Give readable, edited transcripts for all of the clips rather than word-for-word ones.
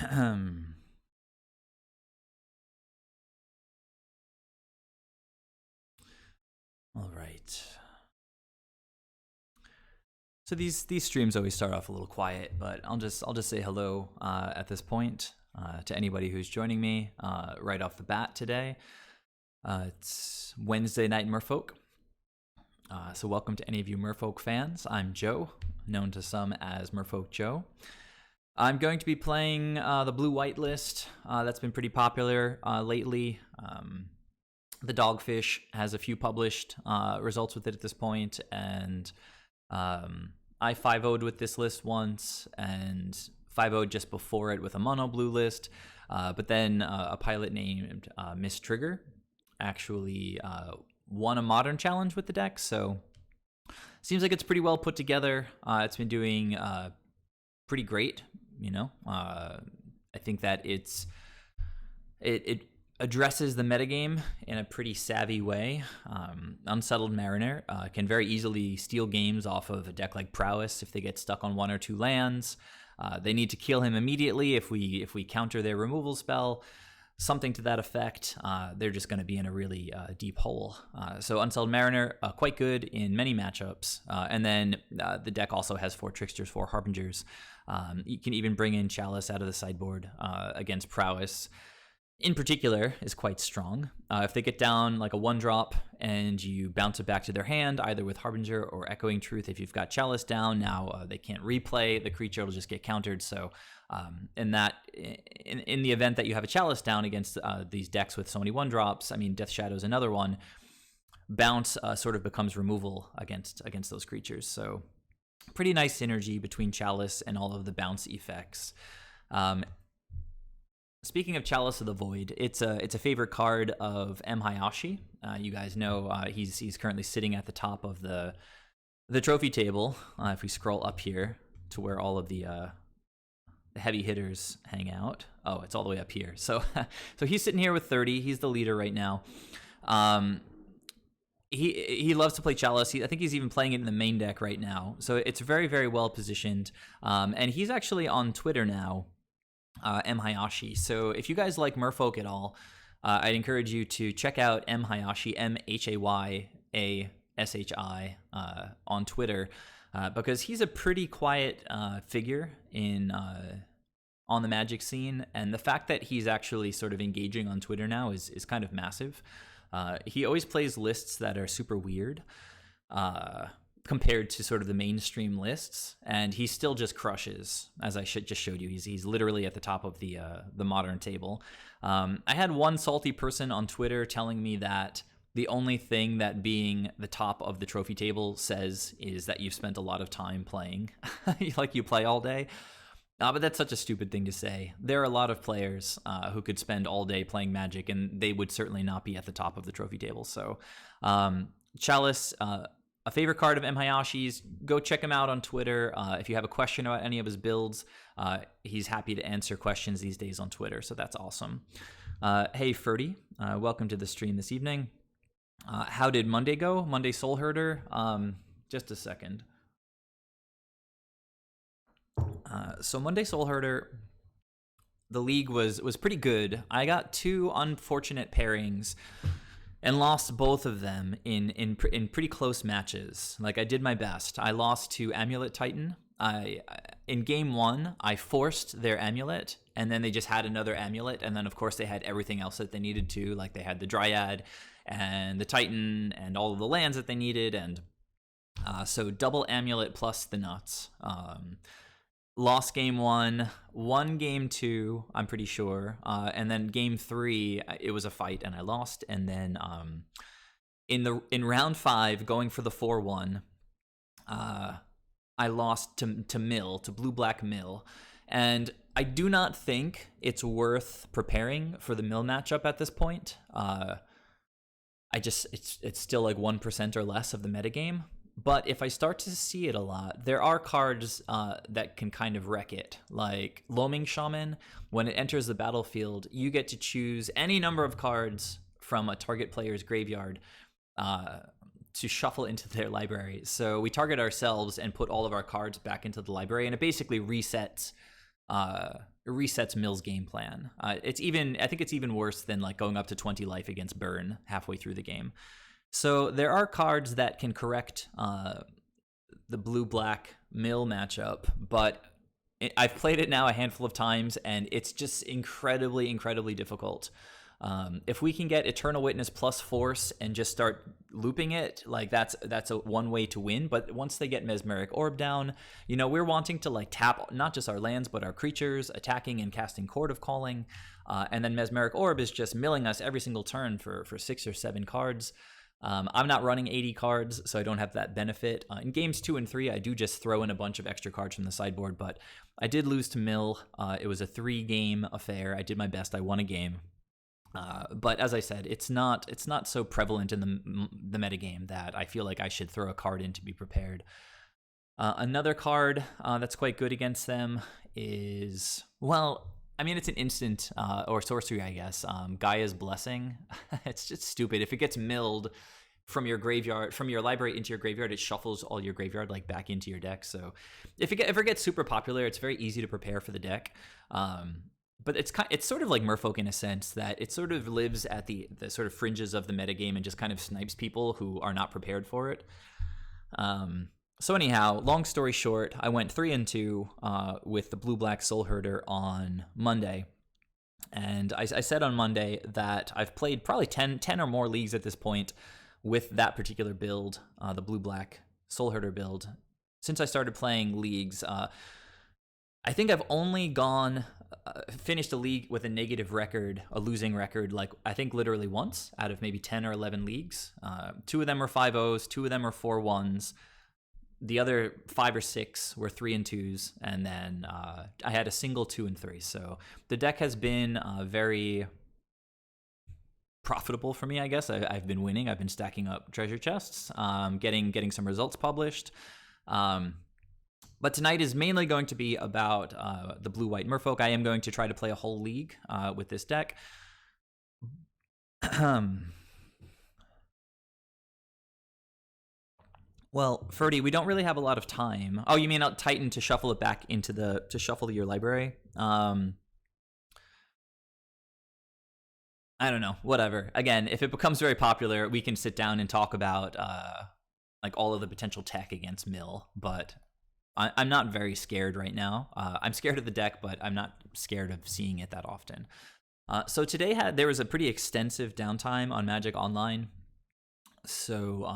All right. So these streams always start off a little quiet, but I'll just say hello at this point to anybody who's joining me right off the bat today. It's Wednesday night Merfolk. So welcome to any of you Merfolk fans. I'm Joe, known to some as Merfolk Joe. I'm going to be playing the blue-white list. That's been pretty popular lately. The Dogfish has a few published results with it at this point, and I 5-0'd with this list once, and 5-0'd just before it with a mono blue list. But then a pilot named Miss Trigger actually won a modern challenge with the deck, so seems like it's pretty well put together. It's been doing pretty great, you know. I think that it addresses the metagame in a pretty savvy way. Unsettled Mariner can very easily steal games off of a deck like Prowess if they get stuck on 1 or 2 lands. They need to kill him immediately if we counter their removal spell, something to that effect. They're just going to be in a really deep hole. So Unsettled Mariner, quite good in many matchups. And then the deck also has 4 Tricksters, 4 Harbingers. You can even bring in Chalice out of the sideboard against Prowess. In particular, is quite strong. If they get down like a 1-drop and you bounce it back to their hand, either with Harbinger or Echoing Truth, if you've got Chalice down, now they can't replay. The creature will just get countered. So in the event that you have a Chalice down against these decks with so many 1-drops, I mean, Death Shadow's another one, bounce sort of becomes removal against those creatures. So pretty nice synergy between Chalice and all of the bounce effects. Speaking of Chalice of the Void, it's a favorite card of M. Hayashi. You guys know he's currently sitting at the top of the trophy table. If we scroll up here to where all of the heavy hitters hang out. Oh, it's all the way up here. So he's sitting here with 30. He's the leader right now. He loves to play Chalice. I think he's even playing it in the main deck right now. So it's very, very well positioned. And he's actually on Twitter now. M. Hayashi. So if you guys like Merfolk at all, I'd encourage you to check out M. Hayashi, M-H-A-Y-A-S-H-I, on Twitter, because he's a pretty quiet figure on the Magic scene, and the fact that he's actually sort of engaging on Twitter now is kind of massive. He always plays lists that are super weird, compared to sort of the mainstream lists, and he still just crushes, as I just showed you. He's literally at the top of the modern table. I had one salty person on Twitter telling me that the only thing that being the top of the trophy table says is that you've spent a lot of time playing, like you play all day. But that's such a stupid thing to say. There are a lot of players who could spend all day playing Magic, and they would certainly not be at the top of the trophy table. So Chalice, a favorite card of M. Hayashi's. Go check him out on Twitter. If you have a question about any of his builds, he's happy to answer questions these days on Twitter, so that's awesome. Hey, Ferdy, welcome to the stream this evening. How did Monday go? Monday Soul Herder? Just a second. So Monday Soul Herder, the league was pretty good. I got 2 unfortunate pairings. and lost both of them in pretty close matches. Like, I did my best. I lost to Amulet Titan. In game one, I forced their amulet, and then they just had another amulet, and then of course they had everything else that they needed to. Like, they had the Dryad and the Titan and all of the lands that they needed, and so double amulet plus the nuts. Lost game one, won game two, I'm pretty sure, and then game three, it was a fight and I lost, and then in round five, going for the 4-1, I lost to Mill, to Blue-Black Mill, and I do not think it's worth preparing for the Mill matchup at this point. It's still like 1% or less of the metagame. But if I start to see it a lot, there are cards that can kind of wreck it. Like Loaming Shaman, when it enters the battlefield, you get to choose any number of cards from a target player's graveyard to shuffle into their library. So we target ourselves and put all of our cards back into the library, and it basically resets Mill's game plan. I think it's even worse than like going up to 20 life against Burn halfway through the game. So there are cards that can correct the Blue-Black Mill matchup, but I've played it now a handful of times, and it's just incredibly, incredibly difficult. If we can get Eternal Witness plus Force and just start looping it, like that's a one way to win. But once they get Mesmeric Orb down, we're wanting to like tap not just our lands but our creatures, attacking and casting Chord of Calling, and then Mesmeric Orb is just milling us every single turn for 6 or 7 cards. I'm not running 80 cards, so I don't have that benefit. In games 2 and 3, I do just throw in a bunch of extra cards from the sideboard, but I did lose to Mill. It was a 3-game affair. I did my best. I won a game. But as I said, it's not so prevalent in the metagame that I feel like I should throw a card in to be prepared. Another card that's quite good against them is, it's an instant or sorcery, I guess. Gaia's Blessing. It's just stupid. If it gets milled from your graveyard, from your library into your graveyard, it shuffles all your graveyard like back into your deck. So if it ever gets super popular, it's very easy to prepare for the deck. But it's sort of like Merfolk in a sense that it sort of lives at the sort of fringes of the metagame and just kind of snipes people who are not prepared for it. So anyhow, long story short, I went 3-2 with the Blue-Black Soul Herder on Monday. And I said on Monday that I've played probably 10 or more leagues at this point with that particular build, the Blue-Black Soul Herder build. Since I started playing leagues, I think I've only finished a league with a negative record, a losing record, like I think literally once out of maybe 10 or 11 leagues. 2 of them are 5-0s, 2 of them are 4-1s. The other 5 or 6 were 3-2s, and then I had a single 2-3. So the deck has been very profitable for me, I guess. I've been winning. I've been stacking up treasure chests, getting some results published. But tonight is mainly going to be about the Blue-White Merfolk. I am going to try to play a whole league with this deck. Well, Ferdy, we don't really have a lot of time. Oh, you mean Titan to shuffle it back to shuffle your library? I don't know. Whatever. Again, if it becomes very popular, we can sit down and talk about like all of the potential tech against Mill. But I'm not very scared right now. I'm scared of the deck, but I'm not scared of seeing it that often. So today there was a pretty extensive downtime on Magic Online. So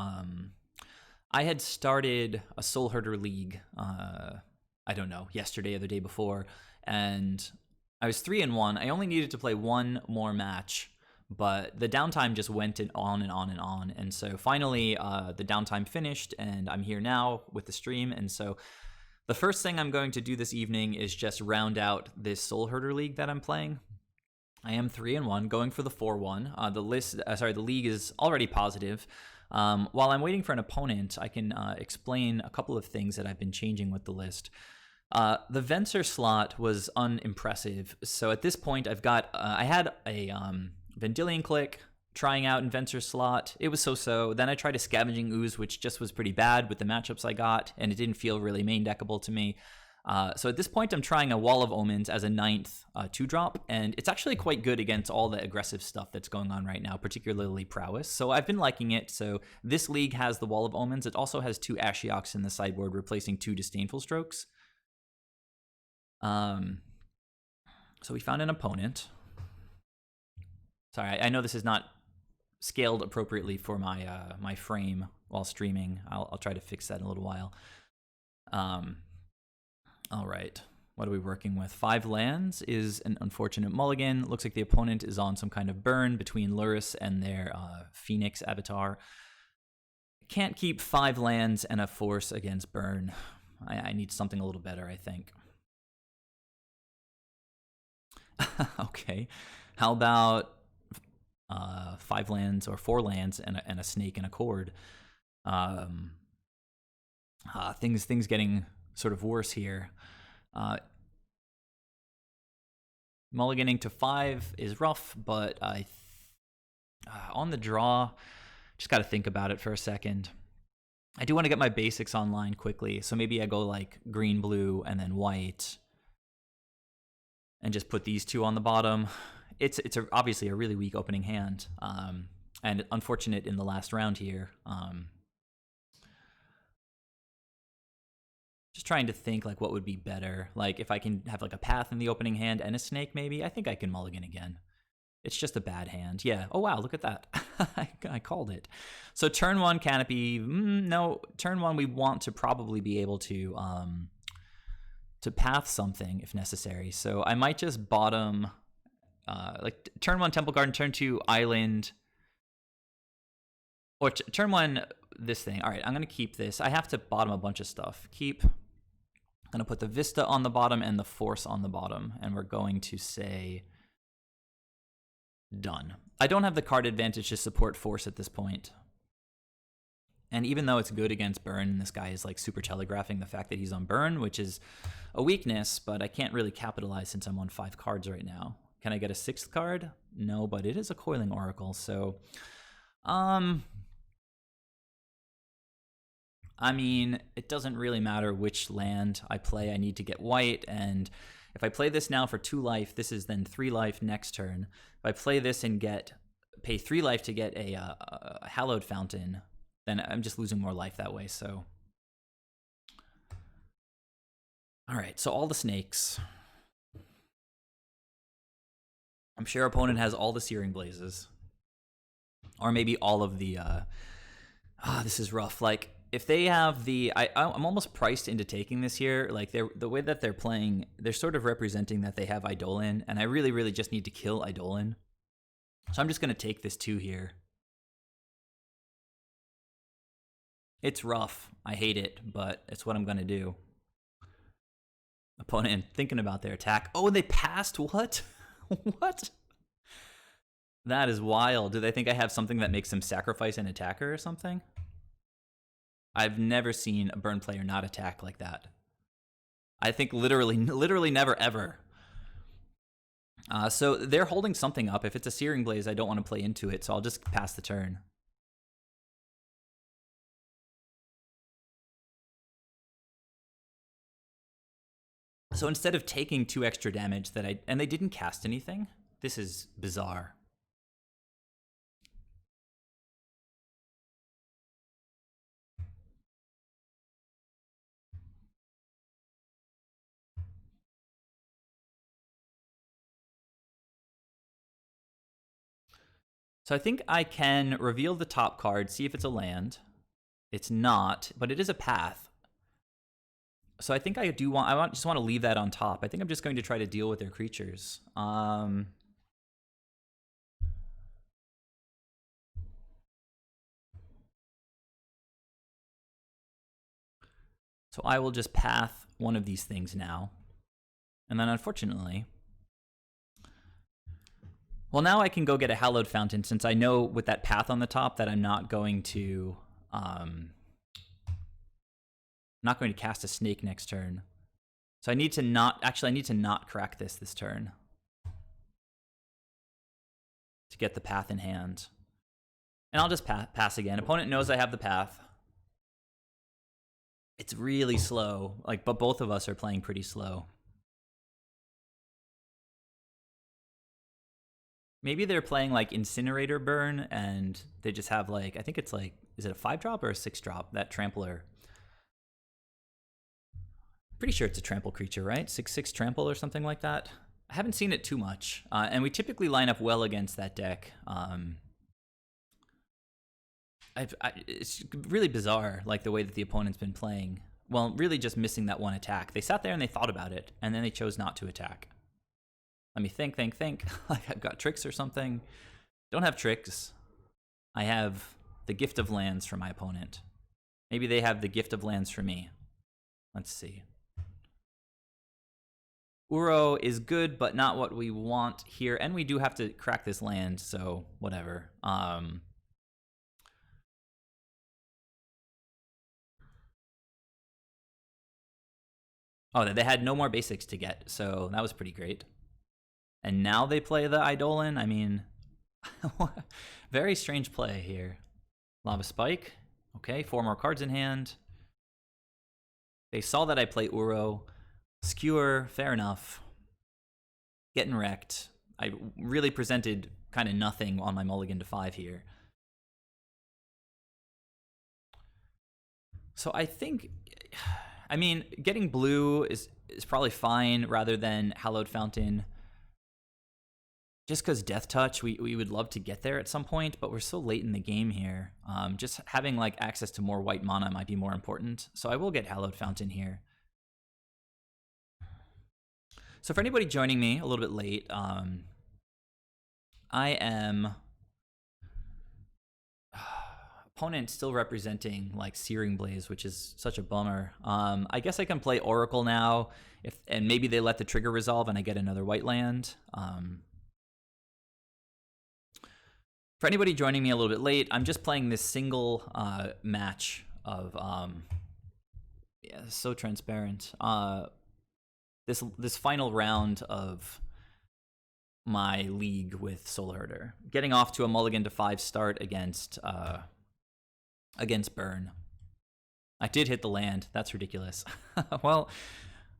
I had started a Soul Herder League, I don't know, yesterday or the day before, and I was 3-1. I only needed to play one more match, but the downtime just went on and on and on. And so finally, the downtime finished, and I'm here now with the stream. And so the first thing I'm going to do this evening is just round out this Soul Herder League that I'm playing. I am 3-1, going for the 4-1. The league is already positive. While I'm waiting for an opponent, I can explain a couple of things that I've been changing with the list. The Venser slot was unimpressive, so at this point I had a Vendilion Click trying out in Venser slot. It was so-so. Then I tried a Scavenging Ooze, which just was pretty bad with the matchups I got, and it didn't feel really main deckable to me. So at this point, I'm trying a Wall of Omens as a 9th 2-drop, and it's actually quite good against all the aggressive stuff that's going on right now, particularly Prowess. So I've been liking it. So this league has the Wall of Omens. It also has 2 Ashioks in the sideboard, replacing 2 Disdainful Strokes. So we found an opponent. Sorry, I know this is not scaled appropriately for my my frame while streaming. I'll try to fix that in a little while. All right, what are we working with? 5 lands is an unfortunate mulligan. Looks like the opponent is on some kind of burn between Luris and their Phoenix avatar. Can't keep 5 lands and a force against burn. I need something a little better, I think. Okay, how about 5 lands or 4 lands and a snake and a cord? Things getting sort of worse here. Mulliganing to 5 is rough, but on the draw, just got to think about it for a second. I do want to get my basics online quickly, so maybe I go like green, blue, and then white, and just put these 2 on the bottom. It's obviously a really weak opening hand, and unfortunate in the last round here. Just trying to think like what would be better. Like if I can have like a path in the opening hand and a snake, maybe. I think I can mulligan again. It's just a bad hand. Yeah. Oh wow, look at that. I called it. So turn 1 canopy. No, turn 1 we want to probably be able to path something if necessary. So I might just bottom like turn 1 Temple Garden, turn 2 Island, or turn 1 this thing. All right, I'm gonna keep this. I have to bottom a bunch of stuff. Keep. I'm gonna put the Vista on the bottom and the Force on the bottom, and we're going to say done. I don't have the card advantage to support Force at this point. And even though it's good against burn, this guy is like super telegraphing the fact that he's on burn, which is a weakness, but I can't really capitalize since I'm on 5 cards right now. Can I get a 6th card? No, but it is a Coiling Oracle, so I mean, it doesn't really matter which land I play. I need to get white, and if I play this now for 2 life, this is then 3 life next turn. If I play this and pay 3 life to get a Hallowed Fountain, then I'm just losing more life that way, so. All right, so all the snakes. I'm sure opponent has all the Searing Blazes. Or maybe all of the, this is rough. Like, if they have the, I'm almost priced into taking this here. Like the way that they're playing, they're sort of representing that they have Eidolon, and I really, really just need to kill Eidolon. So I'm just gonna take this 2 here. It's rough. I hate it, but it's what I'm gonna do. Opponent thinking about their attack. Oh, they passed. What? What? That is wild. Do they think I have something that makes them sacrifice an attacker or something? I've never seen a burn player not attack like that. I think literally never, ever. So they're holding something up. If it's a Searing Blaze, I don't want to play into it, so I'll just pass the turn. So instead of taking 2 extra damage and they didn't cast anything? This is bizarre. So I think I can reveal the top card, see if it's a land. It's not, but it is a path. So I think I do want, just want to leave that on top. I think I'm just going to try to deal with their creatures. So I will just path one of these things now. And then unfortunately, well, now I can go get a Hallowed Fountain since I know with that path on the top that I'm not going to cast a snake next turn. So I need to not crack this turn to get the path in hand. And I'll just pass again. Opponent knows I have the path. It's really slow. Like, but both of us are playing pretty slow. Maybe they're playing like Incinerator Burn, and they just have like, I think it's like, is it a 5-drop or a 6-drop? That Trampler. Pretty sure it's a trample creature, right? 6/6 trample or something like that. I haven't seen it too much, and we typically line up well against that deck. It's really bizarre, like the way that the opponent's been playing. Well, really just missing that one attack. They sat there and they thought about it, and then they chose not to attack. Let me think. Like I've got tricks or something. Don't have tricks. I have the gift of lands for my opponent. Maybe they have the gift of lands for me. Let's see. Uro is good, but not what we want here. And we do have to crack this land, so whatever. Oh, they had no more basics to get, so that was pretty great. And now they play the Eidolon. I mean, very strange play here. Lava Spike. Okay, 4 more cards in hand. They saw that I play Uro. Skewer, fair enough. Getting wrecked. I really presented kind of nothing on my mulligan to 5 here. So I think, I mean, getting blue is probably fine rather than Hallowed Fountain. Just because Death Touch, we would love to get there at some point, but we're so late in the game here. Just having like access to more white mana might be more important. So I will get Hallowed Fountain here. So for anybody joining me a little bit late, I am opponent still representing like Searing Blaze, which is such a bummer. I guess I can play Oracle now, and maybe they let the trigger resolve and I get another white land. For anybody joining me a little bit late, I'm just playing this single match of yeah, so transparent. This final round of my league with Soul Herder, getting off to a mulligan to 5 start against Burn. I did hit the land. That's ridiculous. Well,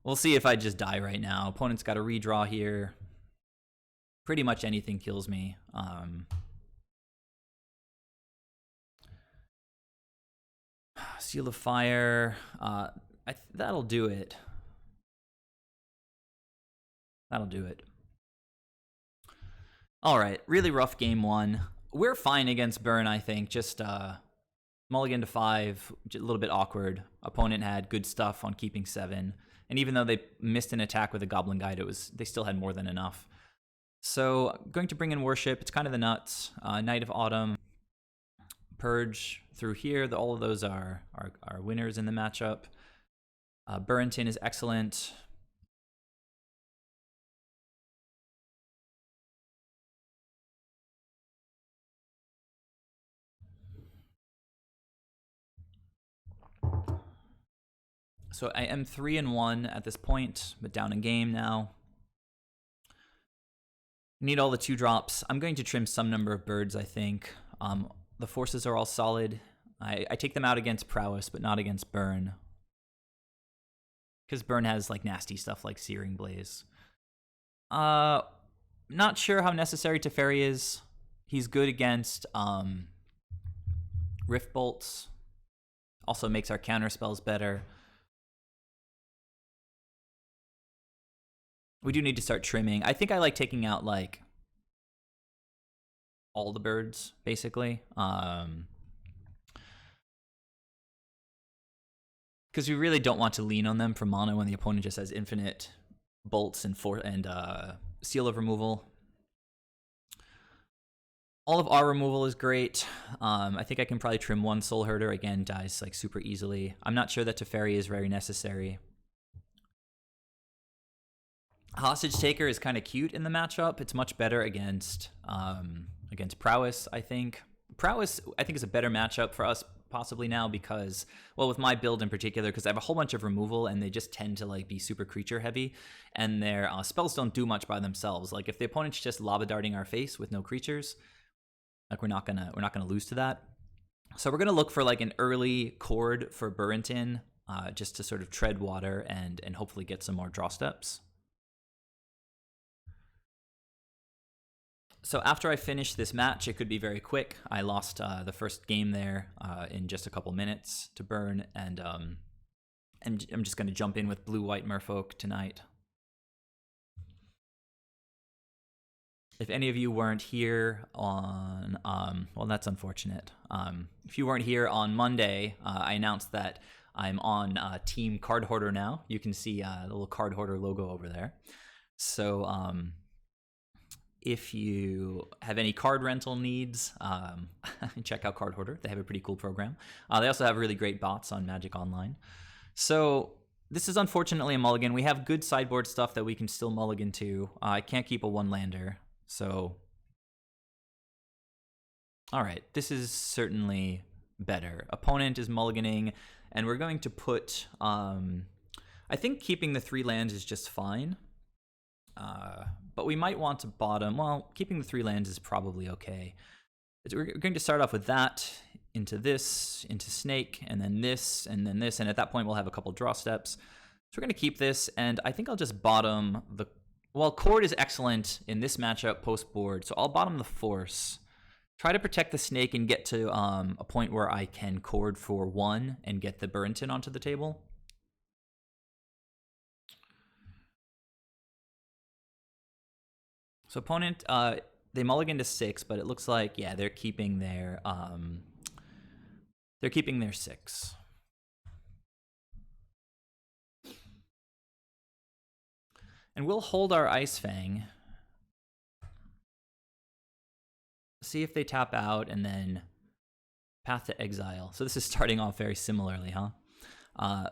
we'll see if I just die right now. Opponent's got a redraw here. Pretty much anything kills me. Seal of Fire. That'll do it. That'll do it. All right, really rough game 1. We're fine against Burn, I think. Just mulligan to 5, a little bit awkward. Opponent had good stuff on keeping 7, and even though they missed an attack with a Goblin Guide, they still had more than enough. So going to bring in Worship. It's kind of the nuts. Night of Autumn, Purge through here. All of those are winners in the matchup. Burrington is excellent. So I am 3-1 at this point, but down in game now. Need all the 2-drops. I'm going to trim some number of birds, I think. The forces are all solid. I take them out against Prowess, but not against Burn. Because Burn has like nasty stuff like Searing Blaze. Not sure how necessary Teferi is. He's good against Rift Bolts. Also makes our counter spells better. We do need to start trimming. I think I like taking out like all the birds, basically. Because we really don't want to lean on them for mana when the opponent just has infinite bolts and seal of removal. All of our removal is great. I think I can probably trim 1 Soul Herder. Again, dies like super easily. I'm not sure that Teferi is very necessary. Hostage Taker is kind of cute in the matchup. It's much better against Prowess, I think. Prowess, I think, is a better matchup for us possibly now because, well, with my build in particular, because I have a whole bunch of removal and they just tend to like be super creature heavy, and their spells don't do much by themselves. Like if the opponent's just lava darting our face with no creatures, like we're not gonna lose to that. So we're gonna look for like an early chord for Burrington. just to sort of tread water and hopefully get some more draw steps. So after I finish this match, it could be very quick. I lost the first game there in just a couple minutes to burn, and I'm just going to jump in with blue-white Merfolk tonight. If any of you weren't here on, well, that's unfortunate. If you weren't here on Monday, I announced that I'm on Team Card Hoarder now. You can see the little Card Hoarder logo over there. So if you have any card rental needs, check out Card Hoarder. They have a pretty cool program. They also have really great bots on Magic Online. So this is unfortunately a mulligan. We have good sideboard stuff that we can still mulligan to. I can't keep a one-lander. So, all right, this is certainly better. Opponent is mulliganing, and we're going to put, I think keeping the 3 lands is just fine. But we might want to bottom, well, keeping the 3 lands is probably okay. We're going to start off with that, into this, into Snake, and then this, and then this, and at that point we'll have a couple draw steps. So we're going to keep this, and I think I'll just bottom the... Well, Cord is excellent in this matchup post-board, so I'll bottom the Force. Try to protect the Snake and get to a point where I can Cord for 1 and get the Burrington onto the table. So opponent, they mulligan to 6, but it looks like, yeah, they're keeping their 6. And we'll hold our Ice Fang. See if they tap out, and then Path to Exile. So this is starting off very similarly, huh?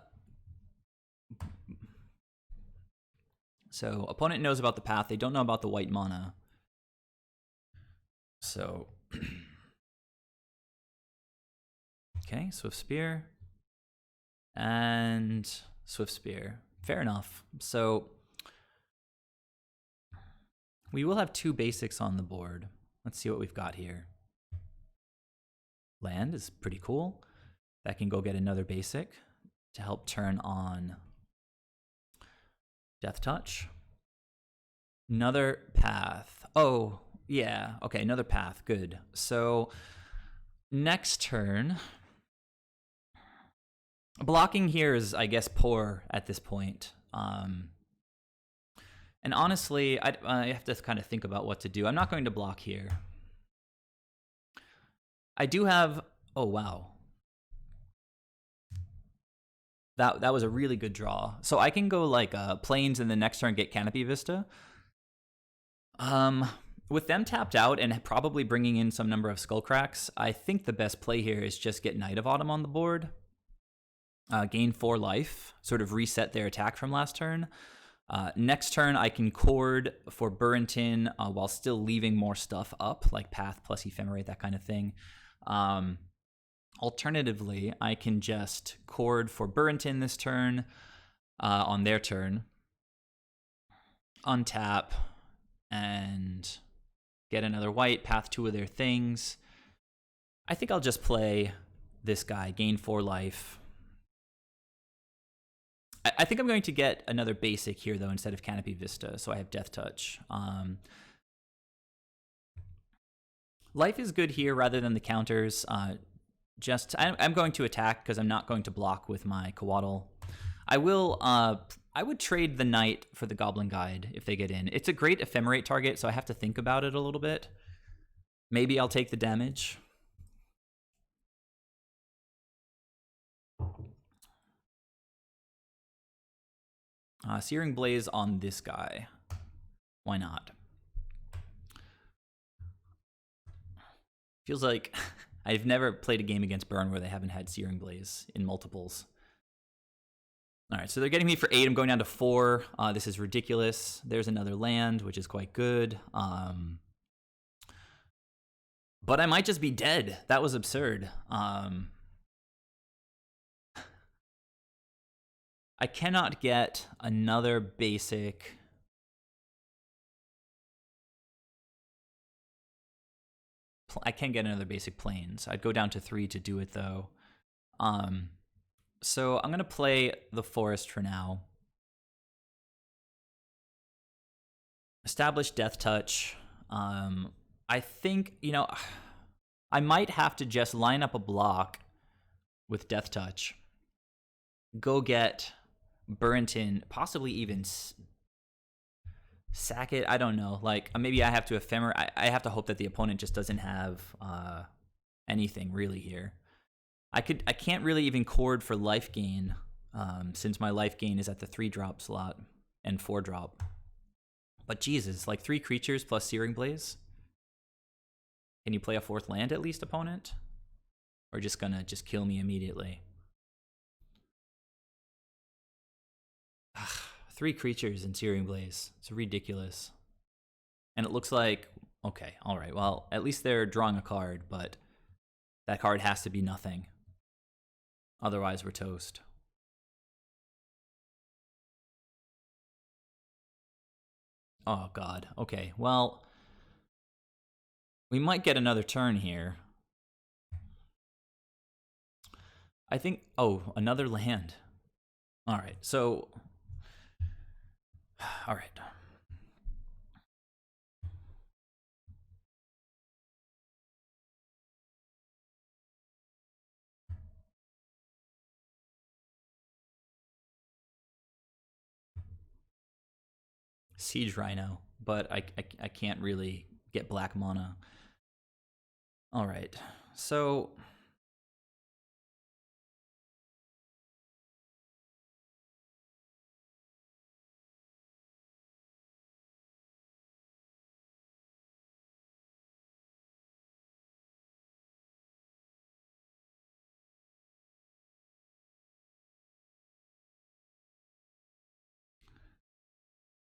So opponent knows about the path. They don't know about the white mana. So, okay, Swift Spear. And Swift Spear. Fair enough. So we will have 2 basics on the board. Let's see what we've got here. Land is pretty cool. That can go get another basic to help turn on Death Touch. Another path. Oh, yeah. Okay, another path. Good. So next turn, blocking here is, I guess, poor at this point. And honestly, I have to kind of think about what to do. I'm not going to block here. I do have... Oh, wow. That was a really good draw. So I can go like Plains and the next turn get Canopy Vista. With them tapped out and probably bringing in some number of Skullcracks, I think the best play here is just get Knight of Autumn on the board. Gain 4 life, sort of reset their attack from last turn. Next turn, I can Cord for Burrington while still leaving more stuff up, like Path plus Ephemerate, that kind of thing. Alternatively, I can just Cord for Burrington this turn on their turn, untap, and get another white, path 2 of their things. I think I'll just play this guy, gain 4 life. I think I'm going to get another basic here, though, instead of Canopy Vista, so I have Death Touch. Life is good here rather than the counters. I'm going to attack because I'm not going to block with my Coatl. I would trade the Knight for the Goblin Guide if they get in. It's a great Ephemerate target, so I have to think about it a little bit. Maybe I'll take the damage. Searing Blaze on this guy. Why not? Feels like I've never played a game against Burn where they haven't had Searing Blaze in multiples. All right, so they're getting me for 8. I'm going down to 4. This is ridiculous. There's another land, which is quite good. But I might just be dead. That was absurd. I cannot get another basic. I can get another basic Plains. I'd go down to 3 to do it, though. So I'm going to play the forest for now. Establish Death Touch. I think, I might have to just line up a block with Death Touch. Go get Burrington, possibly even sack it. I don't know. Like, maybe I have to Ephemer. I have to hope that the opponent just doesn't have anything really here. I can't really even cord for life gain, since my life gain is at the 3-drop slot and 4-drop. But Jesus, like 3 creatures plus Searing Blaze? Can you play a 4th land at least, opponent? Or just gonna kill me immediately? Ugh, 3 creatures in Searing Blaze. It's ridiculous. And it looks like, okay, alright, well, at least they're drawing a card, but that card has to be nothing. Otherwise, we're toast. Oh, God. Okay, well, we might get another turn here. I think, oh, another land. All right, so, all right. Siege Rhino, but I can't really get black mana. All right, so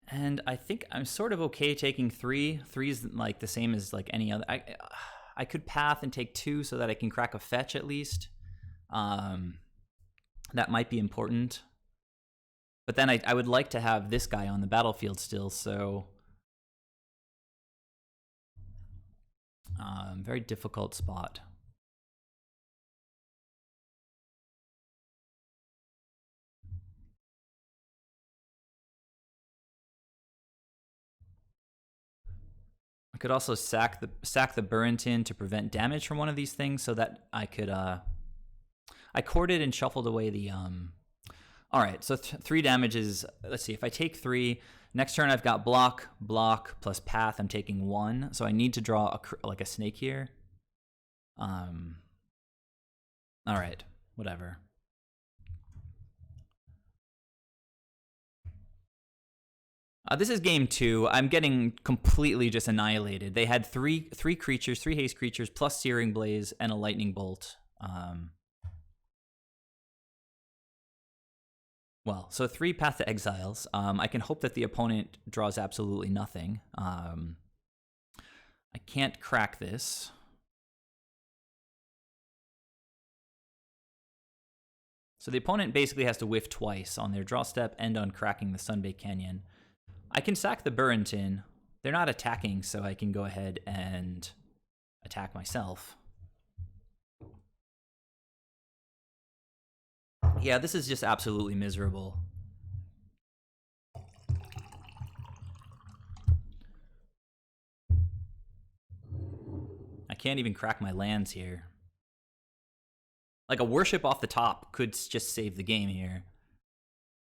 and I think I'm sort of okay taking 3. 3's like the same as like any other. I could path and take 2 so that I can crack a fetch at least. That might be important. But then I would like to have this guy on the battlefield still, so very difficult spot. I could also sack the Burrington to prevent damage from one of these things, so that I could I corded and shuffled away the All right, so 3 damages. Let's see, if I take 3, next turn I've got block plus path. I'm taking 1, so I need to draw like a snake here. All right, whatever. This is game 2. I'm getting completely just annihilated. They had three creatures, 3 haste creatures, plus Searing Blaze and a Lightning Bolt. Well, so 3 Path to Exiles. I can hope that the opponent draws absolutely nothing. I can't crack this. So the opponent basically has to whiff twice on their draw step and on cracking the Sunbaked Canyon. I can sack the Burrington. They're not attacking, so I can go ahead and attack myself. Yeah, this is just absolutely miserable. I can't even crack my lands here. Like a Worship off the top could just save the game here.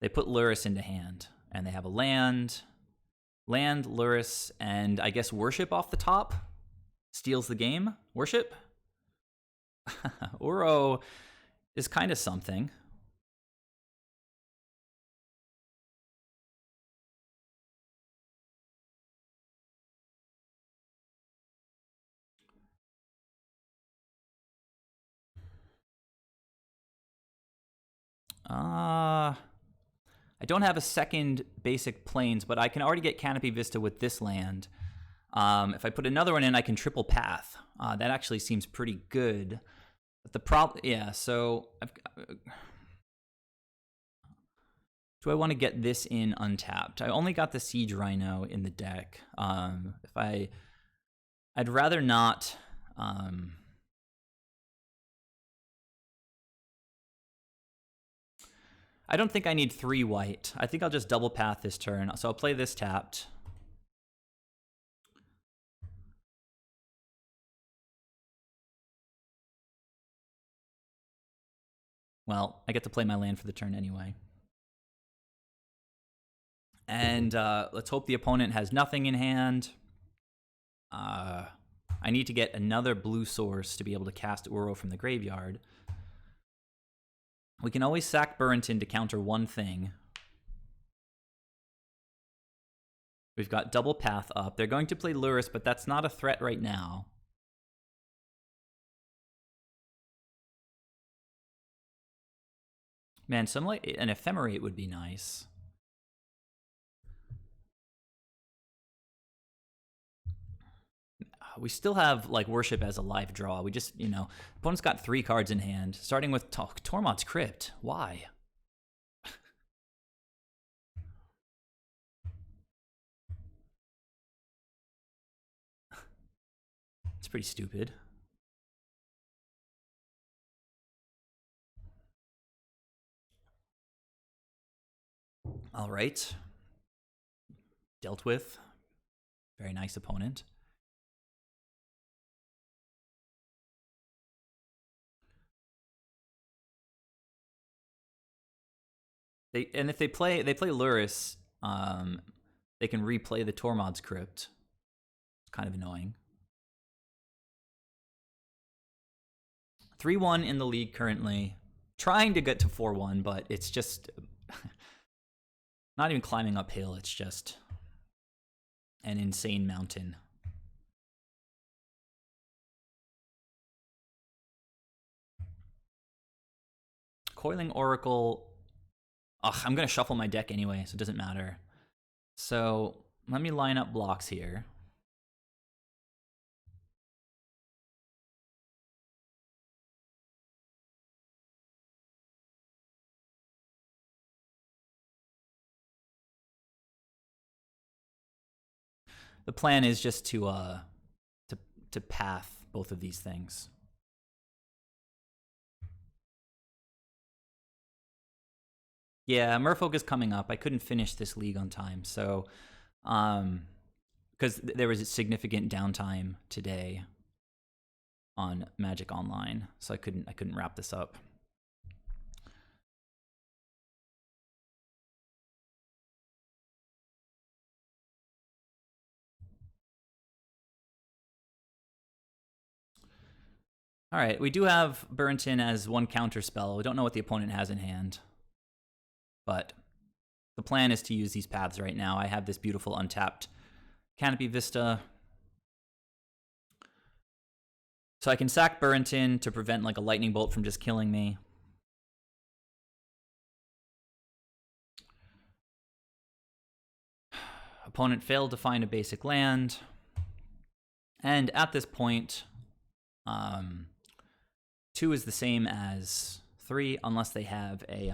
They put Lurrus into hand, and they have a land, Lurrus, and I guess Worship off the top steals the game. Worship? Uro is kind of something. I don't have a second basic plains, but I can already get Canopy Vista with this land. If I put another one in, I can triple path. That actually seems pretty good. But the problem, yeah, so do I want to get this in untapped? I only got the Siege Rhino in the deck. I'd rather not. I don't think I need 3 white. I think I'll just double path this turn. So I'll play this tapped. Well, I get to play my land for the turn anyway. And let's hope the opponent has nothing in hand. I need to get another blue source to be able to cast Uro from the graveyard. We can always sack Burrenton to counter one thing. We've got double path up. They're going to play Lurrus, but that's not a threat right now. Man, some like an Ephemerate would be nice. We still have like Worship as a live draw. We just, opponent's got 3 cards in hand, starting with Tormod's Crypt. Why? It's pretty stupid. All right. Dealt with. Very nice opponent. And if they play Lurrus, they can replay the Tormod's Crypt. It's kind of annoying. 3-1 in the league currently. Trying to get to 4-1, but it's just not even climbing uphill. It's just an insane mountain. Coiling Oracle. Ugh, I'm going to shuffle my deck anyway, so it doesn't matter. So let me line up blocks here. The plan is just to path both of these things. Yeah, Merfolk is coming up. I couldn't finish this league on time, so because there was a significant downtime today on Magic Online, so I couldn't wrap this up. All right, we do have Burrenton as 1 counter spell. We don't know what the opponent has in hand, but the plan is to use these paths right now. I have this beautiful untapped Canopy Vista. So I can sack Burrenton to prevent like a lightning bolt from just killing me. Opponent failed to find a basic land. And at this point, 2 is the same as 3 unless they have a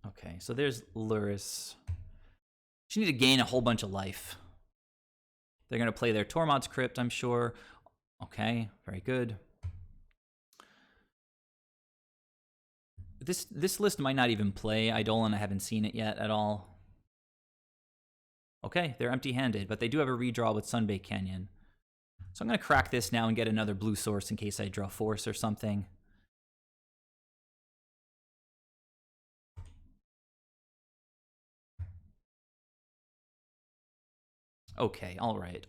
okay, so there's Lurrus. Just need to gain a whole bunch of life. They're going to play their Tormod's Crypt, I'm sure. Okay, very good. This list might not even play Eidolon. I haven't seen it yet at all. Okay, they're empty-handed, but they do have a redraw with Sunbaked Canyon. So I'm going to crack this now and get another blue source in case I draw Force or something. Okay, all right.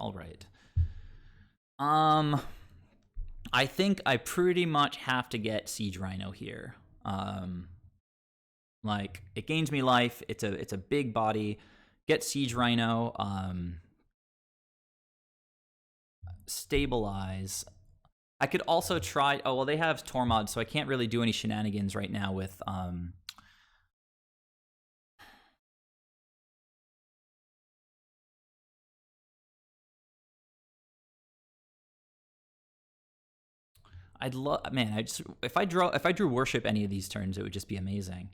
I think I pretty much have to get Siege Rhino here. Like, it gains me life. It's a big body. Get Siege Rhino. Stabilize. I could also try. Oh well, they have Tormod, so I can't really do any shenanigans right now with I'd love, man. If I drew Worship any of these turns, it would just be amazing.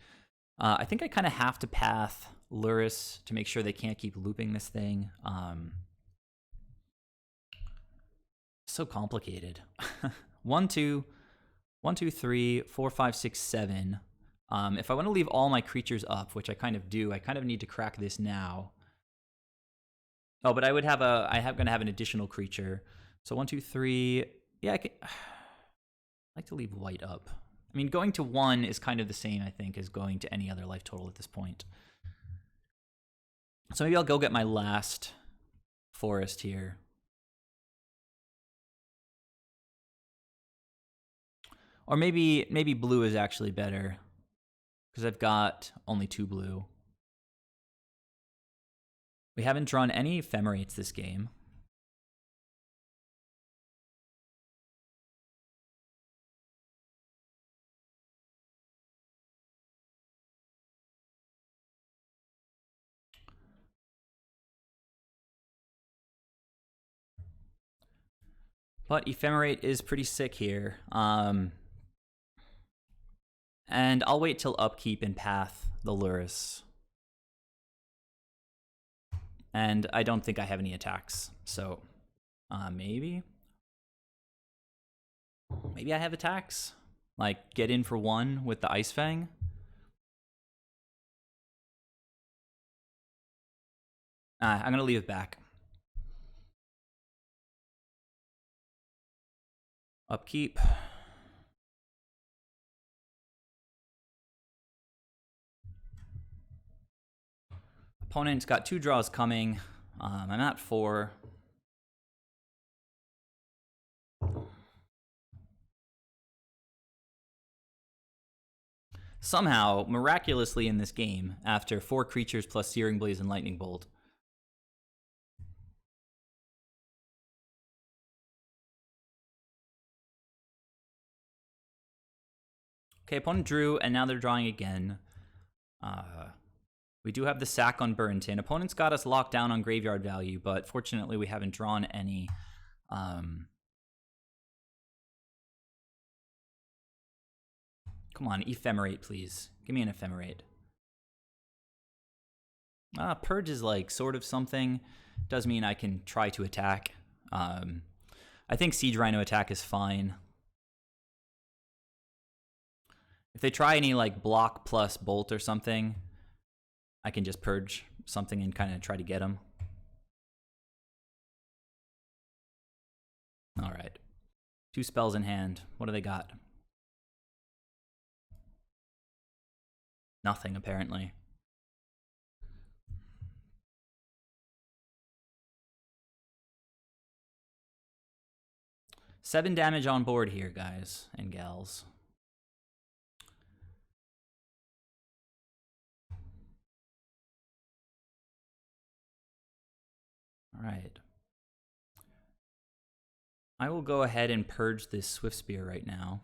I think I kind of have to path Lurrus to make sure they can't keep looping this thing. So complicated. 1, 2, 1, 2, 3, 4, 5, 6, 7. If I want to leave all my creatures up, which I kind of do, I kind of need to crack this now. Oh, but I would have going to have an additional creature. So 1, 2, 3. Yeah, I like to leave white up. I mean, going to 1 is kind of the same, I think, as going to any other life total at this point. So maybe I'll go get my last forest here. Or maybe blue is actually better, because I've got only 2 blue. We haven't drawn any ephemerates this game. But ephemerate is pretty sick here. And I'll wait till upkeep and path the Lurrus. And I don't think I have any attacks, so maybe I have attacks. Like get in for 1 with the Ice Fang. I'm gonna leave it back. Upkeep. Opponent's got 2 draws coming. I'm at 4. Somehow, miraculously in this game, after 4 creatures plus Searing Blaze and Lightning Bolt, okay, opponent drew, and now they're drawing again. We do have the sack on Burrington. Opponent's got us locked down on graveyard value, but fortunately we haven't drawn any. Come on, ephemerate, please. Give me an ephemerate. Purge is like sort of something. Does mean I can try to attack. I think Siege Rhino attack is fine. If they try any like block plus bolt or something, I can just purge something and kind of try to get them. All right. 2 spells in hand. What do they got? Nothing, apparently. Seven damage on board here, guys and gals. All right. I will go ahead and purge this Swift Spear right now.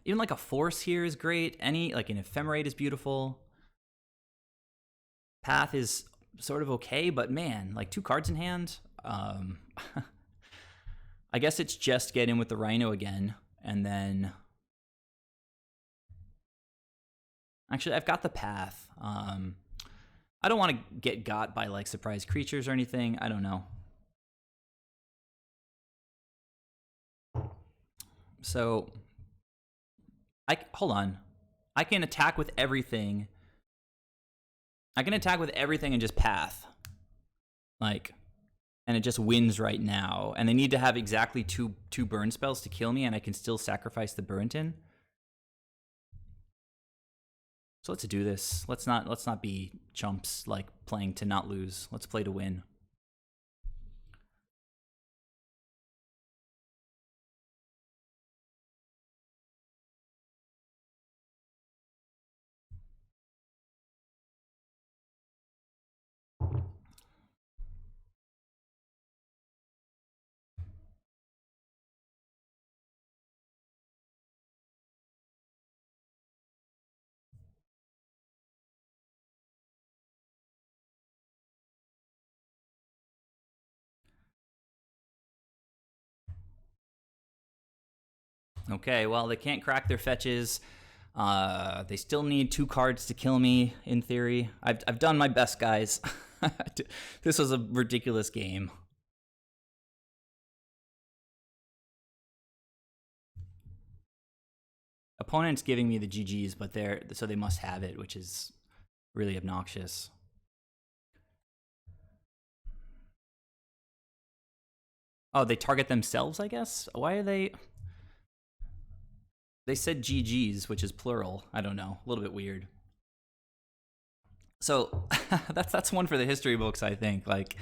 Even like a Force here is great. Any, like an Ephemerate is beautiful. Path is sort of okay, but man, like 2 cards in hand. I guess it's just get in with the Rhino again, and then... Actually, I've got the Path. I don't want to get got by like surprise creatures or anything. I don't know. So, hold on. I can attack with everything. I can attack with everything and just Path. Like, and it just wins right now. And they need to have exactly two burn spells to kill me, and I can still sacrifice the Burrington. So let's do this. Let's not be chumps like playing to not lose. Let's play to win. Okay, well, they can't crack their fetches. They still need 2 cards to kill me, in theory. I've done my best, guys. This was a ridiculous game. opponent's giving me the GGs, but so they must have it, which is really obnoxious. Oh, they target themselves, I guess? Why are they... They said GGs, which is plural. I don't know. A little bit weird. So that's one for the history books, I think. Like,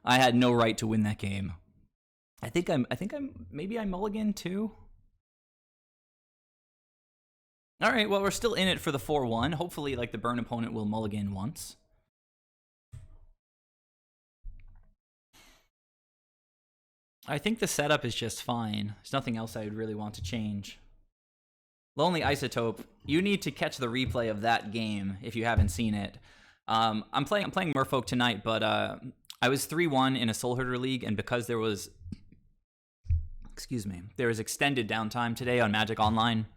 I had no right to win that game. Maybe I mulligan too. All right, well, we're still in it for the 4-1. Hopefully, like, the burn opponent will mulligan once. I think the setup is just fine. There's nothing else I would really want to change. Lonely Isotope, you need to catch the replay of that game if you haven't seen it. I'm playing Merfolk tonight, but I was 3-1 in a Soul Herder League, and because there was extended downtime today on Magic Online,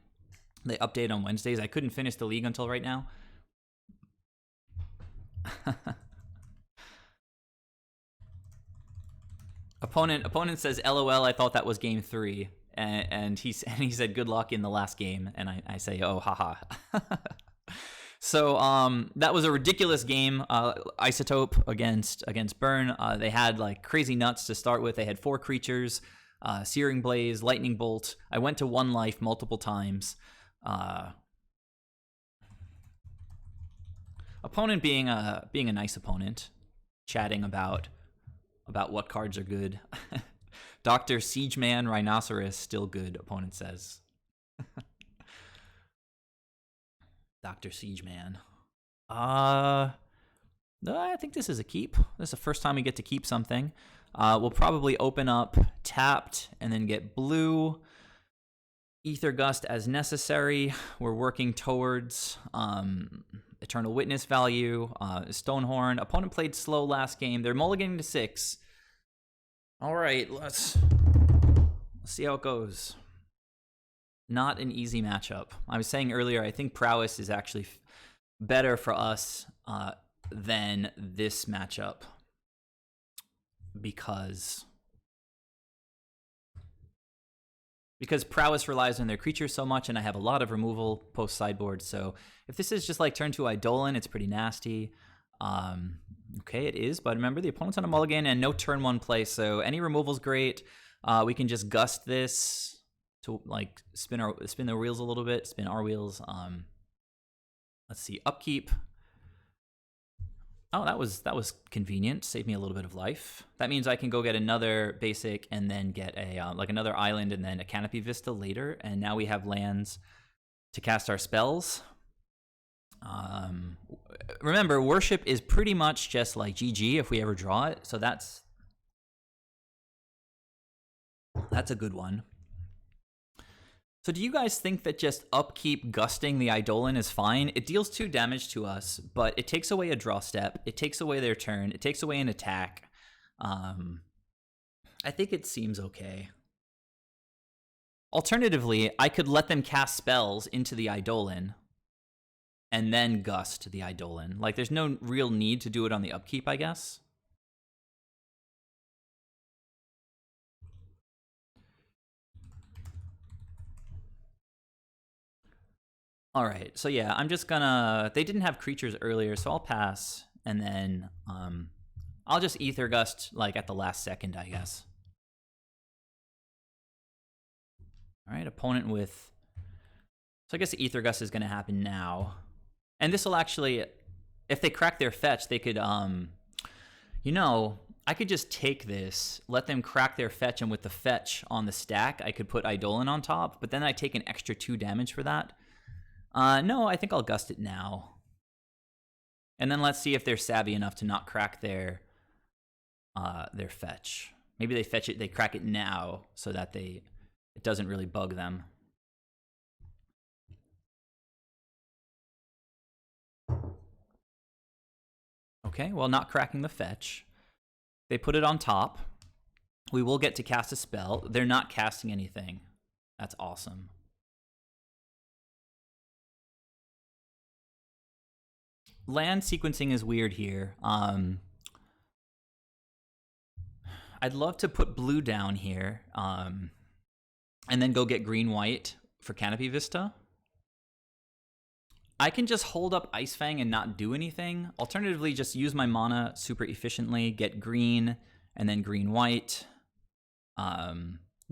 they update on Wednesdays. I couldn't finish the league until right now. Opponent says, LOL, I thought that was game 3. And he said, good luck in the last game. And I say, oh, haha. So that was a ridiculous game. Isotope against Burn. They had like crazy nuts to start with. They had 4 creatures, Searing Blaze, Lightning Bolt. I went to 1 life multiple times. Opponent being a nice opponent, chatting about what cards are good. Dr. Siegeman Rhinoceros, still good, opponent says. Dr. Siegeman. I think this is a keep. This is the first time we get to keep something. We'll probably open up tapped and then get blue. Ether Gust as necessary. We're working towards Eternal Witness value. Stonehorn. Opponent played slow last game. They're mulliganing to 6. All right, let's see how it goes. Not an easy matchup. I was saying earlier, I think Prowess is actually better for us than this matchup because Prowess relies on their creatures so much, and I have a lot of removal post sideboard. So if this is just like turn 2 Eidolon, it's pretty nasty. Okay, it is, but remember the opponent's on a mulligan and no turn 1 play, so any removal's great. We can just gust this to like spin the wheels a little bit, spin our wheels. Let's see, upkeep. Oh, that was convenient. Saved me a little bit of life. That means I can go get another basic and then get a like another island and then a Canopy Vista later. And now we have lands to cast our spells. Remember, Worship is pretty much just like GG if we ever draw it. So that's a good one. So do you guys think that just upkeep gusting the Eidolon is fine? It deals 2 damage to us, but it takes away a draw step. It takes away their turn. It takes away an attack. I think it seems okay. Alternatively, I could let them cast spells into the Eidolon and then gust the Eidolon. Like, there's no real need to do it on the upkeep, I guess. All right, so yeah, I'm just gonna... They didn't have creatures earlier, so I'll pass, and then I'll just Ether Gust, like, at the last second, I guess. All right, opponent with... So I guess the Ether Gust is gonna happen now. And this will actually... If they crack their fetch, they could, you know, I could just take this, let them crack their fetch, and with the fetch on the stack, I could put Eidolon on top, but then I take an extra 2 damage for that. No, I think I'll gust it now. And then let's see if they're savvy enough to not crack their fetch. Maybe they crack it now so that it doesn't really bug them. Okay, well, not cracking the fetch. They put it on top. We will get to cast a spell. They're not casting anything. That's awesome. Land sequencing is weird here. I'd love to put blue down here and then go get green-white for Canopy Vista. I can just hold up Ice Fang and not do anything. Alternatively, just use my mana super efficiently, get green, and then green-white,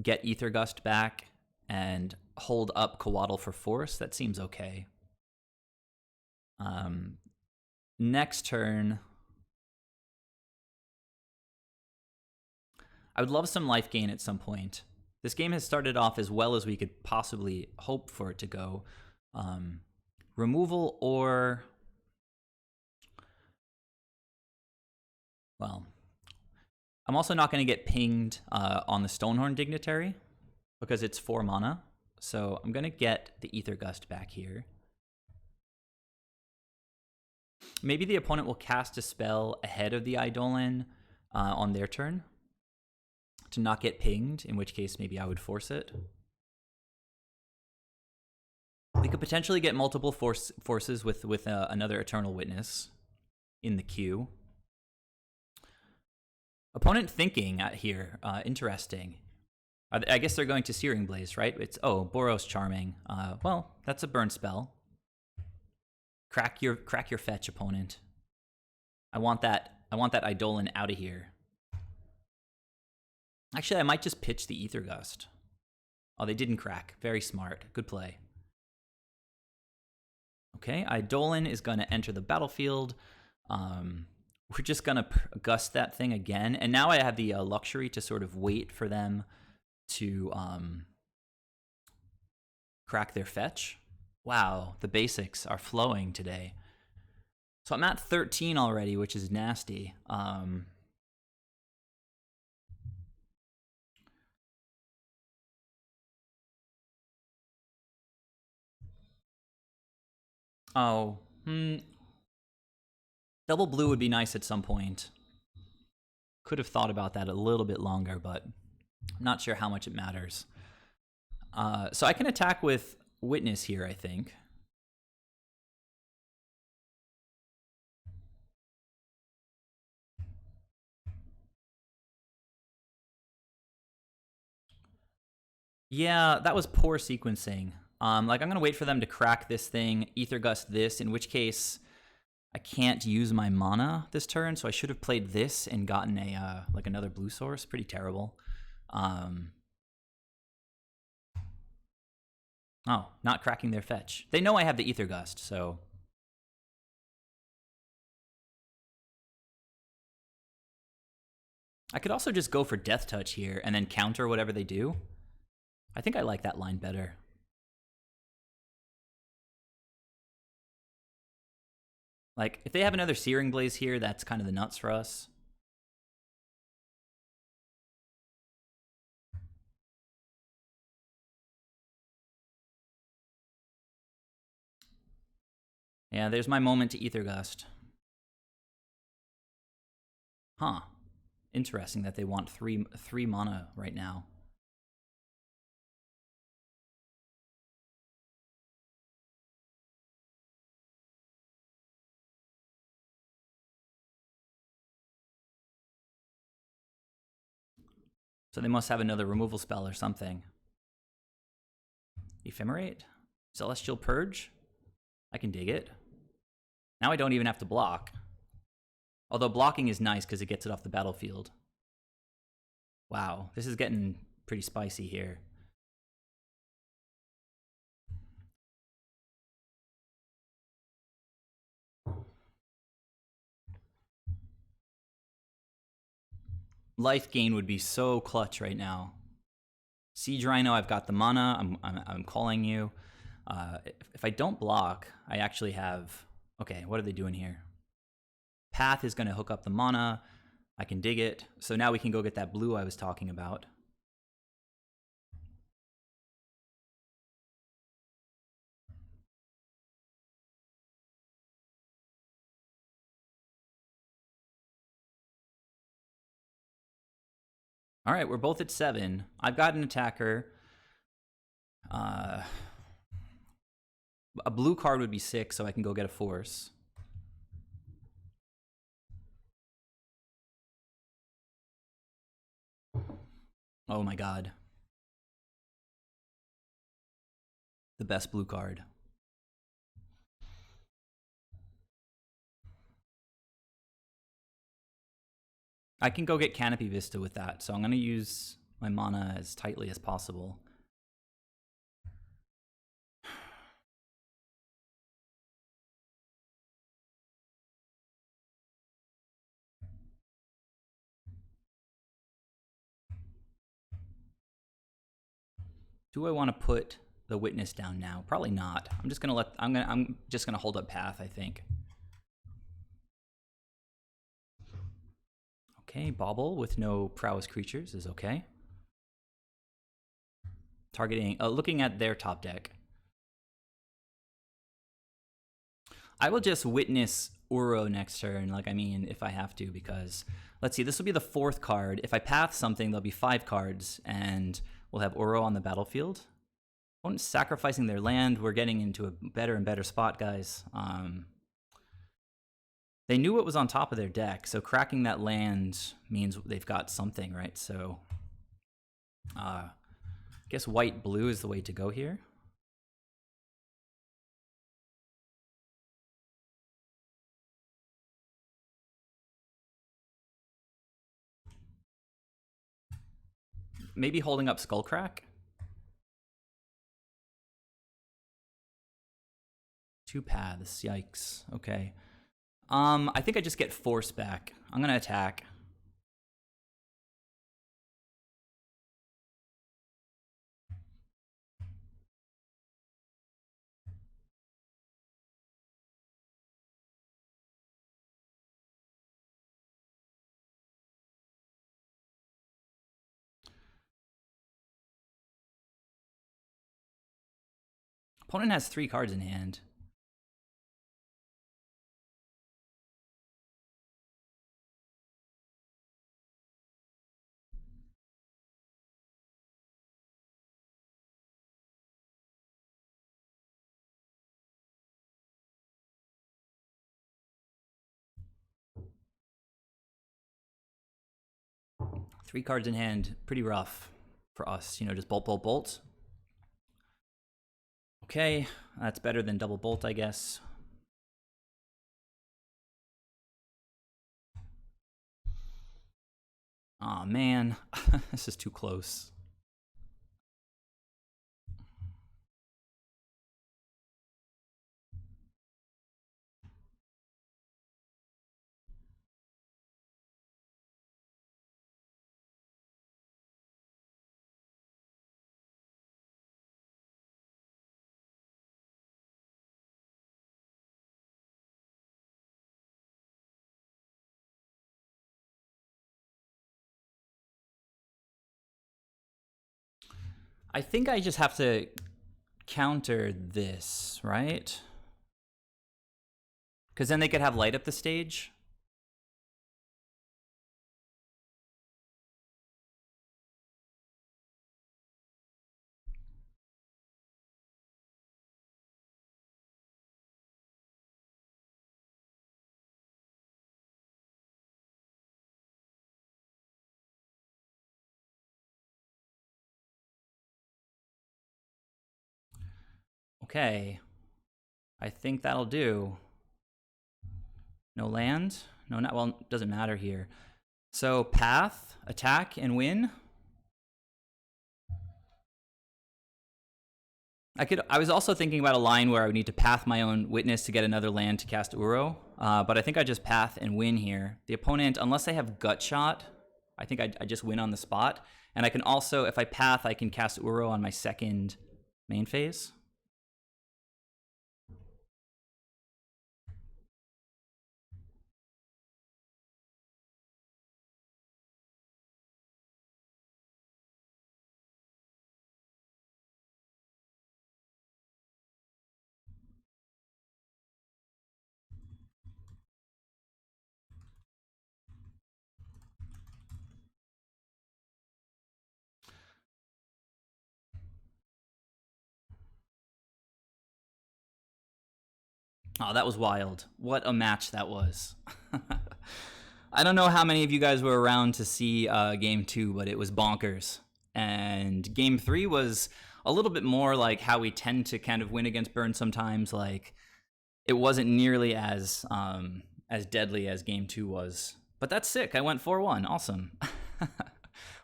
get Ether Gust back, and hold up Coatl for Force. That seems okay. Next turn, I would love some life gain at some point. This game has started off as well as we could possibly hope for it to go. Removal or... Well, I'm also not going to get pinged on the Stonehorn Dignitary because it's 4 mana. So I'm going to get the Ether Gust back here. Maybe the opponent will cast a spell ahead of the Eidolon on their turn to not get pinged, in which case maybe I would force it. We could potentially get multiple forces with another Eternal Witness in the queue. Opponent thinking here, interesting. I guess they're going to Searing Blaze, right? It's, oh, Boros Charming. Well, that's a burn spell. Crack your fetch, opponent. I want that Eidolon out of here. Actually, I might just pitch the Ether Gust. Oh, they didn't crack. Very smart. Good play. Okay, Eidolon is going to enter the battlefield. We're just going to gust that thing again. And now I have the luxury to sort of wait for them to crack their fetch. Wow, the basics are flowing today. So I'm at 13 already, which is nasty. Double blue would be nice at some point. Could have thought about that a little bit longer, but I'm not sure how much it matters. So I can attack with Witness here, I think. Yeah, that was poor sequencing. Like, I'm going to wait for them to crack this thing, Ether Gust this, in which case I can't use my mana this turn, so I should have played this and gotten a like another blue source. Pretty terrible. Oh, not cracking their fetch. They know I have the Ether Gust, so... I could also just go for Death Touch here and then counter whatever they do. I think I like that line better. Like, if they have another Searing Blaze here, that's kind of the nuts for us. Yeah, there's my moment to Ether Gust. Huh. Interesting that they want three mana right now. So they must have another removal spell or something. Ephemerate? Celestial Purge? I can dig it. Now I don't even have to block. Although blocking is nice because it gets it off the battlefield. Wow, this is getting pretty spicy here. Life gain would be so clutch right now. Siege Rhino, I've got the mana. I'm calling you. If I don't block, I actually have... Okay, what are they doing here? Path is going to hook up the mana. I can dig it. So now we can go get that blue I was talking about. All right, we're both at 7. I've got an attacker. A blue card would be 6, so I can go get a force. Oh my god. The best blue card. I can go get Canopy Vista with that, so I'm going to use my mana as tightly as possible. Do I want to put the Witness down now? Probably not. I'm just gonna hold up Path, I think. Okay, Bauble with no prowess creatures is okay. Targeting, looking at their top deck. I will just Witness Uro next turn, if I have to, because let's see, this will be the 4th card. If I path something, there'll be 5 cards, and we'll have Uro on the battlefield. Opponent's sacrificing their land. We're getting into a better and better spot, guys. They knew what was on top of their deck, so cracking that land means they've got something, right? So, I guess white-blue is the way to go here. Maybe holding up Skullcrack. 2 paths, yikes. Okay. I think I just get Force back. I'm gonna attack. Opponent has 3 cards in hand. Three cards in hand, pretty rough for us. Just bolt, bolt, bolt. Okay, that's better than double bolt, I guess. Aw, man. This is too close. I think I just have to counter this, right? Because then they could have light up the stage. Okay. I think that'll do. No land? No, not well, doesn't matter here. So path, attack, and win. I was also thinking about a line where I would need to path my own Witness to get another land to cast Uro, but I think I just path and win here. The opponent, unless they have Gut Shot, I think I just win on the spot. And I can also, if I path, I can cast Uro on my second main phase. Oh, that was wild. What a match that was. I don't know how many of you guys were around to see game 2, but it was bonkers. And game 3 was a little bit more like how we tend to kind of win against Burn sometimes. Like, it wasn't nearly as deadly as game 2 was. But that's sick. I went 4-1. Awesome.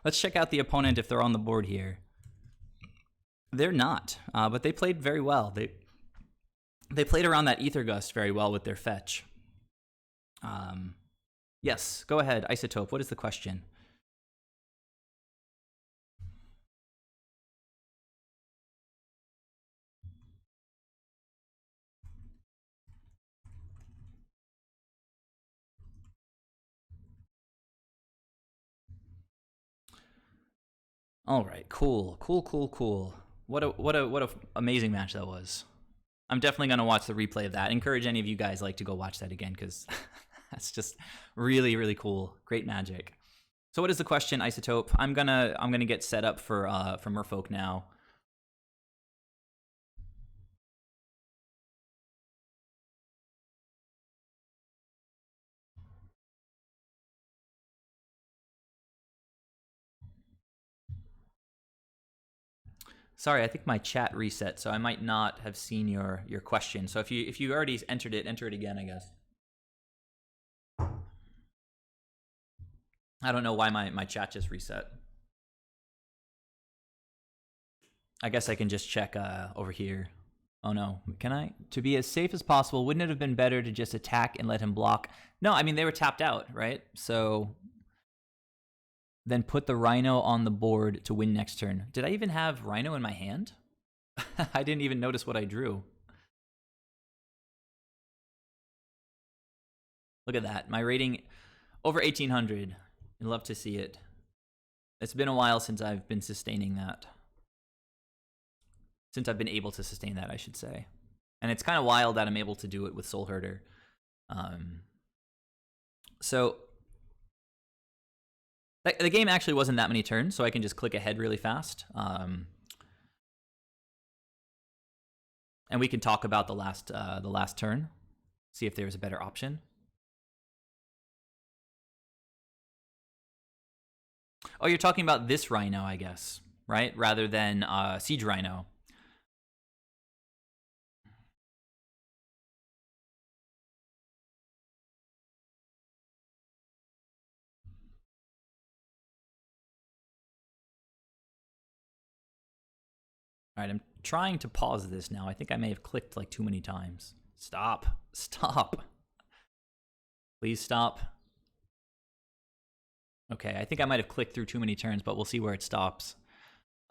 Let's check out the opponent if they're on the board here. They're not, but they played very well. They played around that Ether Gust very well with their fetch. Yes, go ahead, Isotope. What is the question? All right, cool. What a amazing match that was. I'm definitely gonna watch the replay of that. Encourage any of you guys like to go watch that again because that's just really cool. Great magic. So what is the question, Isotope? I'm gonna get set up for Merfolk now. Sorry, I think my chat reset, so I might not have seen your question. So if you already entered it, enter it again, I guess. I don't know why my chat just reset. I guess I can just check over here. Oh no, can I? To be as safe as possible, wouldn't it have been better to just attack and let him block? No, I mean, they were tapped out, right? So then put the Rhino on the board to win next turn. Did I even have Rhino in my hand? I didn't even notice what I drew. Look at that. My rating over 1800. I'd love to see it. It's been a while since I've been sustaining that. Since I've been able to sustain that, I should say. And it's kind of wild that I'm able to do it with Soul Herder. So the game actually wasn't that many turns, so I can just click ahead really fast. And we can talk about the last turn, see if there's a better option. Oh, you're talking about this Rhino, I guess, right? Rather than Siege Rhino. All right, I'm trying to pause this now. I think I may have clicked like too many times. Stop. Please stop. Okay, I think I might have clicked through too many turns, but we'll see where it stops.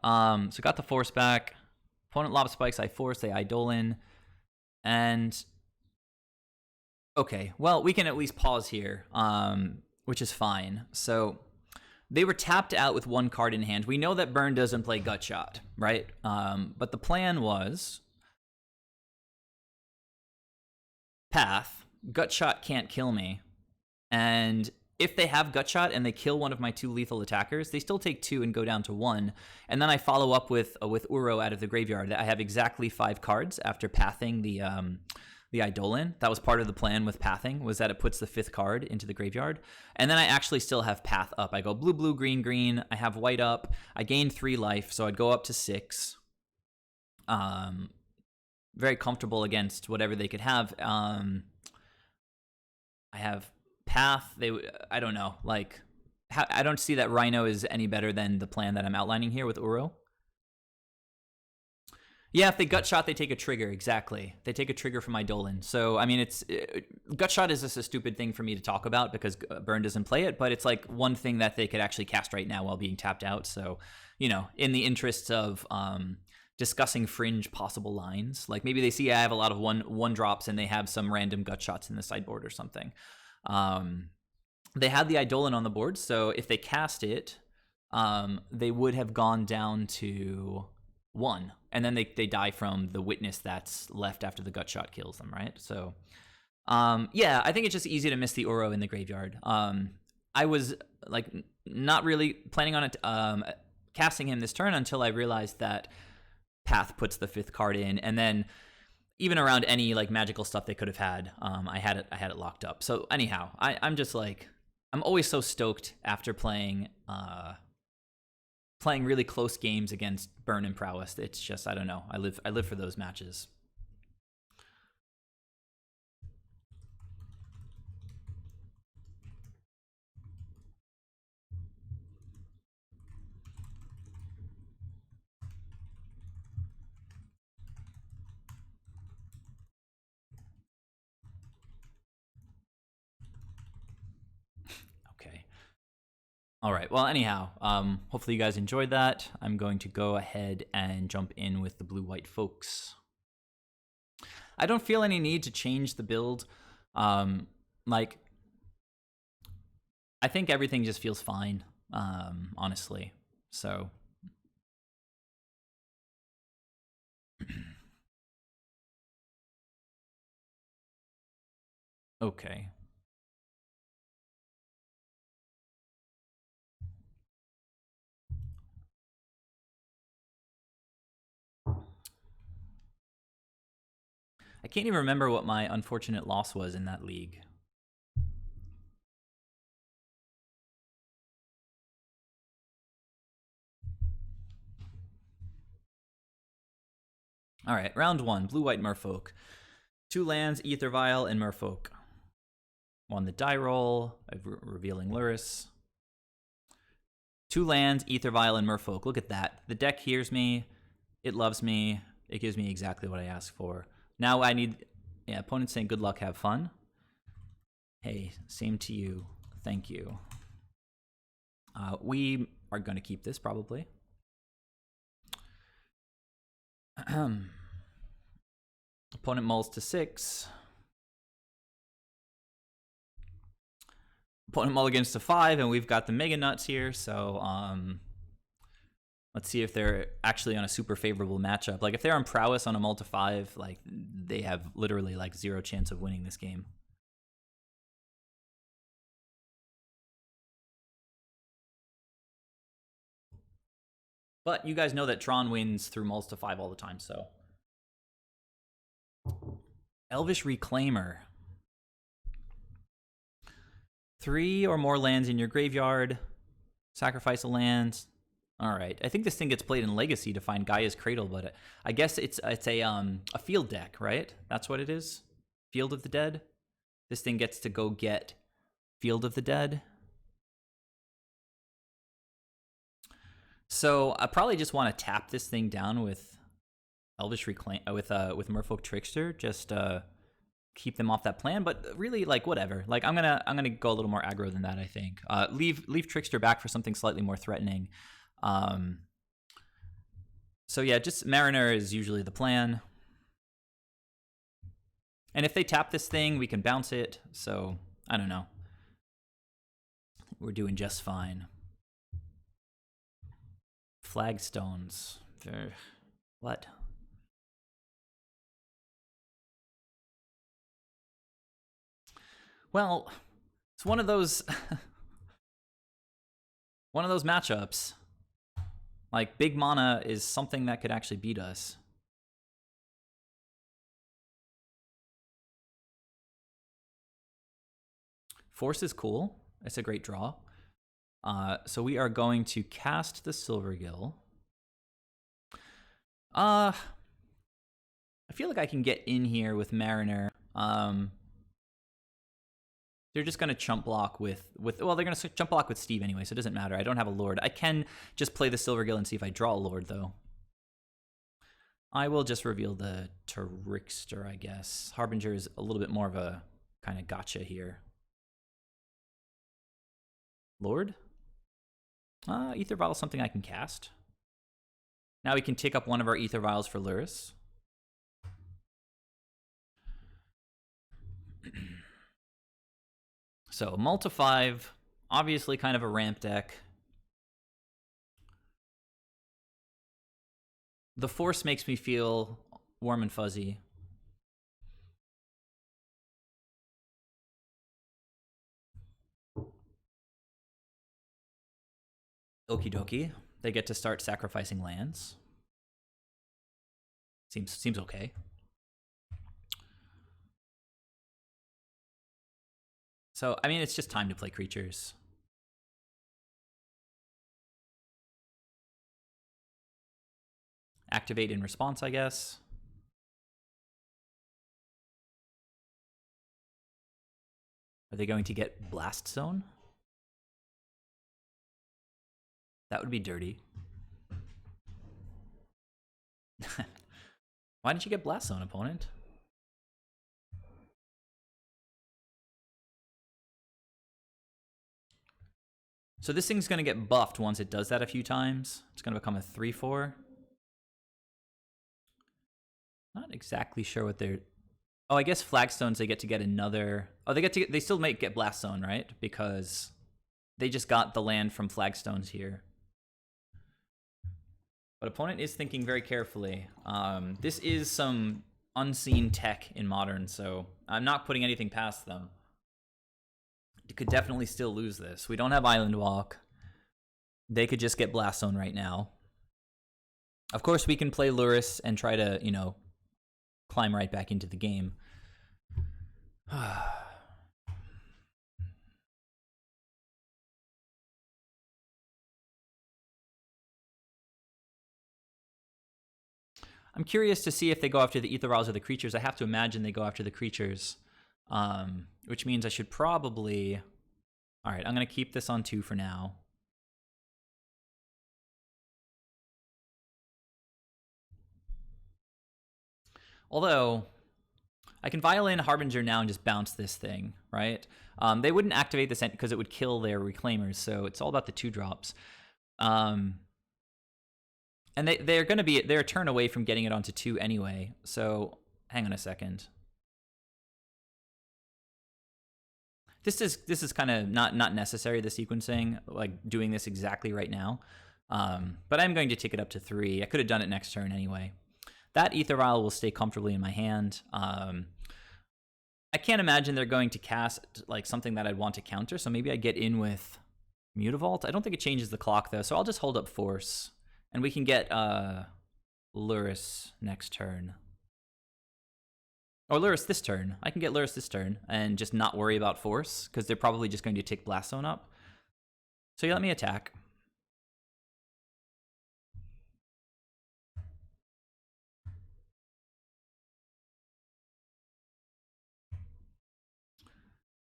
So got the force back. Opponent lob spikes, I force, they Eidolon. And okay, well, we can at least pause here, which is fine. So they were tapped out with one card in hand. We know that Burn doesn't play Gutshot, right? But the plan was Path. Gutshot can't kill me. And if they have Gutshot and they kill one of my two lethal attackers, they still take 2 and go down to 1. And then I follow up with Uro out of the graveyard. I have exactly 5 cards after pathing the Eidolon. That was part of the plan with pathing, was that it puts the 5th card into the graveyard. And then I actually still have path up. I go blue, blue, green, green. I have white up. I gain 3 life, so I'd go up to 6. Very comfortable against whatever they could have. I have path. I don't know. Like, I don't see that Rhino is any better than the plan that I'm outlining here with Uro. Yeah, if they Gutshot, they take a trigger. Exactly. They take a trigger from Eidolon. So, I mean, Gutshot is just a stupid thing for me to talk about because Burn doesn't play it, but it's like one thing that they could actually cast right now while being tapped out. So, you know, in the interests of discussing fringe possible lines, like maybe they see I have a lot of one drops and they have some random Gutshots in the sideboard or something. They had the Eidolon on the board, so if they cast it, they would have gone down to 1, and then they die from the witness that's left after the Gutshot kills them, right? So, yeah, I think it's just easy to miss the Uro in the graveyard. I was like not really planning on it casting him this turn until I realized that Path puts the 5th card in, and then even around any like magical stuff they could have had, I had it locked up. So anyhow, I'm just like, I'm always so stoked after playing really close games against Burn and Prowess. It's just, I don't know. I live for those matches. All right. Well, anyhow, hopefully you guys enjoyed that. I'm going to go ahead and jump in with the blue-white folks. I don't feel any need to change the build. Like, I think everything just feels fine, honestly. So, okay. I can't even remember what my unfortunate loss was in that league. All right, round 1, blue-white Merfolk. 2 lands, Ether Vial, and Merfolk. Won the die roll, revealing Luris. 2 lands, Ether Vial, and Merfolk. Look at that. The deck hears me. It loves me. It gives me exactly what I asked for. Now I need... Yeah, opponent saying good luck, have fun. Hey, same to you. Thank you. We are going to keep this, probably. Opponent mulls to 6. Opponent mulligans to 5, and we've got the Mega Nuts here, so let's see if they're actually on a super favorable matchup. Like, if they're on Prowess on a mull to 5, like, they have literally, like, 0 chance of winning this game. But you guys know that Tron wins through mulls to 5 all the time, so. Elvish Reclaimer. 3 or more lands in your graveyard. Sacrifice a land. All right. I think this thing gets played in Legacy to find Gaia's Cradle, but I guess it's a field deck, right? That's what it is? Field of the Dead? This thing gets to go get Field of the Dead. So I probably just want to tap this thing down with Elvish Reclaim with Merfolk Trickster, just keep them off that plan. But really, like, whatever. Like, I'm gonna go a little more aggro than that. I think leave Trickster back for something slightly more threatening. So yeah, just Mariner is usually the plan. And if they tap this thing, we can bounce it. So I don't know. We're doing just fine. Flagstones. What? Well, it's one of those one of those matchups. Like, big mana is something that could actually beat us. Force is cool. It's a great draw. So we are going to cast the Silvergill. I feel like I can get in here with Mariner. They're just going to chump block with well, they're going to chump block with Steve anyway, so it doesn't matter. I don't have a Lord. I can just play the Silvergill and see if I draw a Lord, though. I will just reveal the Trickster, I guess. Harbinger is a little bit more of a kind of gotcha here. Lord? Ether Vial is something I can cast. Now we can take up one of our Ether Vials for Luris. So, mull to 5, obviously kind of a ramp deck. The Force makes me feel warm and fuzzy. Okie dokie. They get to start sacrificing lands. Seems okay. So, I mean, it's just time to play creatures. Activate in response, I guess. Are they going to get Blast Zone? That would be dirty. Why didn't you get Blast Zone, opponent? So this thing's going to get buffed once it does that a few times. It's going to become a 3/4. Not exactly sure what they're... Oh, I guess flagstones, they get to get another... Oh, they still might get blast zone, right? Because they just got the land from flagstones here. But opponent is thinking very carefully. This is some unseen tech in Modern, so I'm not putting anything past them. You could definitely still lose this. We don't have Island Walk. They could just get Blast Zone right now. Of course, we can play Luris and try to, you know, climb right back into the game. I'm curious to see if they go after the Aetheros or the creatures. I have to imagine they go after the creatures, which means I should probably... All right, I'm going to keep this on 2 for now. Although, I can Violin Harbinger now and just bounce this thing, right? They wouldn't activate this because it would kill their Reclaimers, so it's all about the 2-drops. And they're going to be... They're a turn away from getting it onto 2 anyway, so hang on a second. This is kind of not necessary, the sequencing, like doing this exactly right now. But I'm going to take it up to 3. I could have done it next turn anyway. That Aetheral will stay comfortably in my hand. I can't imagine they're going to cast like something that I'd want to counter, so maybe I get in with Mutavault. I don't think it changes the clock though, so I'll just hold up Force. And we can get Luris next turn. Or Luris this turn. I can get Luris this turn and just not worry about Force, because they're probably just going to take Blast Zone up. So you let me attack.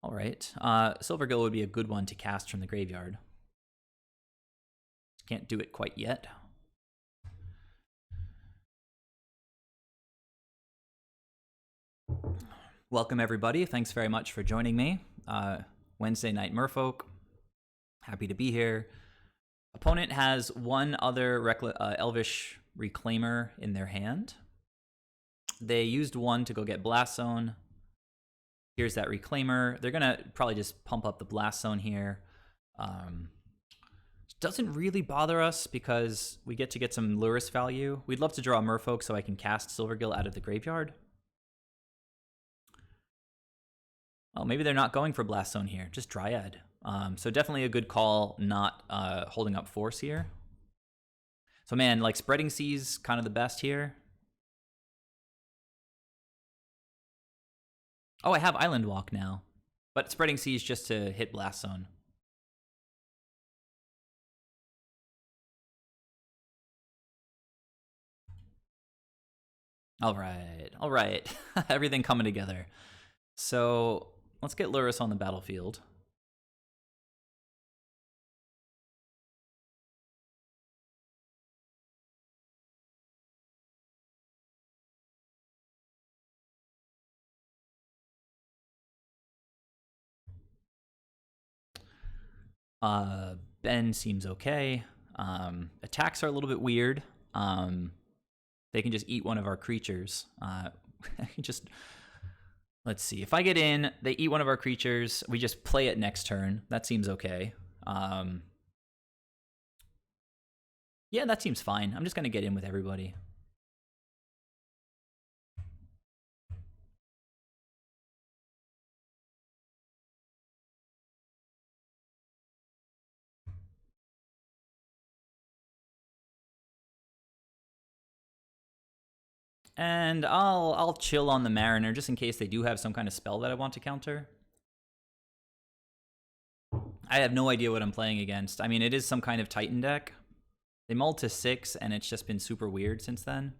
All right. Silvergill would be a good one to cast from the graveyard. Can't do it quite yet. Welcome, everybody. Thanks very much for joining me. Wednesday night Merfolk. Happy to be here. Opponent has one other Elvish Reclaimer in their hand. They used one to go get Blast Zone. Here's that Reclaimer. They're going to probably just pump up the Blast Zone here. Doesn't really bother us because we get to get some Luris value. We'd love to draw Merfolk so I can cast Silvergill out of the graveyard. Well, maybe they're not going for Blast Zone here, just Dryad. So definitely a good call not holding up Force here. So man, like Spreading Seas kind of the best here. Oh, I have Island Walk now. But Spreading Seas just to hit Blast Zone. All right. Everything coming together. So let's get Luris on the battlefield. Ben seems okay. Attacks are a little bit weird. They can just eat one of our creatures. Let's see. If I get in, they eat one of our creatures. We just play it next turn. That seems okay. Yeah, that seems fine. I'm just going to get in with everybody. And I'll chill on the Mariner just in case they do have some kind of spell that I want to counter. I have no idea what I'm playing against. I mean, it is some kind of Titan deck. They mull to 6, and it's just been super weird since then.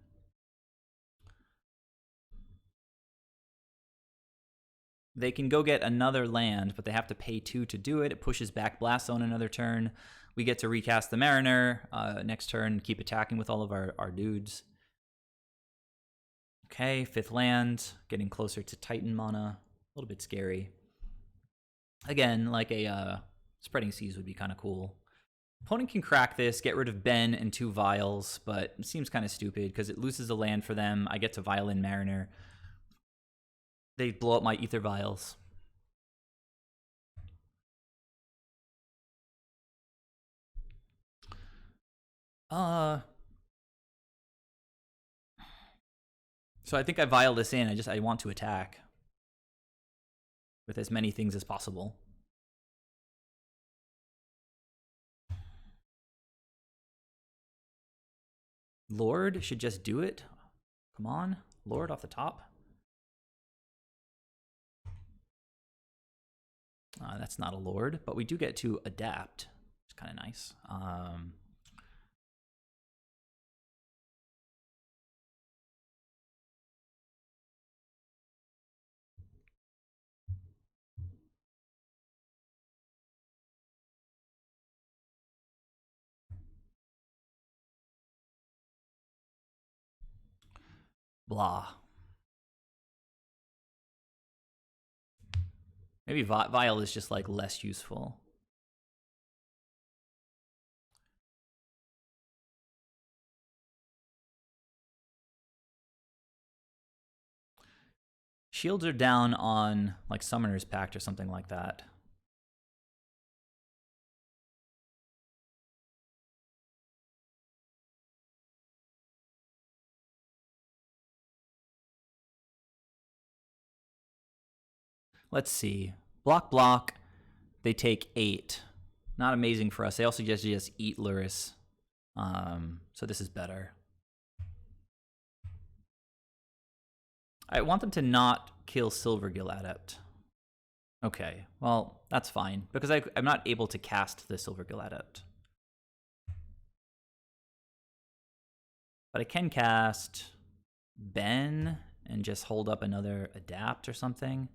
They can go get another land, but they have to pay 2 to do it. It pushes back Blast Zone another turn. We get to recast the Mariner next turn, keep attacking with all of our dudes. Okay, 5th land, getting closer to Titan mana. A little bit scary. Again, like a Spreading Seas would be kind of cool. Opponent can crack this, get rid of Ben and 2 Vials, but it seems kind of stupid because it loses a land for them. I get to Violin Mariner. They blow up my Ether Vials. So I think I Vial this in. I want to attack with as many things as possible. Lord should just do it. Come on, Lord off the top. That's not a Lord, but we do get to adapt. It's kind of nice. Blah. Maybe Vial is just like less useful. Shields are down on like Summoner's Pact or something like that. Let's see. Block. They take 8. Not amazing for us. They also just eat Luris. So this is better. I want them to not kill Silvergill Adept. Okay, well, that's fine, because I'm not able to cast the Silvergill Adept. But I can cast Ben and just hold up another Adapt or something.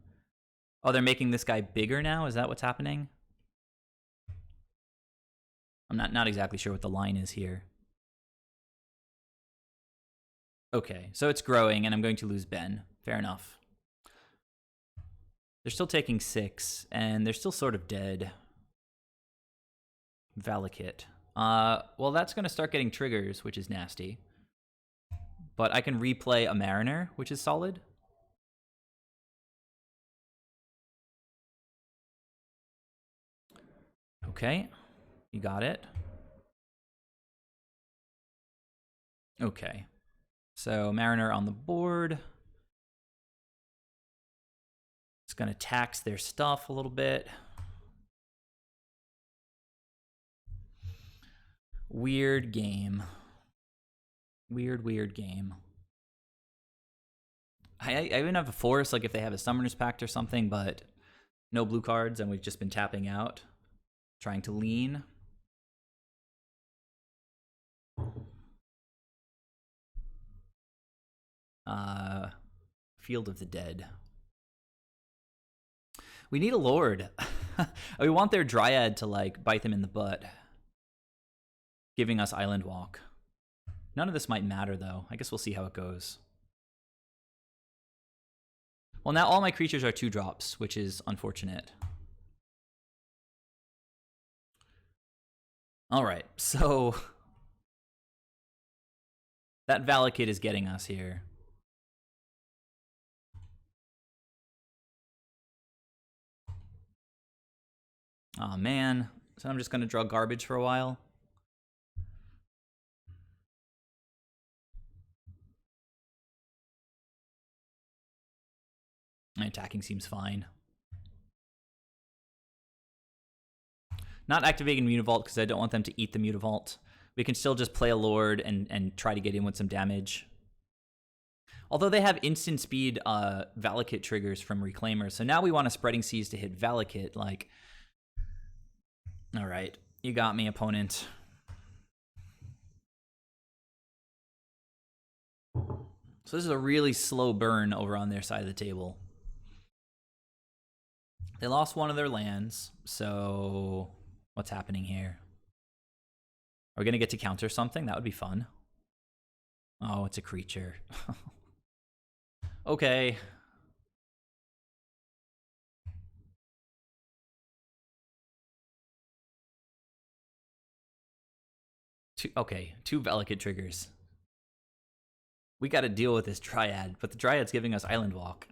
Oh, they're making this guy bigger now? Is that what's happening? I'm not exactly sure what the line is here. Okay, so it's growing, and I'm going to lose Ben. Fair enough. They're still taking 6, and they're still sort of dead. Valakut. Well, that's going to start getting triggers, which is nasty. But I can replay a Mariner, which is solid. Okay, you got it. Okay, so Mariner on the board. It's going to tax their stuff a little bit. Weird game. Weird game. I even have a force, like if they have a Summoner's Pact or something, but no blue cards, and we've just been tapping out. Trying to lean. Field of the Dead. We need a Lord. We want their Dryad to, like, bite them in the butt. Giving us Island Walk. None of this might matter, though. I guess we'll see how it goes. Well, now all my creatures are 2-drops, which is unfortunate. All right, so that Valakut is getting us here. Oh man, so I'm just gonna draw garbage for a while. My attacking seems fine. Not activating Mutavault because I don't want them to eat the Mutavault. We can still just play a Lord and try to get in with some damage. Although they have instant speed Valakut triggers from Reclaimer, so now we want a Spreading Seas to hit Valakut. Like, all right, you got me, opponent. So this is a really slow burn over on their side of the table. They lost one of their lands, so what's happening here? Are we going to get to counter something? That would be fun. Oh, it's a creature. Okay. Two Valakut triggers. We got to deal with this Dryad, but the Dryad's giving us Island Walk.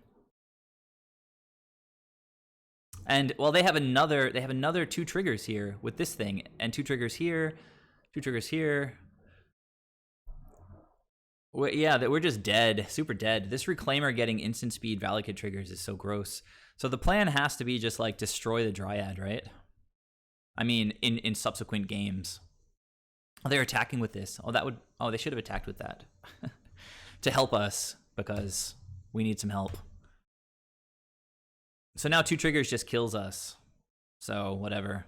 And well, they have another 2 triggers here with this thing, and 2 triggers here, 2 triggers here. Yeah, we're just dead, super dead. This Reclaimer getting instant speed Valakut triggers is so gross. So the plan has to be just like destroy the Dryad, right? I mean, in subsequent games. Oh, they're attacking with this. They should have attacked with that to help us because we need some help. So now 2 triggers just kills us. So whatever.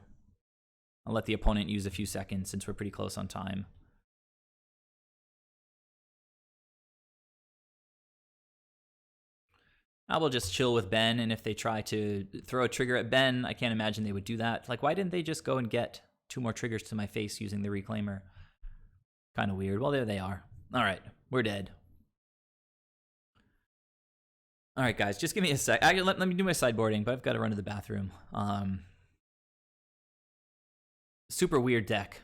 I'll let the opponent use a few seconds since we're pretty close on time. I will just chill with Ben, and if they try to throw a trigger at Ben, I can't imagine they would do that. Like, why didn't they just go and get 2 more triggers to my face using the Reclaimer? Kind of weird. Well, there they are. All right, we're dead. All right, guys, just give me a sec. Let me do my sideboarding, but I've got to run to the bathroom. Super weird deck.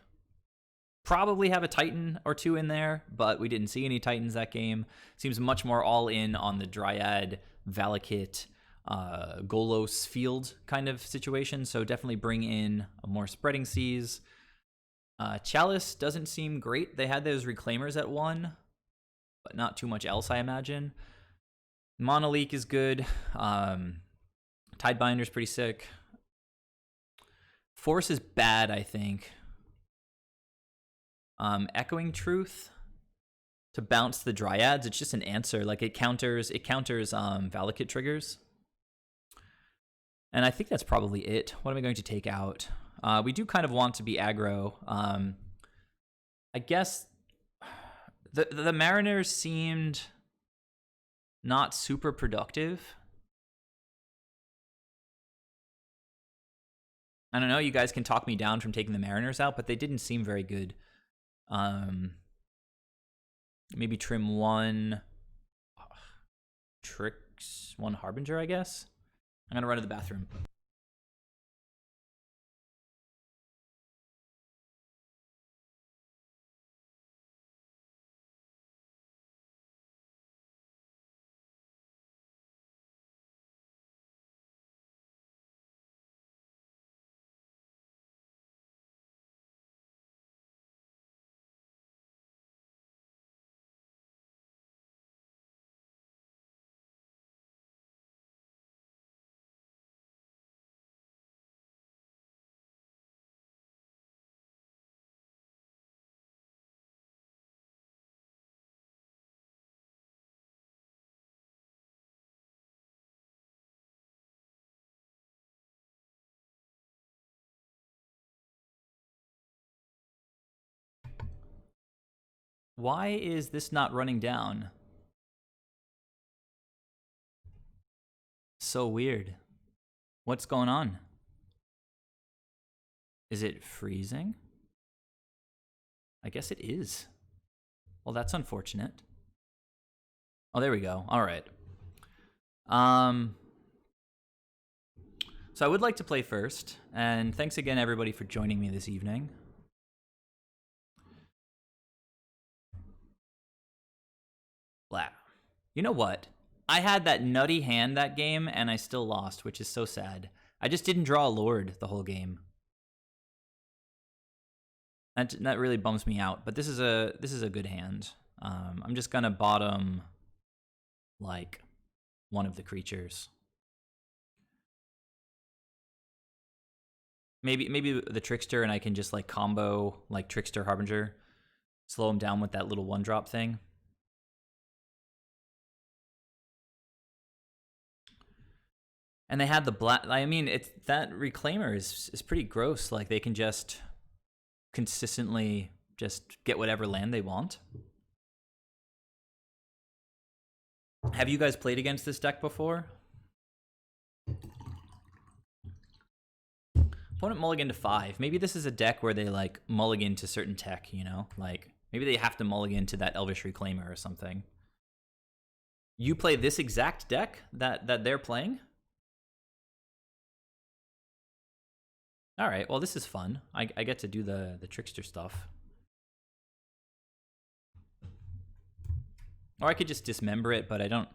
Probably have a Titan or 2 in there, but we didn't see any Titans that game. Seems much more all in on the Dryad, Valakut, Golos field kind of situation, so definitely bring in a more Spreading Seas. Chalice doesn't seem great. They had those Reclaimers at 1, but not too much else, I imagine. Monolith is good. Tidebinder's pretty sick. Force is bad, I think. Echoing Truth to bounce the Dryads. It's just an answer. Like it counters Valakut triggers. And I think that's probably it. What am I going to take out? We do kind of want to be aggro. I guess the Mariners seemed not super productive. I don't know, you guys can talk me down from taking the Mariners out, but they didn't seem very good. Maybe trim 1 Tricks, 1 Harbinger, I guess. I'm gonna run to the bathroom. Why is this not running down? So weird. What's going on? Is it freezing? I guess it is. Well, that's unfortunate. Oh, there we go. All right. So I would like to play first, and thanks again, everybody, for joining me this evening. Blah. You know what? I had that nutty hand that game, and I still lost, which is so sad. I just didn't draw a Lord the whole game. That really bums me out. But this is a good hand. I'm just gonna bottom like one of the creatures. Maybe the Trickster, and I can just like combo like Trickster Harbinger, slow him down with that little 1-drop thing. And they had the black. I mean, it's that Reclaimer is pretty gross. Like they can just consistently just get whatever land they want. Have you guys played against this deck before? Opponent mulligan to 5. Maybe this is a deck where they like mulligan to certain tech, you know? Like maybe they have to mulligan to that Elvish Reclaimer or something. You play this exact deck that they're playing? All right, well, this is fun. I get to do the Trickster stuff. Or I could just dismember it, but I don't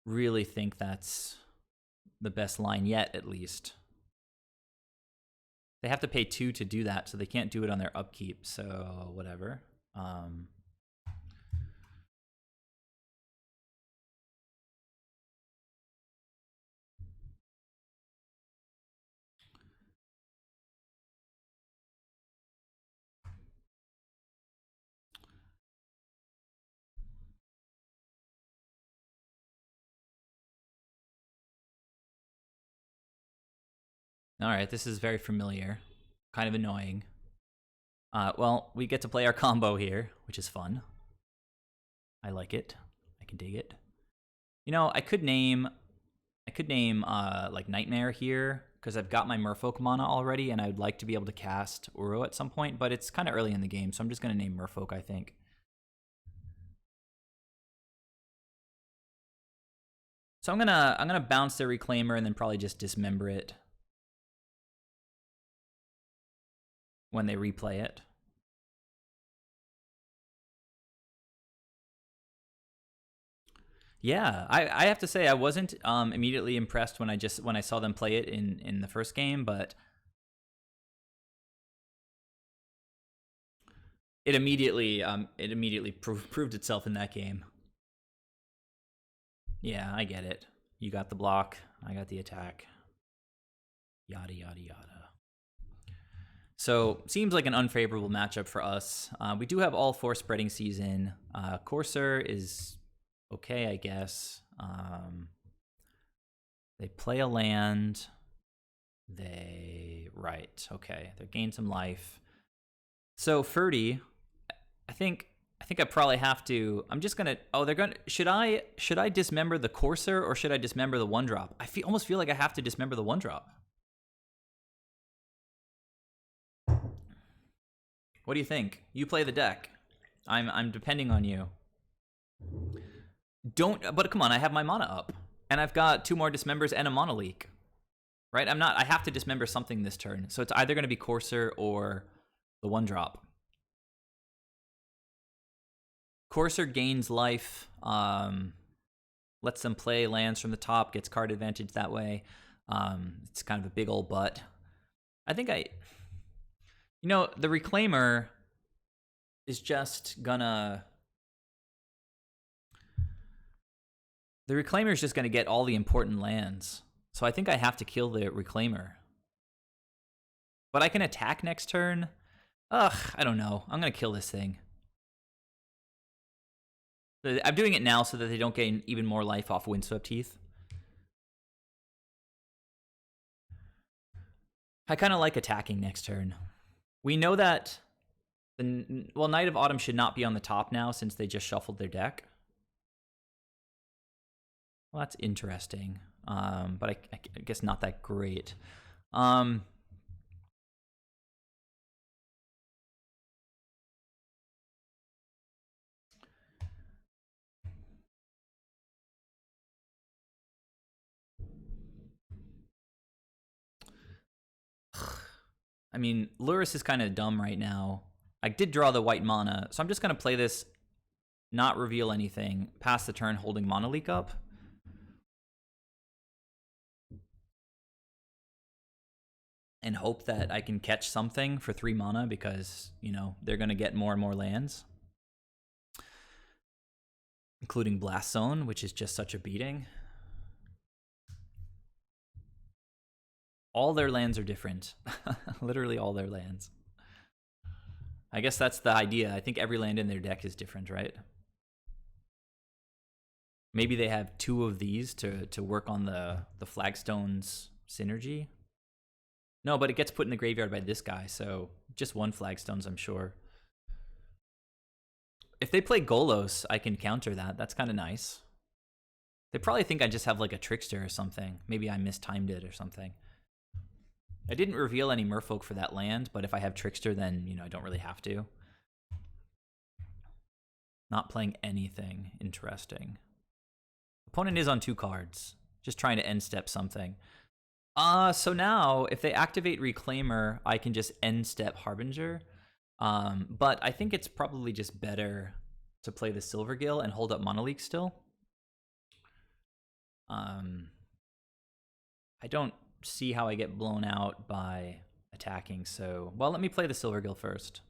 really think that's the best line yet, at least. They have to pay 2 to do that, so they can't do it on their upkeep, so whatever. All right, this is very familiar. Kind of annoying. Well, we get to play our combo here, which is fun. I like it. I can dig it. You know, I could name like Nightmare here because I've got my Merfolk mana already, and I'd like to be able to cast Uro at some point, but it's kind of early in the game, so I'm just gonna name Merfolk, I think. So I'm gonna bounce the Reclaimer and then probably just dismember it when they replay it. Yeah, I have to say I wasn't immediately impressed when I saw them play it in the first game, but it immediately proved itself in that game. Yeah, I get it. You got the block, I got the attack. Yada yada yada. So seems like an unfavorable matchup for us. We do have all 4 spreading season. Courser is okay, I guess. They play a land. Right, okay. They gain some life. So Ferdy, I think I probably have to. I'm just gonna. Oh, they're gonna. Should I dismember the Courser or should I dismember the 1-drop? I almost feel like I have to dismember the 1-drop. What do you think? You play the deck. I'm depending on you. But come on, I have my mana up, and I've got 2 more dismembers and a mana leak. Right? I have to dismember something this turn, so it's either going to be Courser or the 1-drop. Courser gains life, lets them play lands from the top, gets card advantage that way. It's kind of a big old butt. I think the Reclaimer is just gonna. The Reclaimer is just gonna get all the important lands. So I think I have to kill the Reclaimer. But I can attack next turn. Ugh, I don't know. I'm gonna kill this thing. I'm doing it now so that they don't gain even more life off Windswept Heath. I kind of like attacking next turn. We know that Night of Autumn should not be on the top now since they just shuffled their deck. Well, that's interesting, but I guess not that great. I mean, Luris is kind of dumb right now. I did draw the white mana, so I'm just going to play this, not reveal anything, pass the turn holding Mana Leak up. And hope that I can catch something for 3 mana because, they're going to get more and more lands. Including Blast Zone, which is just such a beating. All their lands are different. Literally all their lands. I guess that's the idea. I think every land in their deck is different, right? Maybe they have 2 of these to work on the Flagstone's synergy. No, but it gets put in the graveyard by this guy, so just 1 Flagstones, I'm sure. If they play Golos, I can counter that. That's kind of nice. They probably think I just have like a Trickster or something. Maybe I mistimed it or something. I didn't reveal any Merfolk for that land, but if I have Trickster, then, I don't really have to. Not playing anything interesting. Opponent is on 2 cards. Just trying to end step something. So now, if they activate Reclaimer, I can just end step Harbinger. But I think it's probably just better to play the Silvergill and hold up Monolith still. I don't see how I get blown out by attacking, so... Well, let me play the Silvergill first.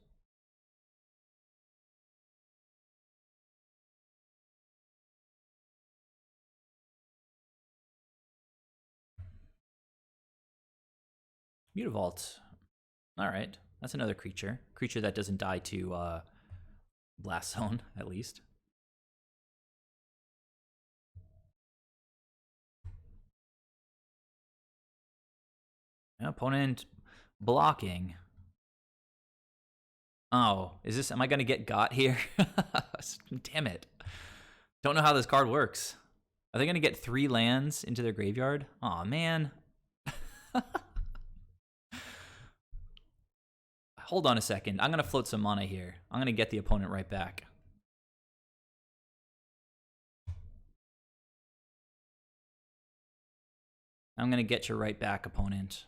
Mutavault. Alright, that's another creature. Creature that doesn't die to Blast Zone, at least. Opponent blocking. Oh, is this... Am I going to get got here? Damn it. Don't know how this card works. Are they going to get 3 lands into their graveyard? Aw, man. Hold on a second. I'm going to float some mana here. I'm going to get the opponent right back. I'm going to get you right back, opponent.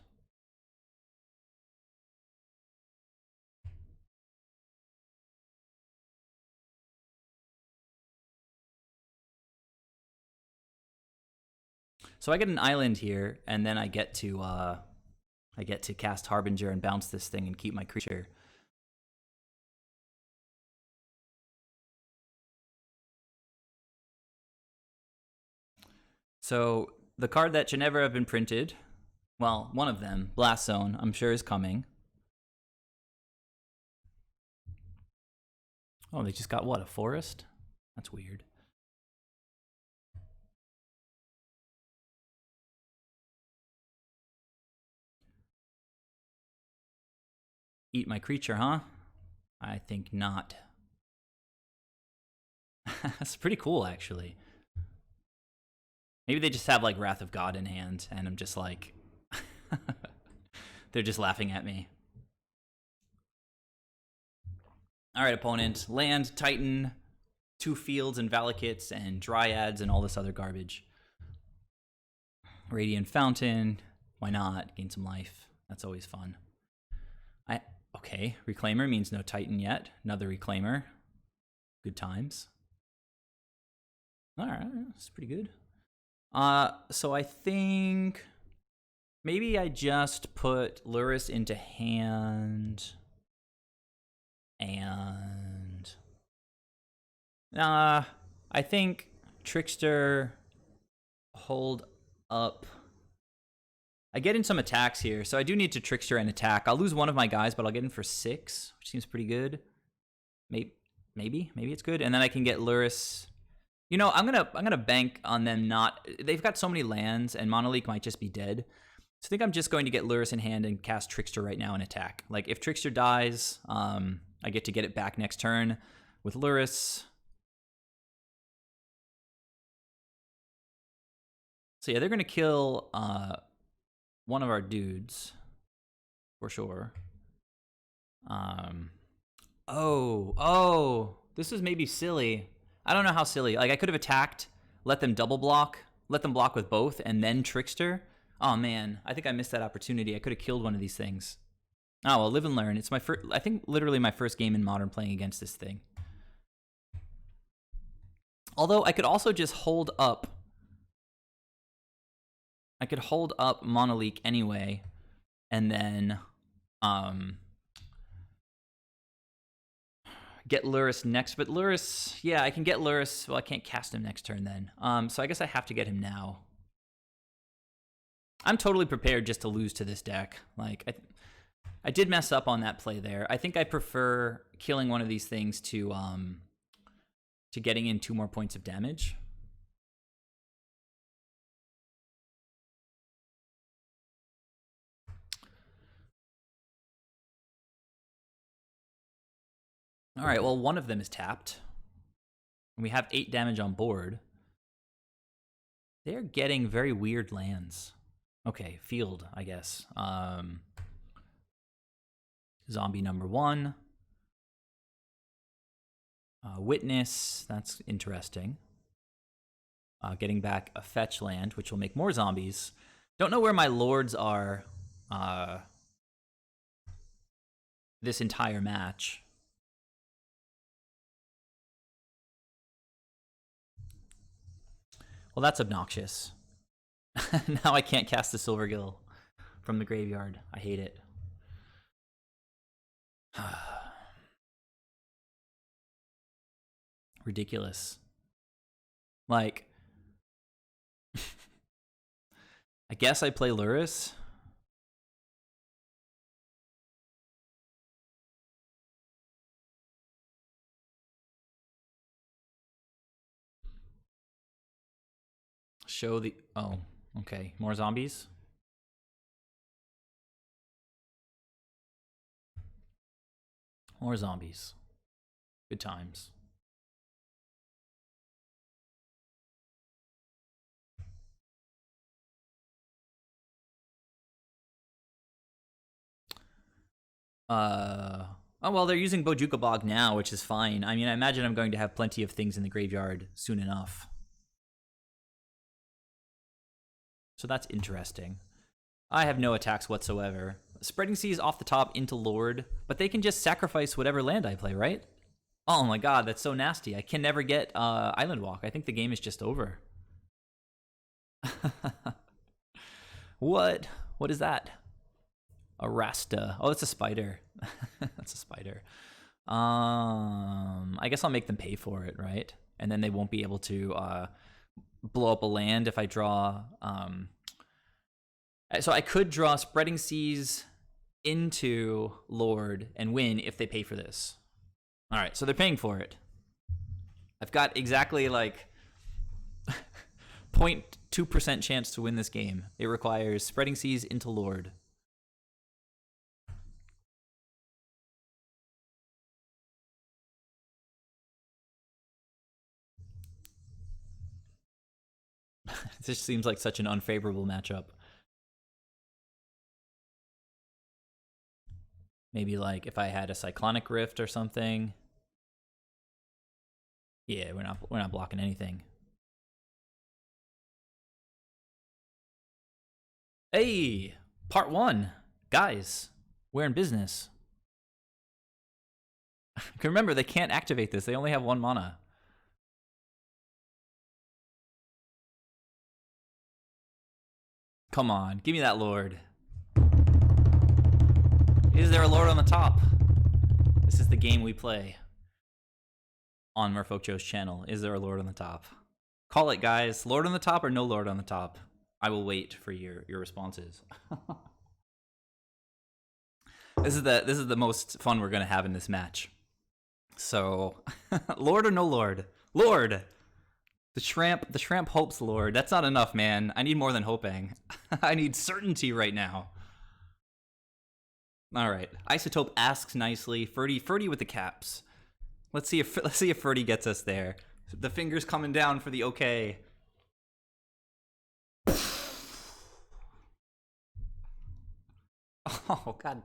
So I get an island here, and then I get to cast Harbinger and bounce this thing and keep my creature. So the card that should never have been printed, well, one of them, Blast Zone, I'm sure is coming. Oh, they just got what, a forest? That's weird. Eat my creature, huh? I think not. That's pretty cool, actually. Maybe they just have, like, Wrath of God in hand, and I'm just like... They're just laughing at me. Alright, opponent. Land, Titan, 2 fields and Valakits, and Dryads, and all this other garbage. Radiant Fountain. Why not? Gain some life. That's always fun. Okay, Reclaimer means no Titan yet. Another Reclaimer. Good times. Alright, that's pretty good. So I think maybe I just put Lurrus into hand and I think Trickster hold up. I get in some attacks here, so I do need to Trickster and attack. I'll lose one of my guys, but I'll get in for 6, which seems pretty good. Maybe it's good, and then I can get Lurrus. You know, I'm gonna bank on them not. They've got so many lands, and Monolith might just be dead. So I think I'm just going to get Lurrus in hand and cast Trickster right now and attack. Like if Trickster dies, I get to get it back next turn with Lurrus. So yeah, they're gonna kill one of our dudes for sure. Oh, this is maybe silly. I don't know how silly. Like I could have attacked, let them double block, let them block with both, and then Trickster. Oh man, I think I missed that opportunity. I could have killed one of these things. Oh well, live and learn. It's my first. I think literally my first game in Modern playing against this thing. Although I could also just hold up. I could hold up Monolith anyway, and then get Lurrus next. But Lurrus, yeah, I can get Lurrus. Well, I can't cast him next turn then. So I guess I have to get him now. I'm totally prepared just to lose to this deck. Like, I did mess up on that play there. I think I prefer killing one of these things to getting in 2 more points of damage. All right, well, one of them is tapped. We have 8 damage on board. They're getting very weird lands. Okay, field, I guess. Zombie number 1. Witness, that's interesting. Getting back a fetch land, which will make more zombies. Don't know where my lords are this entire match. Well, that's obnoxious. Now I can't cast the Silvergill from the graveyard. I hate it. Ridiculous. Like, I guess I play Luris. Show the... Oh, okay. More zombies? More zombies. Good times. Oh, well, they're using Bojuka Bog now, which is fine. I mean, I imagine I'm going to have plenty of things in the graveyard soon enough. So that's interesting. I have no attacks whatsoever. Spreading Seas off the top into Lord, but they can just sacrifice whatever land I play, right? Oh my god, that's so nasty. I can never get Island Walk. I think the game is just over. What? What is that? A Rasta. Oh, it's a spider. That's a spider. I guess I'll make them pay for it, right? And then they won't be able to blow up a land if I draw. So I could draw Spreading Seas into Lord and win if they pay for this. All right, so they're paying for it. I've got exactly like 0.2% chance to win this game. It requires Spreading Seas into Lord. This seems like such an unfavorable matchup. Maybe like if I had a Cyclonic Rift or something. Yeah, we're not blocking anything. Hey, part 1. Guys, we're in business. Remember, they can't activate this. They only have 1 mana. Come on, give me that Lord. Is there a Lord on the top? This is the game we play on Merfolk Joe's channel. Is there a Lord on the top? Call it, guys. Lord on the top or no Lord on the top? I will wait for your responses. This is the most fun we're gonna have in this match. So, Lord or no Lord? Lord! The Shramp hopes Lord. That's not enough, man. I need more than hoping. I need certainty right now. All right. Isotope asks nicely. Ferdy with the caps. Let's see if Ferdy gets us there. The finger's coming down for the okay. Oh god.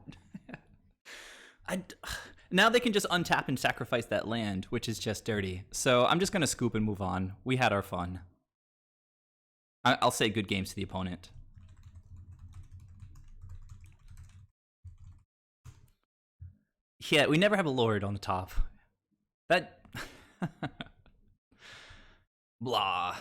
Now they can just untap and sacrifice that land, which is just dirty. So I'm just gonna scoop and move on. We had our fun. I'll say good games to the opponent. Yeah, we never have a Lord on the top. That... Blah.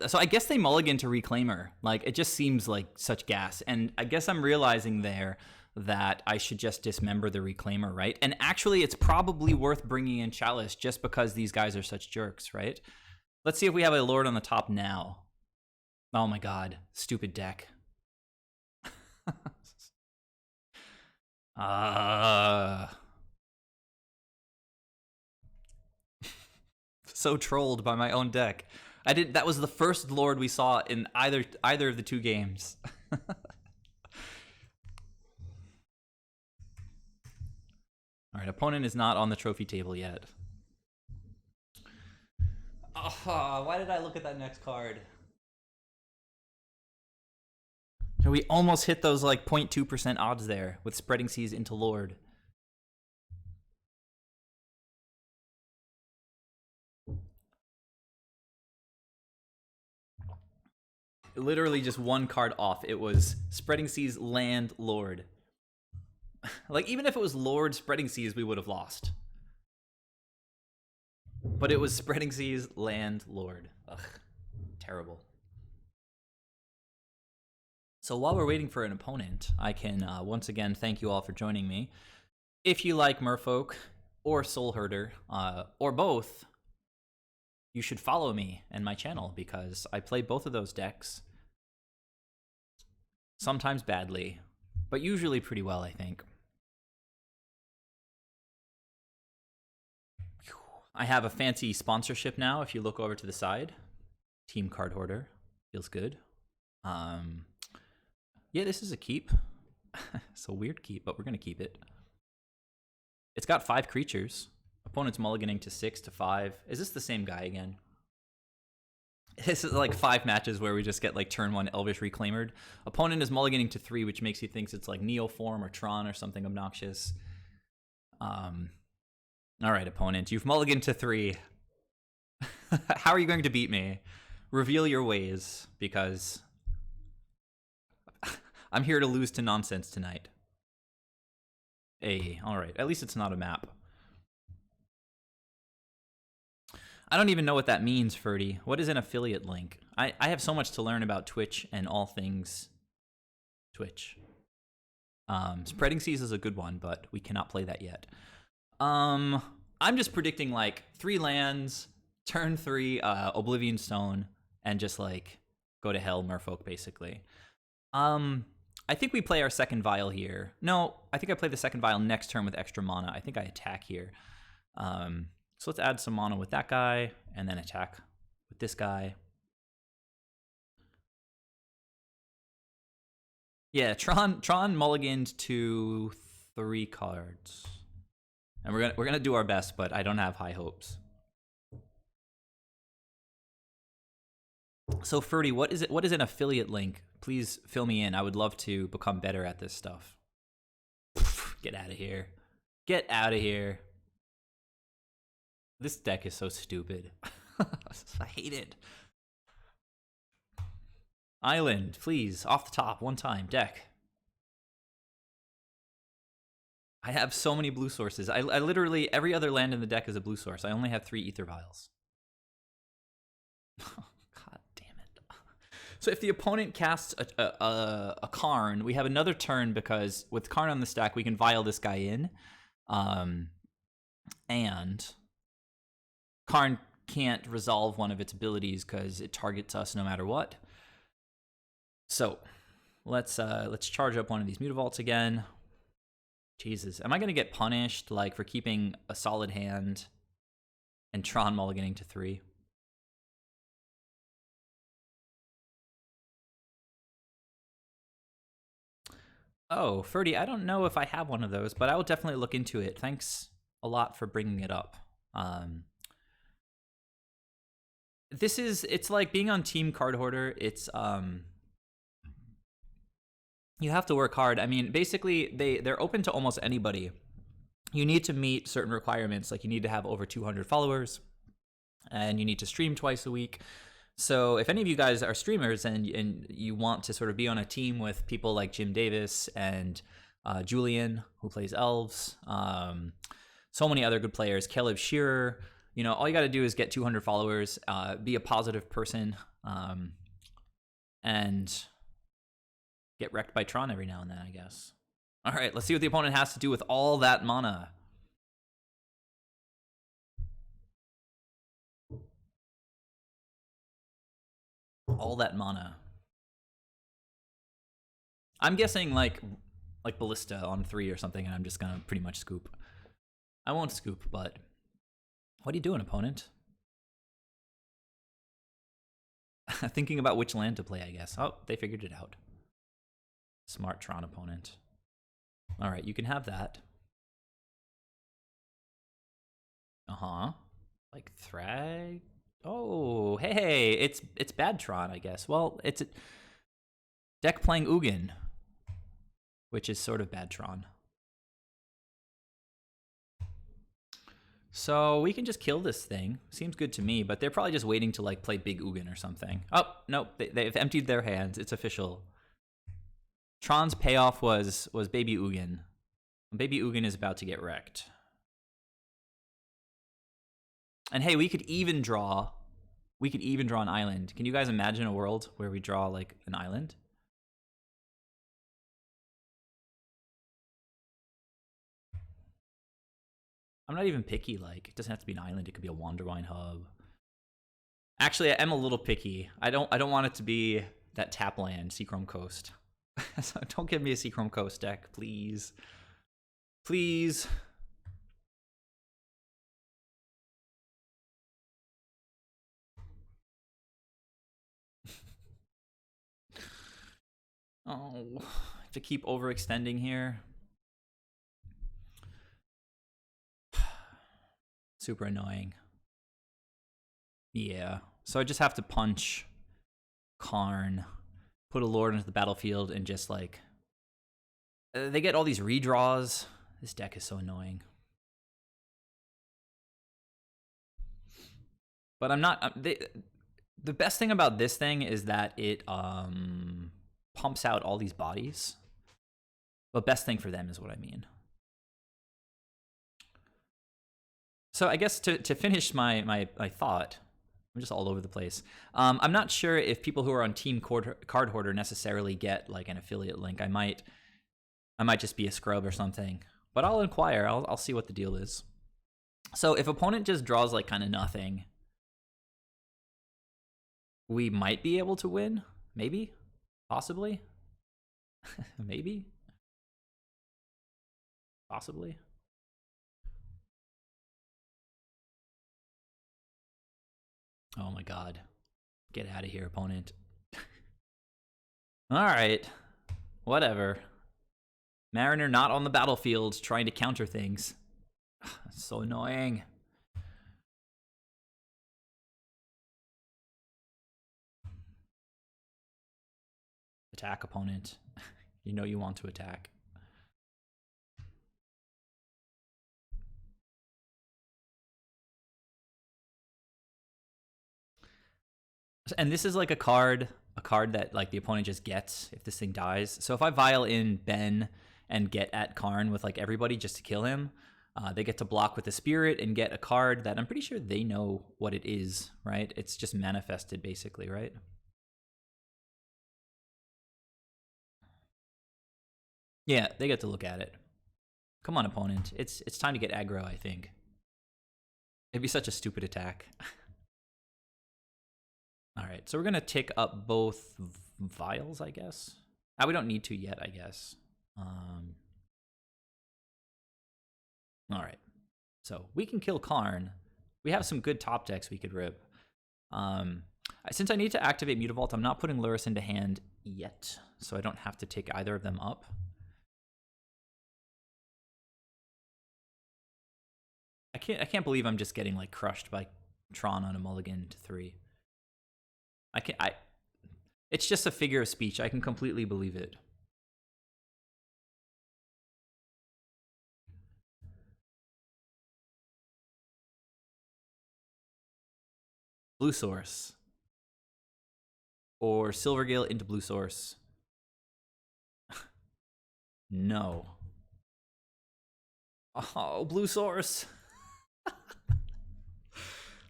So I guess they mulligan to Reclaimer. Like, it just seems like such gas. And I guess I'm realizing there that I should just dismember the Reclaimer, right? And actually, it's probably worth bringing in Chalice just because these guys are such jerks, right? Let's see if we have a Lord on the top now. Oh my god. Stupid deck. So trolled by my own deck. That was the first Lord we saw in either of the 2 games. All right, opponent is not on the trophy table yet. Oh, why did I look at that next card? We almost hit those like 0.2% odds there with Spreading Seas into Lord. Literally just 1 card off. It was Spreading Seas, land, Lord. Like, even if it was Lord Spreading Seas, we would have lost. But it was Spreading Seas Landlord. Ugh, terrible. So while we're waiting for an opponent, I can once again thank you all for joining me. If you like Merfolk or Soul Herder, or both, you should follow me and my channel because I play both of those decks. Sometimes badly, but usually pretty well, I think. I have a fancy sponsorship now. If you look over to the side, Team Card Hoarder feels good. Yeah, this is a keep. It's a weird keep, but we're gonna keep it. It's got 5 creatures. Opponent's mulliganing to 6 to 5. Is this the same guy again? This is like 5 matches where we just get like turn 1 Elvish Reclaimered. Opponent is mulliganing to 3, which makes you think it's like Neoform or Tron or something obnoxious. Alright, opponent, you've mulliganed to 3. How are you going to beat me? Reveal your ways, because I'm here to lose to nonsense tonight. Hey, alright, at least it's not a map. I don't even know what that means, Ferdy. What is an affiliate link? I have so much to learn about Twitch and all things Twitch. Spreading Seas is a good one, but we cannot play that yet. I'm just predicting like 3 lands, turn 3 Oblivion Stone, and just like go to hell Merfolk basically. I think we play our second Vial here. No, I think I play the second Vial next turn with extra mana. I think I attack here. So let's add some mana with that guy, and then attack with this guy. Yeah, Tron mulliganed to 3 cards. And we're gonna do our best, but I don't have high hopes. So Ferdy, what is an affiliate link? Please fill me in. I would love to become better at this stuff. Get out of here. Get out of here. This deck is so stupid. I hate it. Island, please, off the top, one time, deck. I have so many blue sources. I literally, every other land in the deck is a blue source. I only have 3 Ether Vials. God damn it. So if the opponent casts a Karn, we have another turn because with Karn on the stack, we can Vial this guy in. And Karn can't resolve one of its abilities because it targets us no matter what. So let's charge up one of these Mutavaults again. Jesus, am I gonna get punished like for keeping a solid hand and Tron mulliganing to 3? Oh, Ferdy, I don't know if I have one of those, but I will definitely look into it. Thanks a lot for bringing it up. It's like being on Team Card Hoarder. It's you have to work hard. I mean, basically, they're open to almost anybody. You need to meet certain requirements, like you need to have over 200 followers, and you need to stream twice a week. So if any of you guys are streamers and you want to sort of be on a team with people like Jim Davis and Julian, who plays elves, so many other good players, Caleb Shearer, you know, all you got to do is get 200 followers, be a positive person, and get wrecked by Tron every now and then, I guess. All right, let's see what the opponent has to do with all that mana. All that mana. I'm guessing like Ballista on 3 or something, and I'm just gonna pretty much scoop. I won't scoop, but what are you doing, opponent? Thinking about which land to play, I guess. Oh, they figured it out. Smart Tron opponent. All right, you can have that. Like Thrag. Oh, hey, it's bad Tron, I guess. Well, it's a deck playing Ugin, which is sort of bad Tron. So we can just kill this thing. Seems good to me, but they're probably just waiting to like play Big Ugin or something. Oh, no, they've emptied their hands. It's official. Tron's payoff was Baby Ugin. Baby Ugin is about to get wrecked. And hey, we could even draw an island. Can you guys imagine a world where we draw like an island? I'm not even picky. Like, it doesn't have to be an island. It could be a Wanderwine hub. Actually, I am a little picky. I don't want it to be that tap land, Seachrome Coast. So don't give me a Seachrome Coast deck, please. Please. Oh, to keep overextending here. Super annoying. Yeah. So I just have to punch Karn, put a Lord into the battlefield, and just like they get all these redraws. This deck is so annoying. But I'm not. The best thing about this thing is that it pumps out all these bodies. But best thing for them is what I mean. So I guess to finish my thought, I'm just all over the place. I'm not sure if people who are on Team Card Hoarder necessarily get like an affiliate link. I might just be a scrub or something. But I'll inquire. I'll see what the deal is. So if opponent just draws like kind of nothing, we might be able to win. Maybe. Possibly. Maybe. Possibly. Oh my god. Get out of here, opponent. Alright. Whatever. Mariner not on the battlefield trying to counter things. That's so annoying. Attack, opponent. You know you want to attack. And this is like a card that like the opponent just gets if this thing dies. So if I vial in Ben and get at Karn with like everybody just to kill him, they get to block with the spirit and get a card that I'm pretty sure they know what it is, right? It's just manifested basically, right? Yeah, they get to look at it. Come on, opponent. It's time to get aggro, I think. It'd be such a stupid attack. All right, so we're going to tick up both vials, I guess. We don't need to yet, I guess. All right, so we can kill Karn. We have some good top decks we could rip. Since I need to activate Mutavault, I'm not putting Lurrus into hand yet, so I don't have to take either of them up. I can't believe I'm just getting like crushed by Tron on a mulligan to 3. It's just a figure of speech. I can completely believe it. Blue Source. Or Silvergale into Blue Source. No. Oh, Blue Source.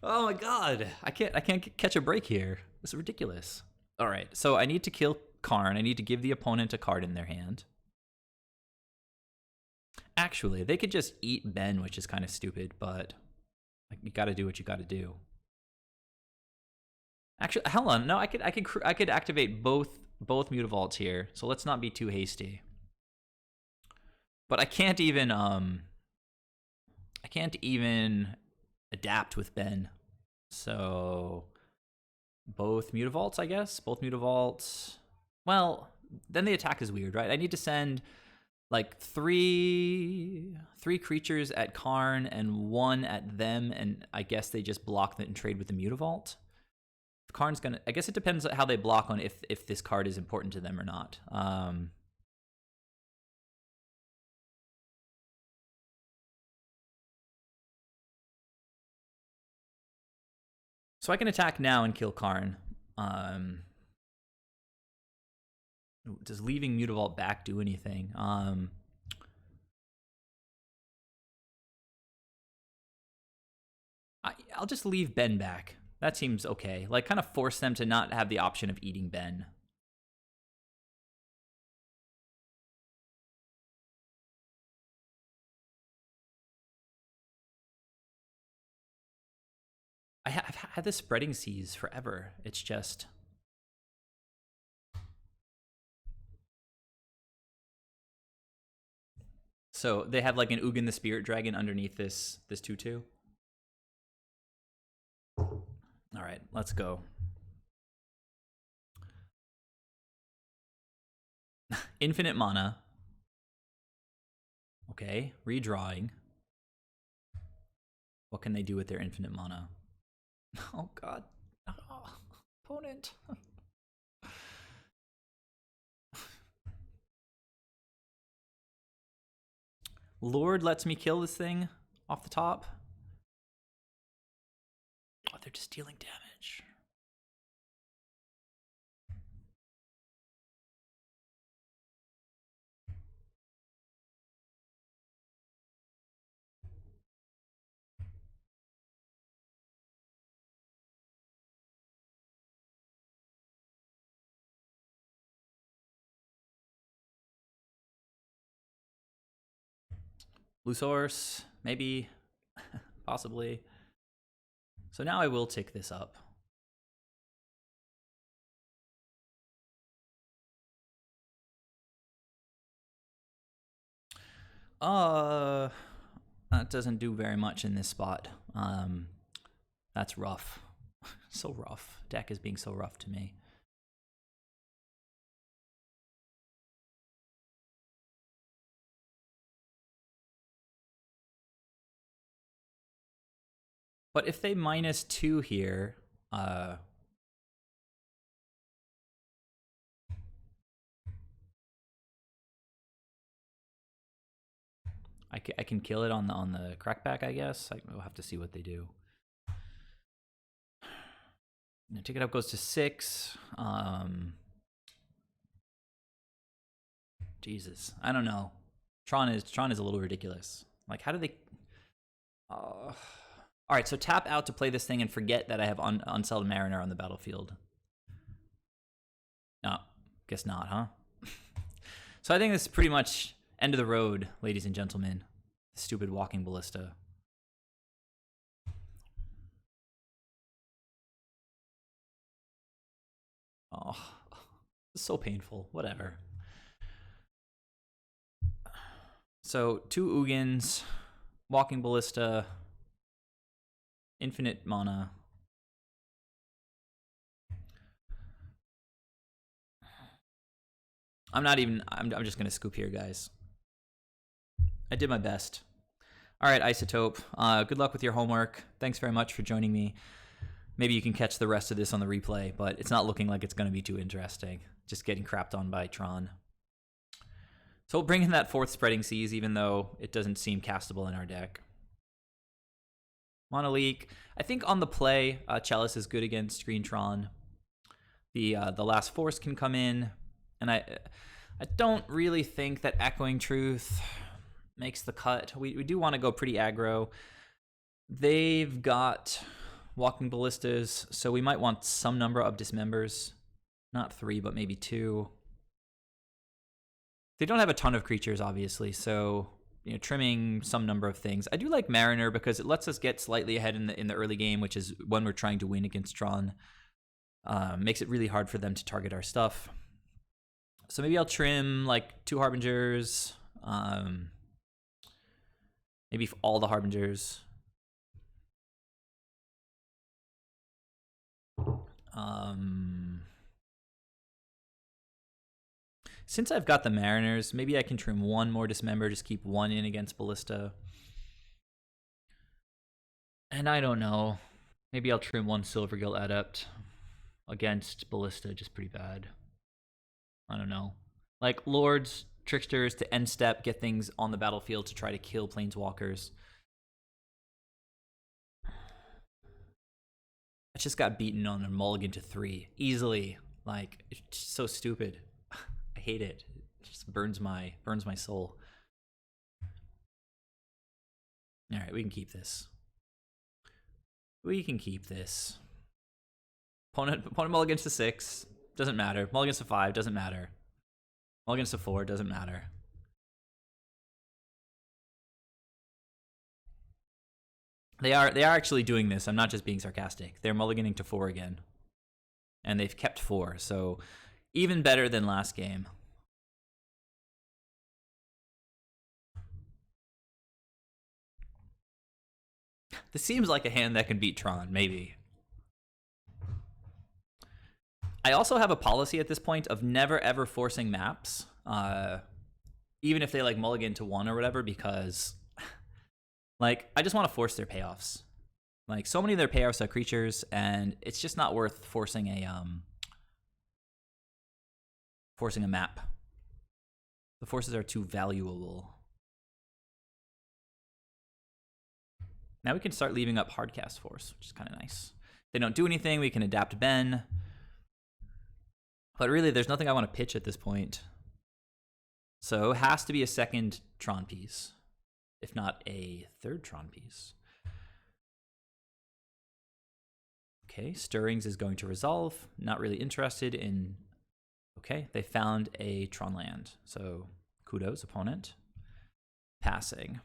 Oh my god. I can't catch a break here. This is ridiculous. All right, so I need to kill Karn. I need to give the opponent a card in their hand. Actually, they could just eat Ben, which is kind of stupid, but you got to do what you got to do. Actually, hold on. No, I could activate both Mutavaults here. So let's not be too hasty. But I can't even adapt with Ben. So both Mutavaults, I guess. Both Mutavaults. Well, then the attack is weird, right? I need to send like three creatures at Karn and 1 at them, and I guess they just block that and trade with the Mutavault. Karn's gonna. I guess it depends on how they block on if this card is important to them or not. So I can attack now and kill Karn. Does leaving Mutavault back do anything? I'll just leave Ben back. That seems okay. Like, kind of force them to not have the option of eating Ben. I've had this spreading seas forever. It's just... So they have like an Ugin the Spirit Dragon underneath this 2/2. All right, let's go. Infinite mana. Okay, redrawing. What can they do with their infinite mana? Oh god. Oh, opponent. Lord lets me kill this thing off the top. Oh, they're just dealing damage. Lusaurus, maybe, possibly. So now I will tick this up. That doesn't do very much in this spot. That's rough. So rough. Deck is being so rough to me. But if they -2 here, I can kill it on the crackback, I guess. We'll have to see what they do. Now, ticket up goes to 6. Jesus, I don't know. Tron is a little ridiculous. Like, how do they? All right, so tap out to play this thing and forget that I have Unsettled Mariner on the battlefield. No, guess not, huh? So I think this is pretty much end of the road, ladies and gentlemen. Stupid walking ballista. Oh, it's so painful. Whatever. So 2 Ugins, walking ballista, infinite mana. I'm just gonna scoop here, guys. I did my best. All right, Isotope. Good luck with your homework. Thanks very much for joining me. Maybe you can catch the rest of this on the replay, but it's not looking like it's going to be too interesting. Just getting crapped on by Tron. So we'll bring in that 4th Spreading Seas, even though it doesn't seem castable in our deck. Mono Leak. I think on the play, Chalice is good against Green Tron. The Last Force can come in, and I don't really think that Echoing Truth makes the cut. We do want to go pretty aggro. They've got walking ballistas, so we might want some number of dismembers. Not 3, but maybe 2. They don't have a ton of creatures, obviously, so trimming some number of things. I do like Mariner because it lets us get slightly ahead in the early game, which is when we're trying to win against Tron. Makes it really hard for them to target our stuff. So maybe I'll trim like 2 Harbingers, maybe all the Harbingers. Since I've got the Mariners, maybe I can trim 1 more Dismember, just keep 1 in against Ballista. And I don't know. Maybe I'll trim 1 Silvergill Adept against Ballista, just pretty bad. I don't know. Like Lords, Tricksters to end step, get things on the battlefield to try to kill Planeswalkers. I just got beaten on a mulligan to 3 easily. Like, it's just so stupid. I hate it. It just burns my soul. All right, we can keep this. We can keep this. Opponent mulligans to 6. Doesn't matter. Mulligans to 5. Doesn't matter. Mulligans to 4. Doesn't matter. They are actually doing this. I'm not just being sarcastic. They're mulliganing to 4 again. And they've kept 4. So even better than last game. This seems like a hand that can beat Tron, maybe. I also have a policy at this point of never ever forcing maps, even if they like mulligan to 1 or whatever, because like I just want to force their payoffs. Like so many of their payoffs are creatures, and it's just not worth forcing a map. The forces are too valuable. Now we can start leaving up Hardcast Force, which is kind of nice. If they don't do anything, we can adapt Ben. But really, there's nothing I want to pitch at this point. So it has to be a second Tron piece, if not a third Tron piece. Okay, Stirrings is going to resolve. Not really interested in... Okay, they found a Tron land. So kudos, opponent. Passing.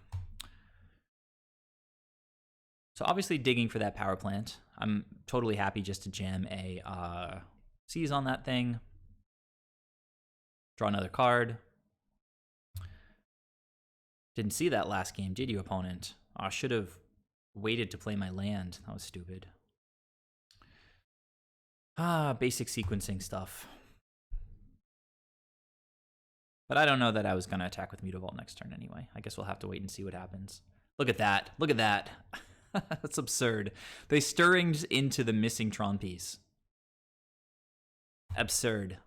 So obviously digging for that power plant. I'm totally happy just to jam a seize on that thing. Draw another card. Didn't see that last game, did you, opponent? I should have waited to play my land. That was stupid. Basic sequencing stuff. But I don't know that I was going to attack with Mutavault next turn anyway. I guess we'll have to wait and see what happens. Look at that. Look at that. That's absurd. They stirrings into the missing Tron piece. Absurd.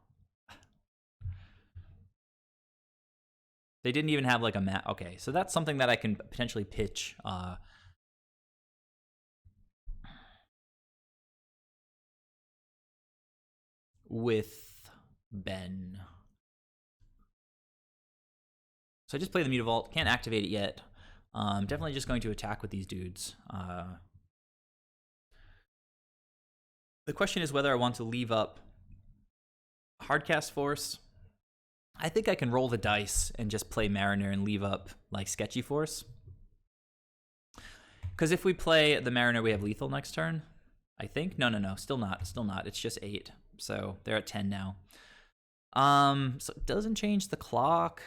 They didn't even have like a map. Okay, so that's something that I can potentially pitch. With Ben. So I just play the Mutavault. Can't activate it yet. Definitely just going to attack with these dudes. The question is whether I want to leave up Hardcast Force. I think I can roll the dice and just play Mariner and leave up like Sketchy Force. Because if we play the Mariner, we have lethal next turn. I think. No. Still not. Still not. It's just 8. So they're at 10 now. So it doesn't change the clock.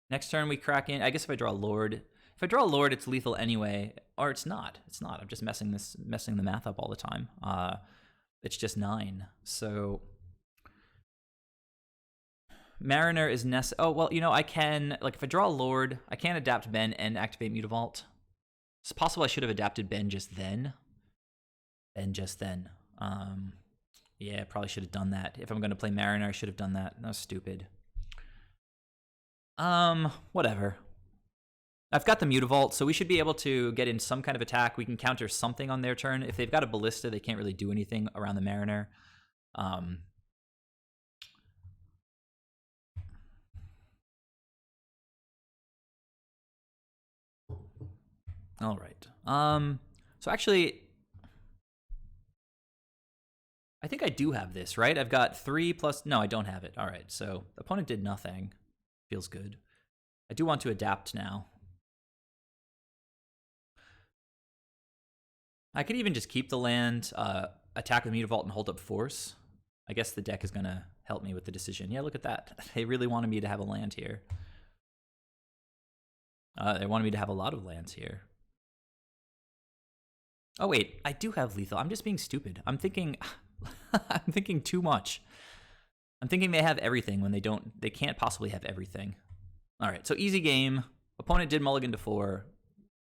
Next turn we crack in. I guess if I draw a Lord. If I draw a Lord, it's lethal anyway. Or it's not. It's not. I'm just messing the math up all the time. It's just 9. So Mariner is oh, well, you know, I can, like, if I draw a Lord, I can adapt Ben and activate Mutavault. It's possible I should have adapted Ben just then. Yeah, probably should have done that. If I'm going to play Mariner, I should have done that. That was stupid. Whatever. I've got the Mutavault, so we should be able to get in some kind of attack. We can counter something on their turn. If they've got a Ballista, they can't really do anything around the Mariner. All right. So actually, I think I do have this, right? I've got 3 plus... No, I don't have it. All right, so the opponent did nothing. Feels good. I do want to adapt now. I could even just keep the land, attack with Mutavault, and hold up Force. I guess the deck is going to help me with the decision. Yeah, look at that. They really wanted me to have a land here. They wanted me to have a lot of lands here. Oh, wait. I do have lethal. I'm just being stupid. I'm thinking... I'm thinking too much. I'm thinking they have everything when they don't. They can't possibly have everything. All right, so easy game. Opponent did mulligan to 4.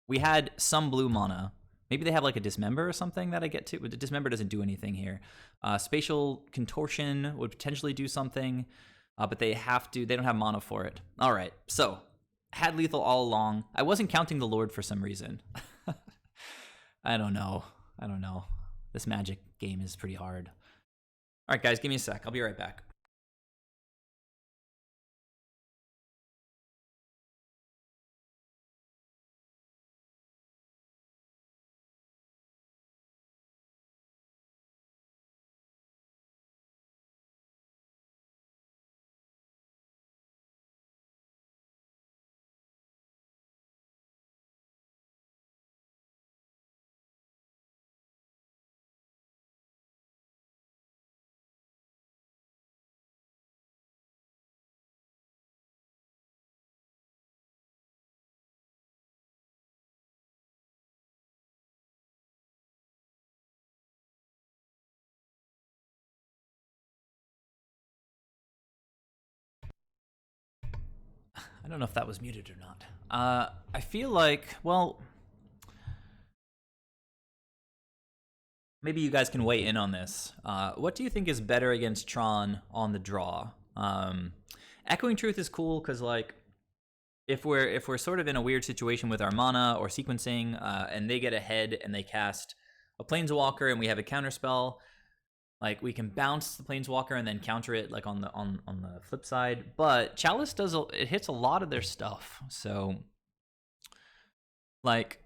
We had some blue mana. Maybe they have like a Dismember or something that I get to. But the Dismember doesn't do anything here. Spatial Contortion would potentially do something, but they have to. They don't have mana for it. All right, so had lethal all along. I wasn't counting the Lord for some reason. I don't know. This Magic game is pretty hard. All right, guys, give me a sec. I'll be right back. I don't know if that was muted or not. I feel like, well, maybe you guys can weigh in on this. What do you think is better against Tron on the draw? Echoing Truth is cool because, like, if we're sort of in a weird situation with our mana or sequencing, and they get ahead and they cast a Planeswalker and we have a counterspell, like we can bounce the Planeswalker and then counter it like on the flip side. But Chalice it hits a lot of their stuff, so like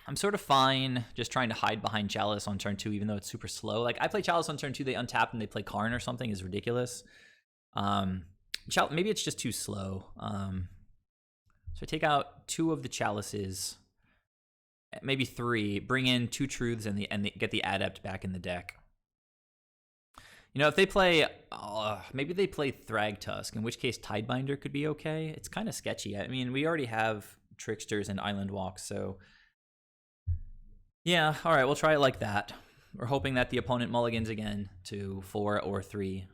I'm sort of fine just trying to hide behind Chalice on turn 2, even though it's super slow. Like I play Chalice on turn 2, they untap and they play Karn or something is ridiculous. Maybe it's just too slow. So I take out 2 of the Chalices, maybe 3, bring in 2 Truths and get the Adept back in the deck. You know, if they play, maybe they play Thragtusk, in which case Tidebinder could be okay. It's kind of sketchy. I mean, we already have Tricksters and Island Walks, so yeah, all right, we'll try it like that. We're hoping that the opponent mulligans again to 4 or 3,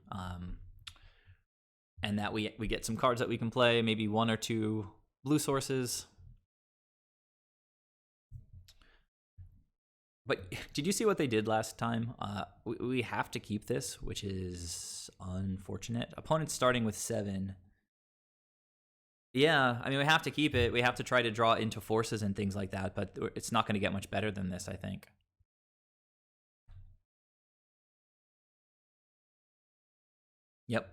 and that we get some cards that we can play, maybe 1 or 2 blue sources. But did you see what they did last time? We have to keep this, which is unfortunate. Opponent's starting with 7. Yeah, I mean, we have to keep it. We have to try to draw into forces and things like that, but it's not going to get much better than this, I think. Yep.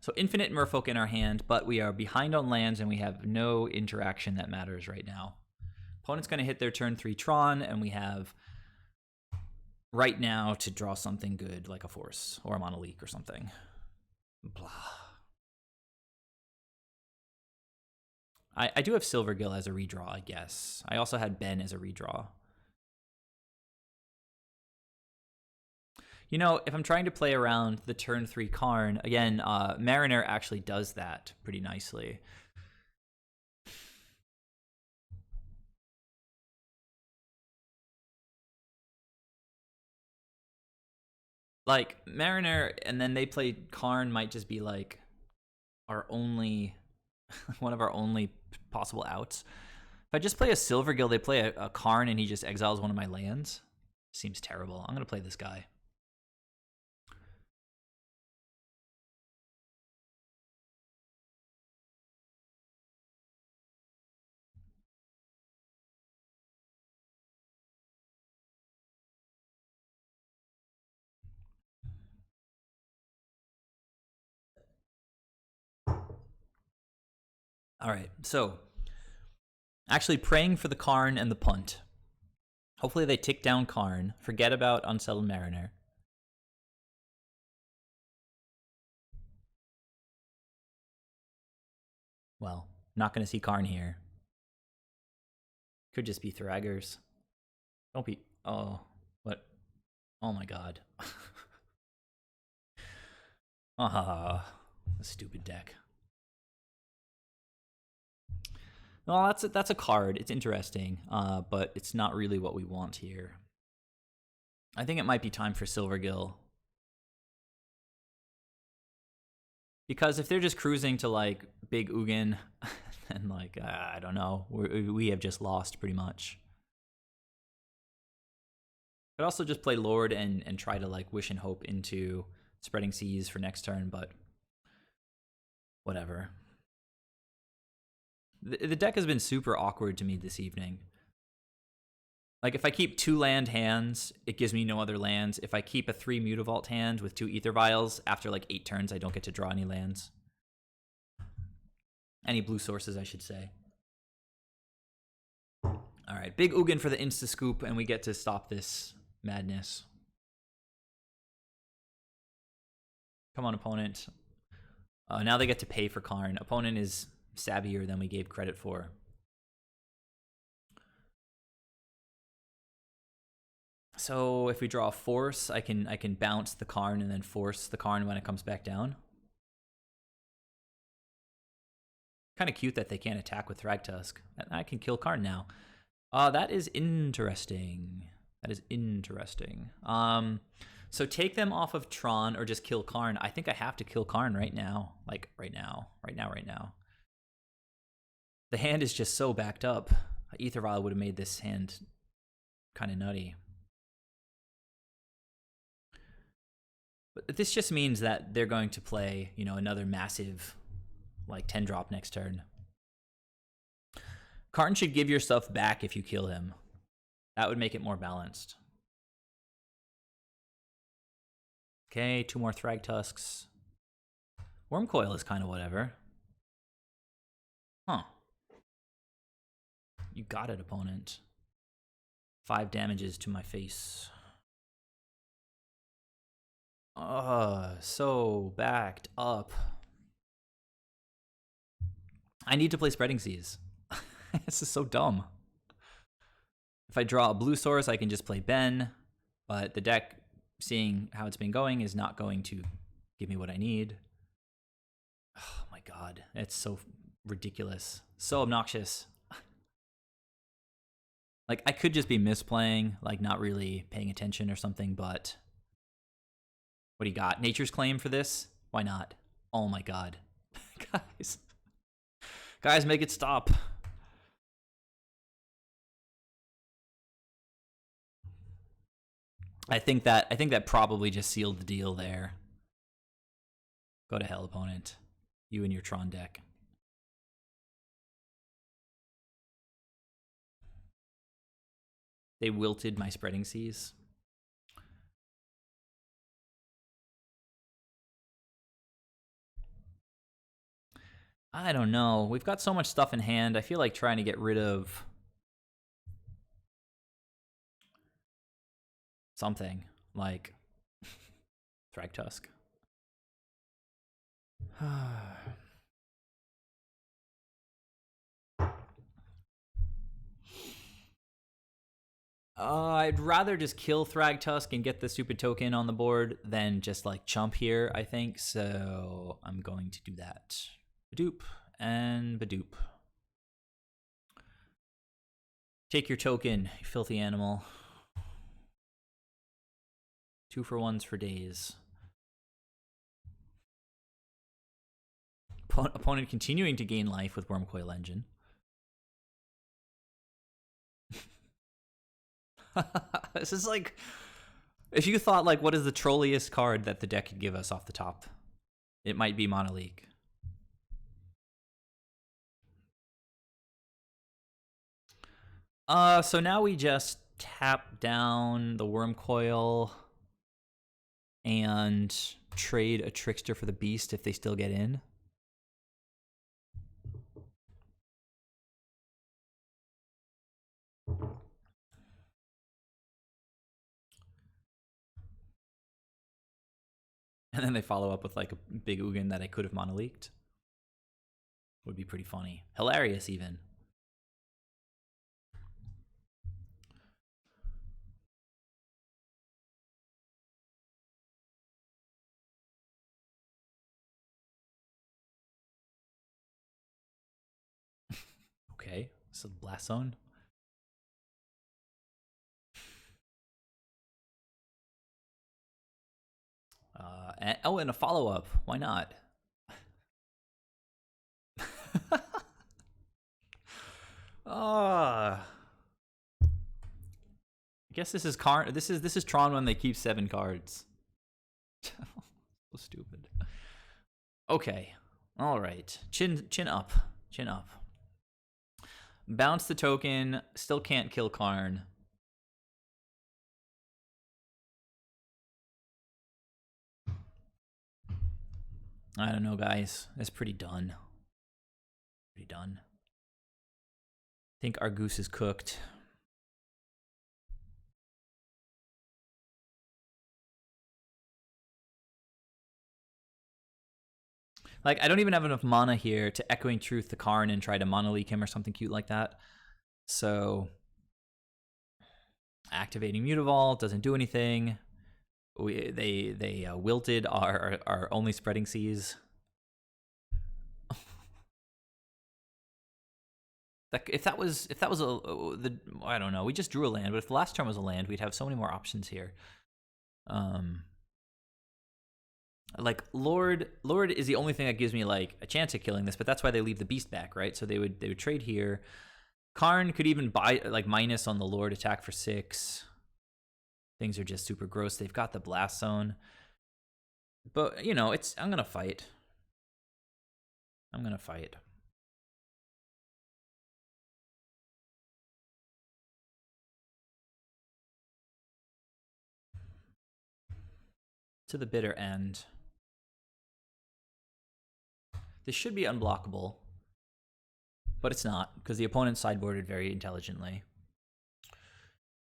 So infinite Merfolk in our hand, but we are behind on lands and we have no interaction that matters right now. Opponent's going to hit their turn 3 Tron, and we have right now to draw something good like a force or a Mono Leak or something. Blah. I do have Silvergill as a redraw, I guess. I also had Ben as a redraw. You know, if I'm trying to play around the turn 3 Karn, again, Mariner actually does that pretty nicely. Like, Mariner, and then they play Karn might just be like our only, one of our only possible outs. If I just play a Silvergill, they play a Karn and he just exiles one of my lands. Seems terrible. I'm going to play this guy. All right, so actually praying for the Karn and the punt. Hopefully they tick down Karn. Forget about Unsettled Mariner. Well, not going to see Karn here. Could just be Thraggers. Don't be... Oh, what? Oh my god. Ah, a stupid deck. Well, that's a card. It's interesting, but it's not really what we want here. I think it might be time for Silvergill. Because if they're just cruising to, like, Big Ugin, then, like, I don't know. We have just lost, pretty much. Could also just play Lord and try to, like, wish and hope into Spreading Seas for next turn, but whatever. The deck has been super awkward to me this evening. Like, if I keep 2 land hands, it gives me no other lands. If I keep a 3 Mutavault hand with 2 Aether Vials, after like 8 turns, I don't get to draw any lands. Any blue sources, I should say. All right, Big Ugin for the insta-scoop, and we get to stop this madness. Come on, opponent. Now they get to pay for Karn. Opponent is savvier than we gave credit for. So if we draw a force, I can bounce the Karn and then force the Karn when it comes back down. Kind of cute that they can't attack with Thragtusk. I can kill Karn now. That is interesting. That is interesting. So take them off of Tron or just kill Karn. I think I have to kill Karn right now. Like, right now. Right now. The hand is just so backed up. Ether Vial would have made this hand kind of nutty. But this just means that they're going to play, you know, another massive, like, 10-drop next turn. Karn should give your stuff back if you kill him. That would make it more balanced. Okay, 2 more Thrag Tusks. Wormcoil is kind of whatever. Huh. You got it, opponent. 5 damages to my face. So backed up. I need to play Spreading Seas. This is so dumb. If I draw a blue source, I can just play Ben, but the deck, seeing how it's been going, is not going to give me what I need. Oh my god, it's so ridiculous. So obnoxious. Like, I could just be misplaying, like not really paying attention or something, but what do you got? Nature's Claim for this? Why not? Oh my god. Guys, make it stop. I think that probably just sealed the deal there. Go to hell, opponent. You and your Tron deck. They wilted my Spreading Seas. I don't know. We've got so much stuff in hand. I feel like trying to get rid of something like Thragtusk. I'd rather just kill Thragtusk and get the stupid token on the board than just like chump here, I think. So I'm going to do that. Badoop and Badoop. Take your token, you filthy animal. 2-for-1s for days. Opponent continuing to gain life with Wormcoil Engine. This is like, if you thought like, what is the trolliest card that the deck could give us off the top? It might be Mono League. So now we just tap down the Wormcoil and trade a Trickster for the Beast if they still get in. And then they follow up with like a big Ugin that I could have mono-leaked. Would be pretty funny. Hilarious, even. Okay, so Blast Zone. And a follow-up. Why not? I guess this is This is Tron when they keep 7 cards. So stupid. Okay. All right. Chin up. Chin up. Bounce the token. Still can't kill Karn. I don't know, guys. That's pretty done. Pretty done. I think our goose is cooked. Like, I don't even have enough mana here to Echoing Truth the Karn and try to mono-leak him or something cute like that. So, activating Mutavault doesn't do anything. They wilted our only Spreading Seas. If that was I don't know. We just drew a land, but if the last turn was a land, we'd have so many more options here. Like Lord is the only thing that gives me like a chance at killing this, but that's why they leave the beast back, right? So they would trade here. Karn could even buy like minus on the Lord attack for 6. Things are just super gross. They've got the blast zone, but you know I'm gonna fight. To the bitter end. This should be unblockable, but it's not because the opponent sideboarded very intelligently.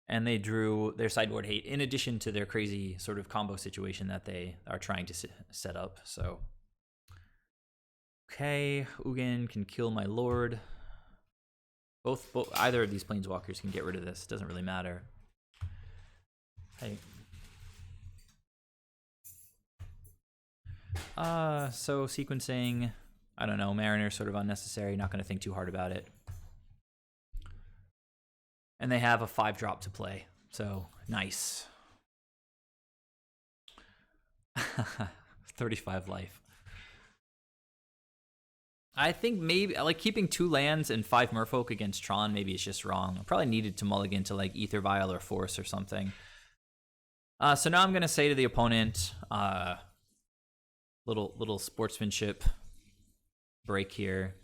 And they drew their sideboard hate in addition to their crazy sort of combo situation that they are trying to set up. So, okay, Ugin can kill my Lord. Both either of these planeswalkers can get rid of this. Doesn't really matter. Hey. So sequencing, I don't know, Mariner's sort of unnecessary, not going to think too hard about it. And they have a 5-drop to play, so nice. 35 life. I think maybe, like, keeping 2 lands and 5 Merfolk against Tron maybe is just wrong. I probably needed to mulligan to, like, Ether Vial or Force or something. So now I'm going to say to the opponent, little sportsmanship break here.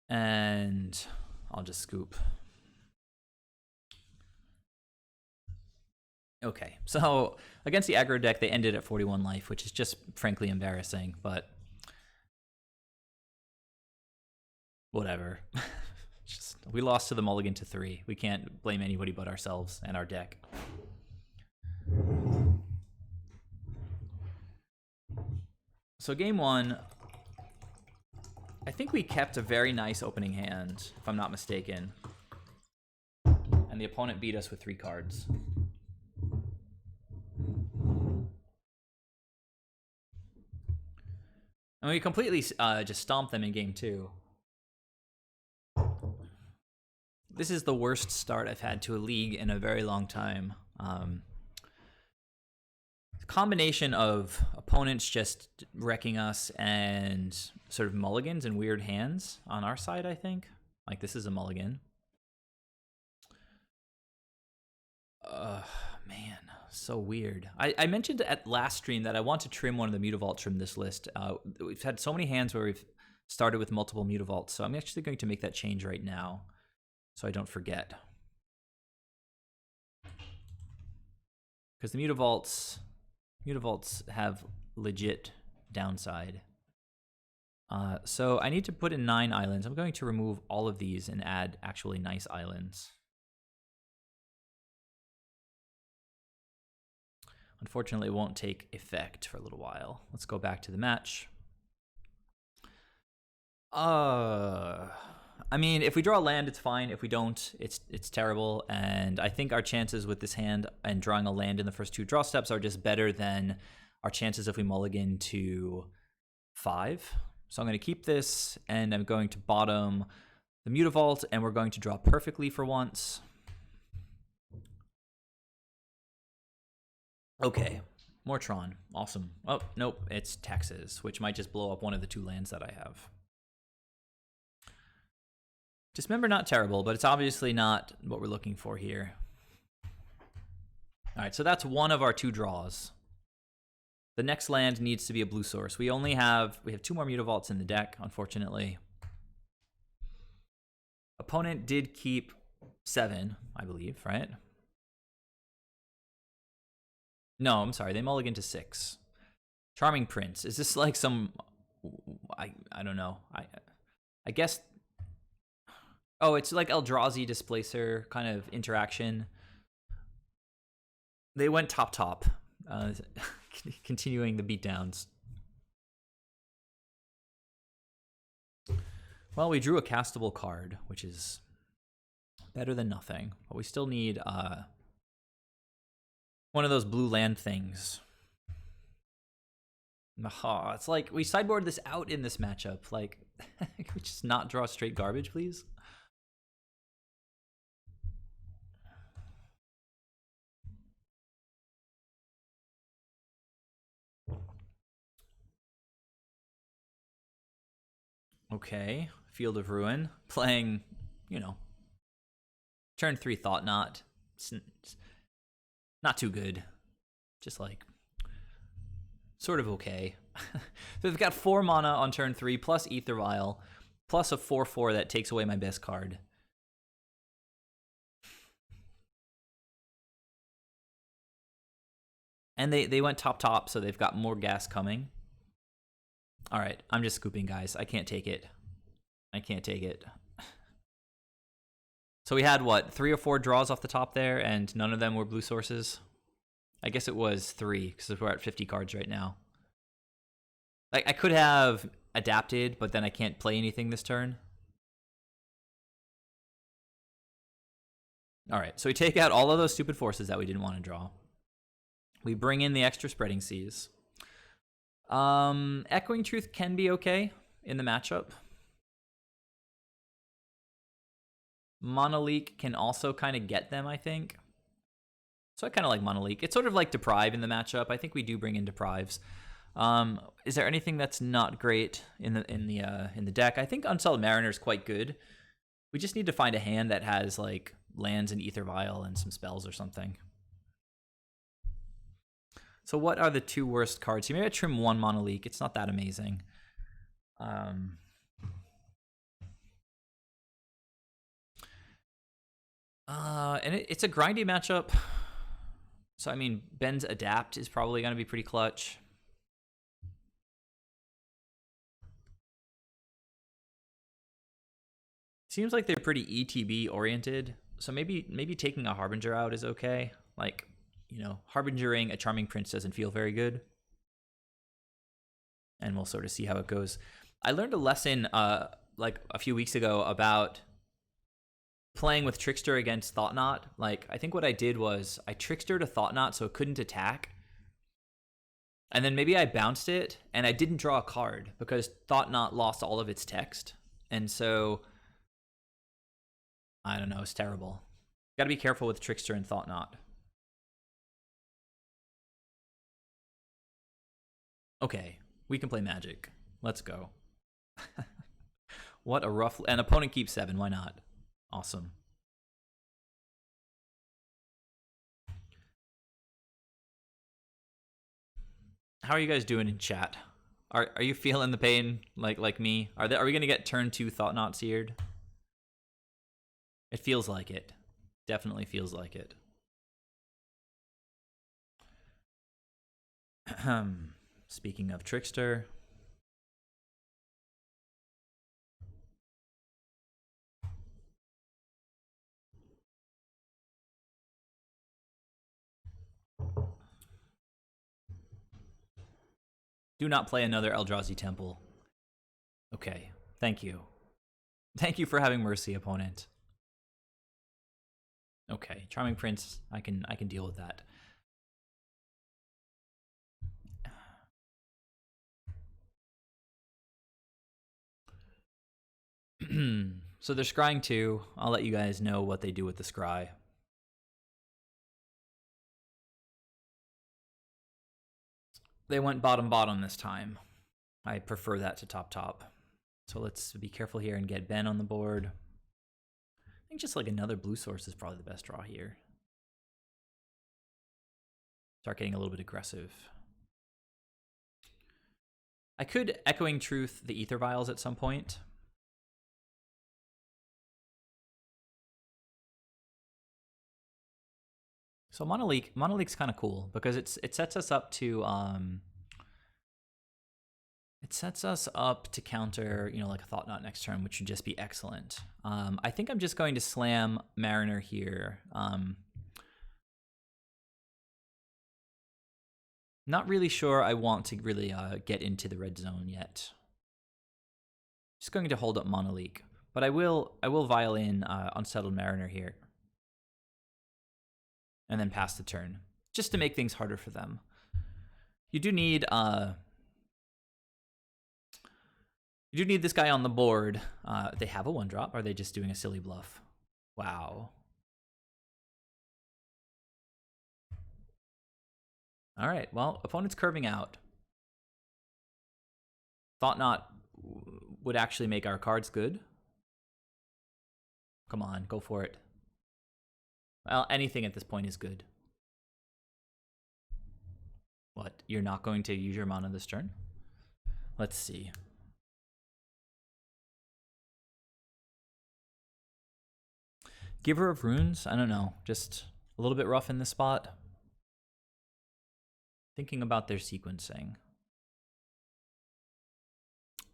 And I'll just scoop. Okay, so against the aggro deck, they ended at 41 life, which is just frankly embarrassing, but whatever. We lost to the mulligan to 3. We can't blame anybody but ourselves and our deck. So game 1, I think we kept a very nice opening hand, if I'm not mistaken. And the opponent beat us with 3 cards. And we completely just stomped them in game 2. This is the worst start I've had to a league in a very long time. Combination of opponents just wrecking us and sort of mulligans and weird hands on our side, I think. Like, this is a mulligan. Man, so weird. I mentioned at last stream that I want to trim one of the Mutavaults from this list. We've had so many hands where we've started with multiple Mutavaults, so I'm actually going to make that change right now so I don't forget. Because the Mutavaults have legit downside. So I need to put in 9 islands. I'm going to remove all of these and add actually nice islands. Unfortunately, it won't take effect for a little while. Let's go back to the match. I mean, if we draw a land, it's fine. If we don't, it's terrible. And I think our chances with this hand and drawing a land in the first 2 draw steps are just better than our chances if we mulligan to 5. So I'm going to keep this, and I'm going to bottom the Mutavault, and we're going to draw perfectly for once. Okay, more Tron. Awesome. Oh, nope, it's Texas, which might just blow up one of the 2 lands that I have. Dismember, not terrible, but it's obviously not what we're looking for here. All right, so that's one of our 2 draws. The next land needs to be a blue source. We have 2 more Mutavaults in the deck, unfortunately. Opponent did keep 7, I believe, right? No, I'm sorry. They mulligan to 6. Charming Prince. Is this like some... I don't know. I guess... Oh, it's like Eldrazi Displacer kind of interaction. They went top. Continuing the beatdowns. Well, we drew a castable card, which is better than nothing. But we still need One of those blue land things. Oh, it's like we sideboard this out in this matchup. Like, can we just not draw straight garbage, please? Okay, Field of Ruin. Playing, you know, turn 3 Thought Knot. It's not too good. Just like, sort of okay. So they've got 4 mana on turn 3, plus Ether Vial, plus a 4/4 that takes away my best card. And they went top, so they've got more gas coming. All right, I'm just scooping, guys. I can't take it. I can't take it. So we had, what, 3 or 4 draws off the top there, and none of them were blue sources? I guess it was 3, because we're at 50 cards right now. Like, I could have adapted, but then I can't play anything this turn. All right, so we take out all of those stupid forces that we didn't want to draw. We bring in the extra Spreading Seas. Echoing Truth can be okay in the matchup. Monoleak can also kind of get them, I think. So I kind of like Monoleak. It's sort of like Deprive in the matchup. I think we do bring in Deprives. Is there anything that's not great in the deck? I think Unsettled Mariner is quite good. We just need to find a hand that has like lands and Ether Vial and some spells or something. So what are the 2 worst cards here? Maybe I trim 1 Monoleak. It's not that amazing. And it's a grindy matchup. So, I mean, Ben's Adapt is probably going to be pretty clutch. Seems like they're pretty ETB oriented. So maybe taking a Harbinger out is okay. Like, you know, Harbingering a Charming Prince doesn't feel very good. And we'll sort of see how it goes. I learned a lesson like a few weeks ago about playing with Trickster against Thought Knot. Like, I think what I did was I Trickstered a Thought Knot so it couldn't attack. And then maybe I bounced it and I didn't draw a card because Thought Knot lost all of its text. And so, I don't know, it's terrible. Gotta be careful with Trickster and Thought Knot. Okay, we can play Magic. Let's go. What a rough... And opponent keeps 7, why not? Awesome. How are you guys doing in chat? Are you feeling the pain like me? Are we gonna get turn 2 Thought Knot seared? It feels like it. Definitely feels like it. Speaking of Trickster. Do not play another Eldrazi Temple. Okay, thank you. Thank you for having mercy, opponent. Okay, Charming Prince, I can deal with that. So they're scrying 2. I'll let you guys know what they do with the scry. They went bottom this time. I prefer that to top. So let's be careful here and get Ben on the board. I think just like another blue source is probably the best draw here. Start getting a little bit aggressive. I could Echoing Truth the Ether Vials at some point. So Monoleak's kind of cool because it sets us up to counter, you know, like a Thought Knot next turn, which would just be excellent. I think I'm just going to slam Mariner here. Not really sure I want to really get into the red zone yet. Just going to hold up Monoleak, but I will vial in Unsettled Mariner here. And then pass the turn. just to make things harder for them. You do need this guy on the board. They have a 1-drop. Are they just doing a silly bluff? Wow. All right, well, opponent's curving out. Thought not would actually make our cards good. Come on, go for it. Well, anything at this point is good. What, you're not going to use your mana this turn? Let's see. Giver of Runes? I don't know. Just a little bit rough in this spot. Thinking about their sequencing.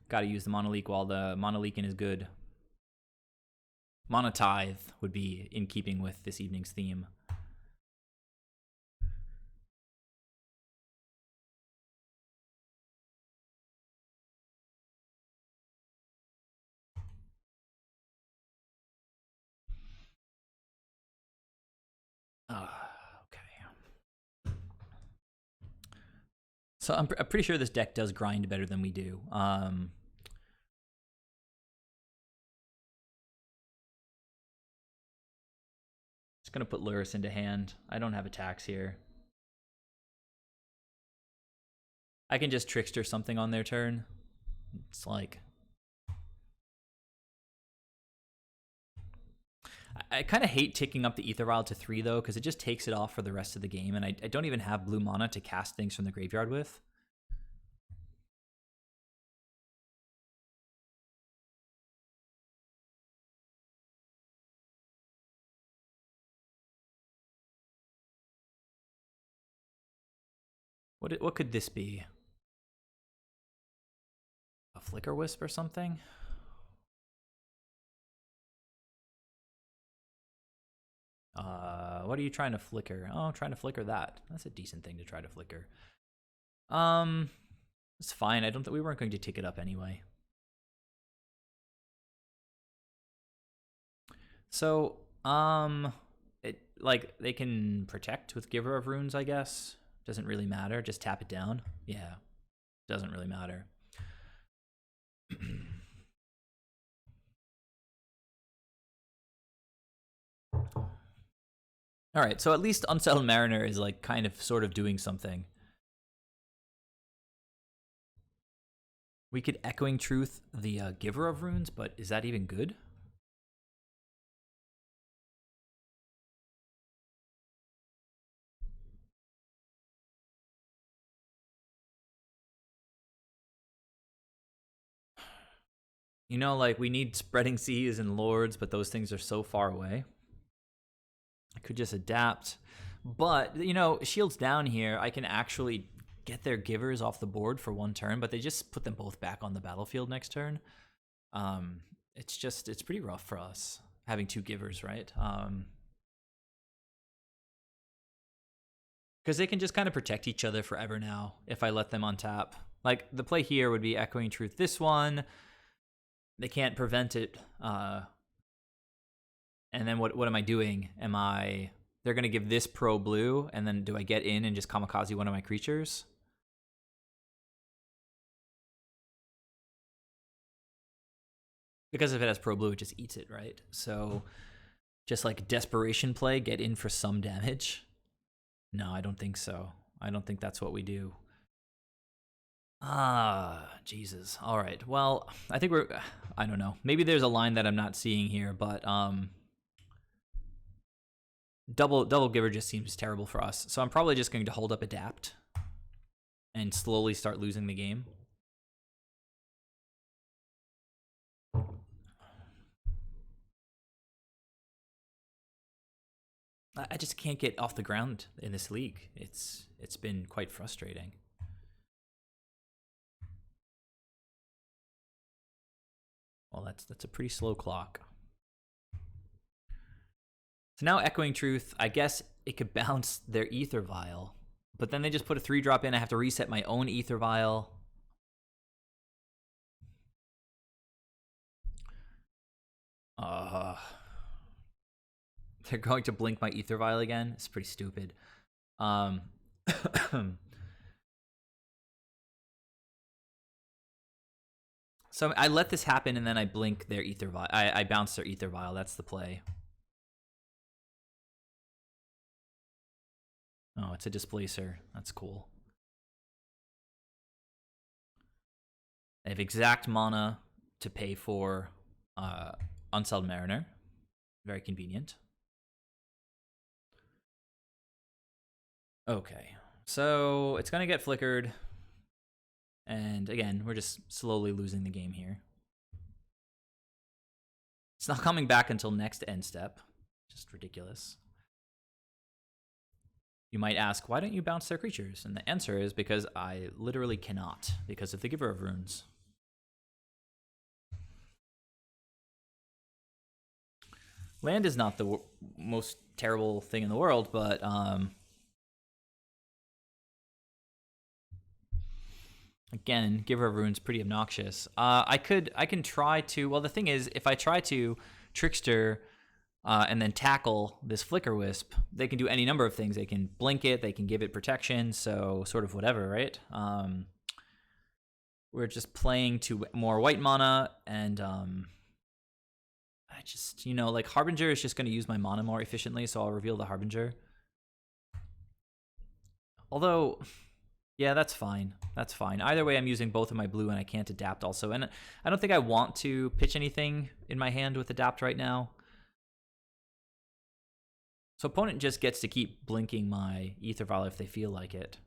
Gotta use the Mana Leak while the Mana Leaking is good. Mana Tithe would be in keeping with this evening's theme. Okay. So I'm pretty sure this deck does grind better than we do. Just gonna put Luris into hand. I don't have attacks here. I can just Trickster something on their turn. It's like... I kind of hate ticking up the Ether Vial to 3, though, because it just takes it off for the rest of the game, and I don't even have blue mana to cast things from the graveyard with. What could this be? A Flicker Wisp or something? What are you trying to flicker? Oh, I'm trying to flicker that. That's a decent thing to try to flicker. It's fine. I don't think we weren't going to tick it up anyway. So, like they can protect with Giver of Runes, I guess. Doesn't really matter. Just tap it down. Yeah, doesn't really matter. All right, so at least Unsettled Mariner is like kind of sort of doing something. We could Echoing Truth the Giver of Runes, but is that even good? You know, like we need Spreading Seas and Lords, but those things are so far away. I could just adapt. But, you know, Shields down here, I can actually get their Givers off the board for 1 turn, but they just put them both back on the battlefield next turn. It's pretty rough for us, having 2 Givers, right? Because they can just kind of protect each other forever now if I let them untap. Like, the play here would be Echoing Truth this one. They can't prevent it. And then what am I doing? They're going to give this pro blue, and then do I get in and just kamikaze one of my creatures? Because if it has pro blue, it just eats it, right? So just like desperation play, get in for some damage. No, I don't think so. I don't think that's what we do. Jesus. All right. Well, I think I don't know. Maybe there's a line that I'm not seeing here, but double Giver just seems terrible for us. So I'm probably just going to hold up Adapt and slowly start losing the game. I just can't get off the ground in this league. It's been quite frustrating. Well, that's a pretty slow clock. So now Echoing Truth, I guess it could bounce their Ether Vial, but then they just put a 3-drop in. I have to reset my own Ether Vial. They're going to blink my Ether Vial again. It's pretty stupid. Um, so I let this happen, and then I blink their ether vial. I bounce their ether vial. That's the play. Oh, it's a displacer. That's cool. I have exact mana to pay for Unsettled Mariner. Very convenient. Okay, so it's gonna get flickered, and again, we're just slowly losing the game here. It's not coming back until next end step. Just ridiculous. You might ask, why don't you bounce their creatures? And the answer is because I literally cannot, because of the Giver of Runes. Land is not the most terrible thing in the world, but again, Giver of Runes pretty obnoxious. I can try to. Well, the thing is, if I try to Trickster and then tackle this Flicker Wisp, they can do any number of things. They can blink it, they can give it protection, so sort of whatever, right? We're just playing to more white mana, and I just, like Harbinger is just going to use my mana more efficiently, so I'll reveal the Harbinger. Although, yeah, that's fine. That's fine. Either way, I'm using both of my blue, and I can't adapt also. And I don't think I want to pitch anything in my hand with adapt right now. So opponent just gets to keep blinking my Ether Vial if they feel like it.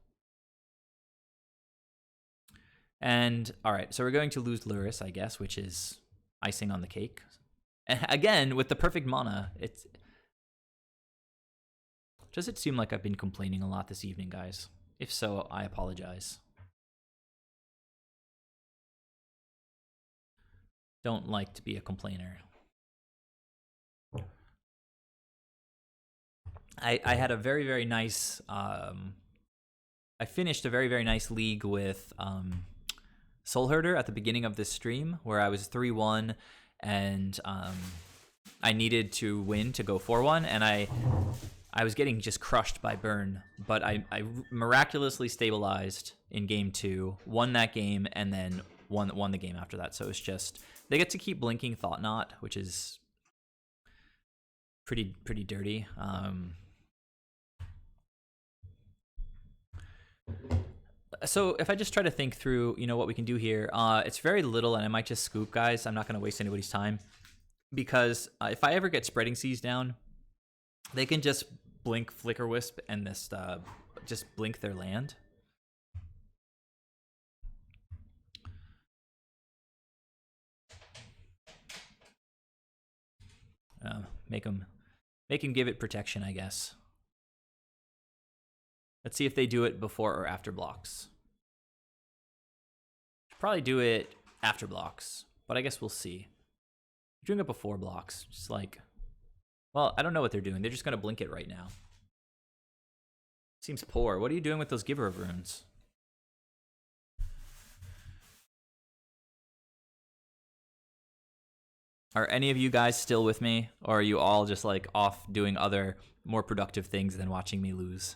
And, all right, so we're going to lose Luris, I guess, which is icing on the cake. And again, with the perfect mana, it's... Does it seem like I've been complaining a lot this evening, guys? If so, I apologize. Don't like to be a complainer. I had a very, very nice... I finished a very, very nice league with Soul Herder at the beginning of this stream, where I was 3-1, and I needed to win to go 4-1, and I was getting just crushed by Burn, but I miraculously stabilized in game 2, won that game, and then won the game after that. So it's just, they get to keep blinking Thought Knot, which is pretty dirty. So if I just try to think through, what we can do here, it's very little, and I might just scoop, guys. I'm not going to waste anybody's time, because if I ever get Spreading Seas down, they can just blink Flicker Wisp and this just blink their land. Make him give it protection, I guess. Let's see if they do it before or after blocks. Probably do it after blocks, but I guess we'll see. Doing it before blocks, just like, well, I don't know what they're doing. They're just gonna blink it right now. Seems poor. What are you doing with those Giver of Runes? Are any of you guys still with me, or are you all just like off doing other more productive things than watching me lose?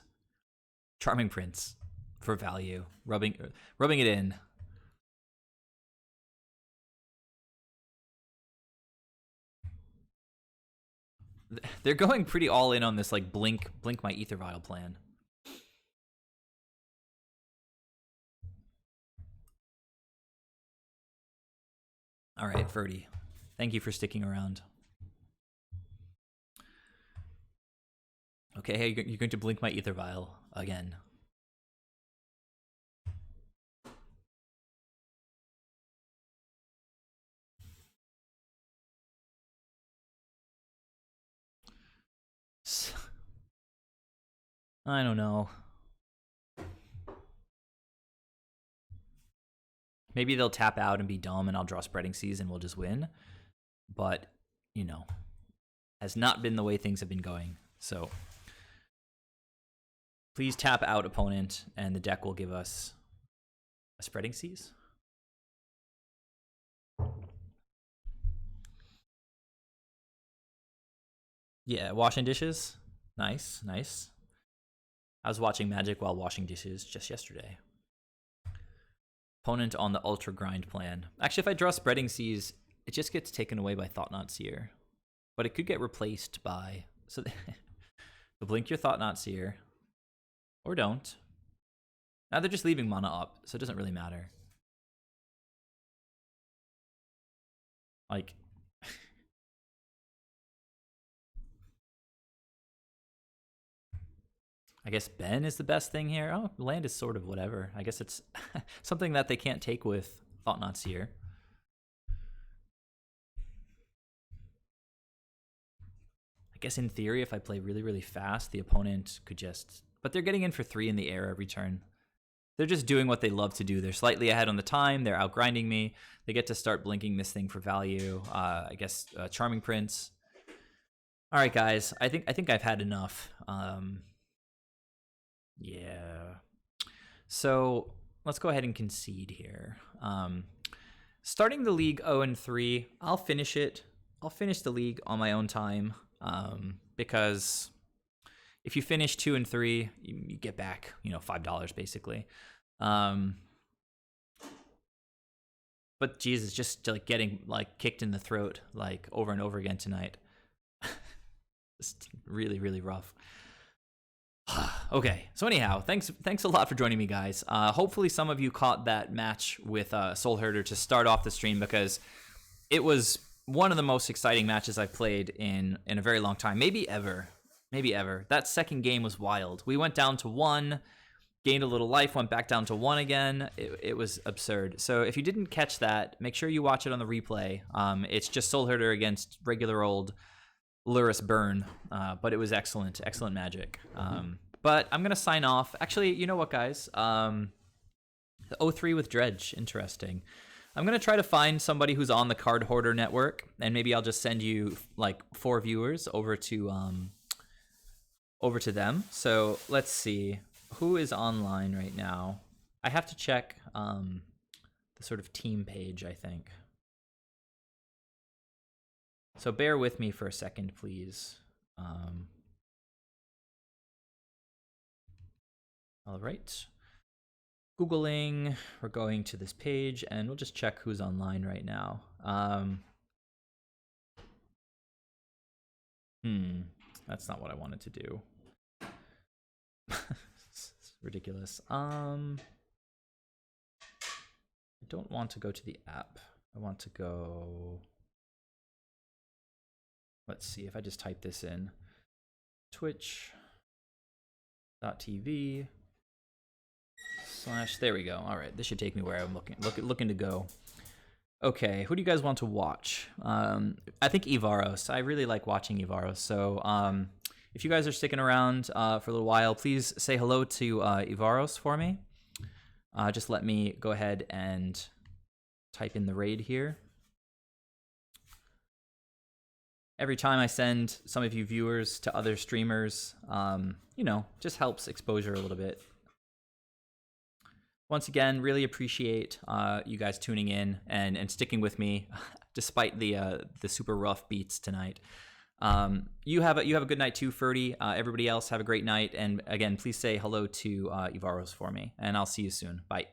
Charming Prince for value, rubbing it in. They're going pretty all in on this like blink my Ether Vial plan. All right, Ferdy. Thank you for sticking around. Okay, hey, you're going to blink my Ether Vial again. I don't know. Maybe they'll tap out and be dumb, and I'll draw Spreading Seas and we'll just win. But, has not been the way things have been going. So please tap out, opponent, and the deck will give us a Spreading Seas. Yeah, washing dishes. Nice. I was watching Magic while washing dishes just yesterday. Opponent on the Ultra Grind plan. Actually, if I draw Spreading Seas, it just gets taken away by Thought-Knot Seer. But it could get replaced by... So blink your Thought-Knot Seer. Or don't. Now they're just leaving mana up, so it doesn't really matter. Like... I guess Ben is the best thing here. Oh, land is sort of whatever. I guess it's something that they can't take with Thought-Knot Seer. I guess in theory, if I play really, really fast, the opponent could just... But they're getting in for 3 in the air every turn. They're just doing what they love to do. They're slightly ahead on the time. They're outgrinding me. They get to start blinking this thing for value. I guess Charming Prince. All right, guys. I think I've had enough. Yeah. So let's go ahead and concede here. Starting the league 0-3, I'll finish it. I'll finish the league on my own time because if you finish 2-3, you get back, $5 basically. But Jesus, just like getting like kicked in the throat like over and over again tonight. Just really, really rough. Okay, so anyhow, thanks a lot for joining me, guys. Hopefully some of you caught that match with Soul Herder to start off the stream, because it was one of the most exciting matches I've played in a very long time, maybe ever. That second game was wild. We went down to 1, gained a little life, went back down to 1 again. It was absurd. So if you didn't catch that, make sure you watch it on the replay. It's just Soul Herder against regular old Luris Burn, but it was excellent magic. But I'm gonna sign off. Actually, you know what, guys? The 0-3 with Dredge, interesting. I'm gonna try to find somebody who's on the Card Hoarder network, and maybe I'll just send you like 4 viewers over to them. So let's see who is online right now. I have to check the sort of team page, I think. So bear with me for a second, please. All right. Googling, we're going to this page, and we'll just check who's online right now. That's not what I wanted to do. It's ridiculous. I don't want to go to the app. I want to go... Let's see if I just type this in. Twitch.tv/ there we go. All right, this should take me where I'm looking to go. Okay, who do you guys want to watch? I think Evaros. I really like watching Evaros. So if you guys are sticking around for a little while, please say hello to Evaros for me. Just let me go ahead and type in the raid here. Every time I send some of you viewers to other streamers, just helps exposure a little bit. Once again, really appreciate you guys tuning in and sticking with me despite the super rough beats tonight. You have a good night too, Ferdy. Everybody else have a great night, and again, please say hello to Evaros for me, and I'll see you soon. Bye.